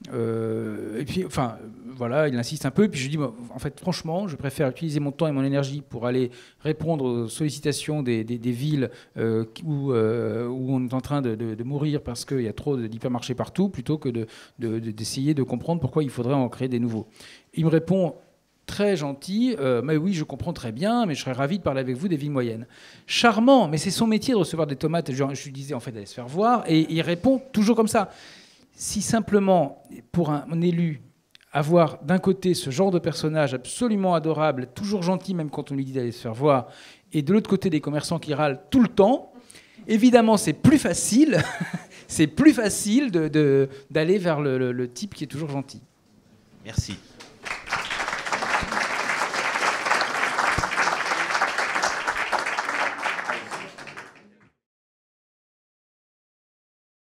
et puis enfin voilà, il insiste un peu, et puis je lui dis en fait franchement, je préfère utiliser mon temps et mon énergie pour aller répondre aux sollicitations des villes où on est en train de mourir parce qu'il y a trop d'hypermarchés partout, plutôt que d'essayer de comprendre pourquoi il faudrait en créer des nouveaux. Il me répond très gentil, mais oui, je comprends très bien, mais je serais ravi de parler avec vous des villes moyennes. Charmant, mais c'est son métier de recevoir des tomates. Je lui disais en fait d'aller se faire voir, et il répond toujours comme ça. Si simplement, pour un élu, avoir d'un côté ce genre de personnage absolument adorable, toujours gentil même quand on lui dit d'aller se faire voir, et de l'autre côté des commerçants qui râlent tout le temps, évidemment c'est plus facile, c'est plus facile d'aller vers le type qui est toujours gentil. Merci.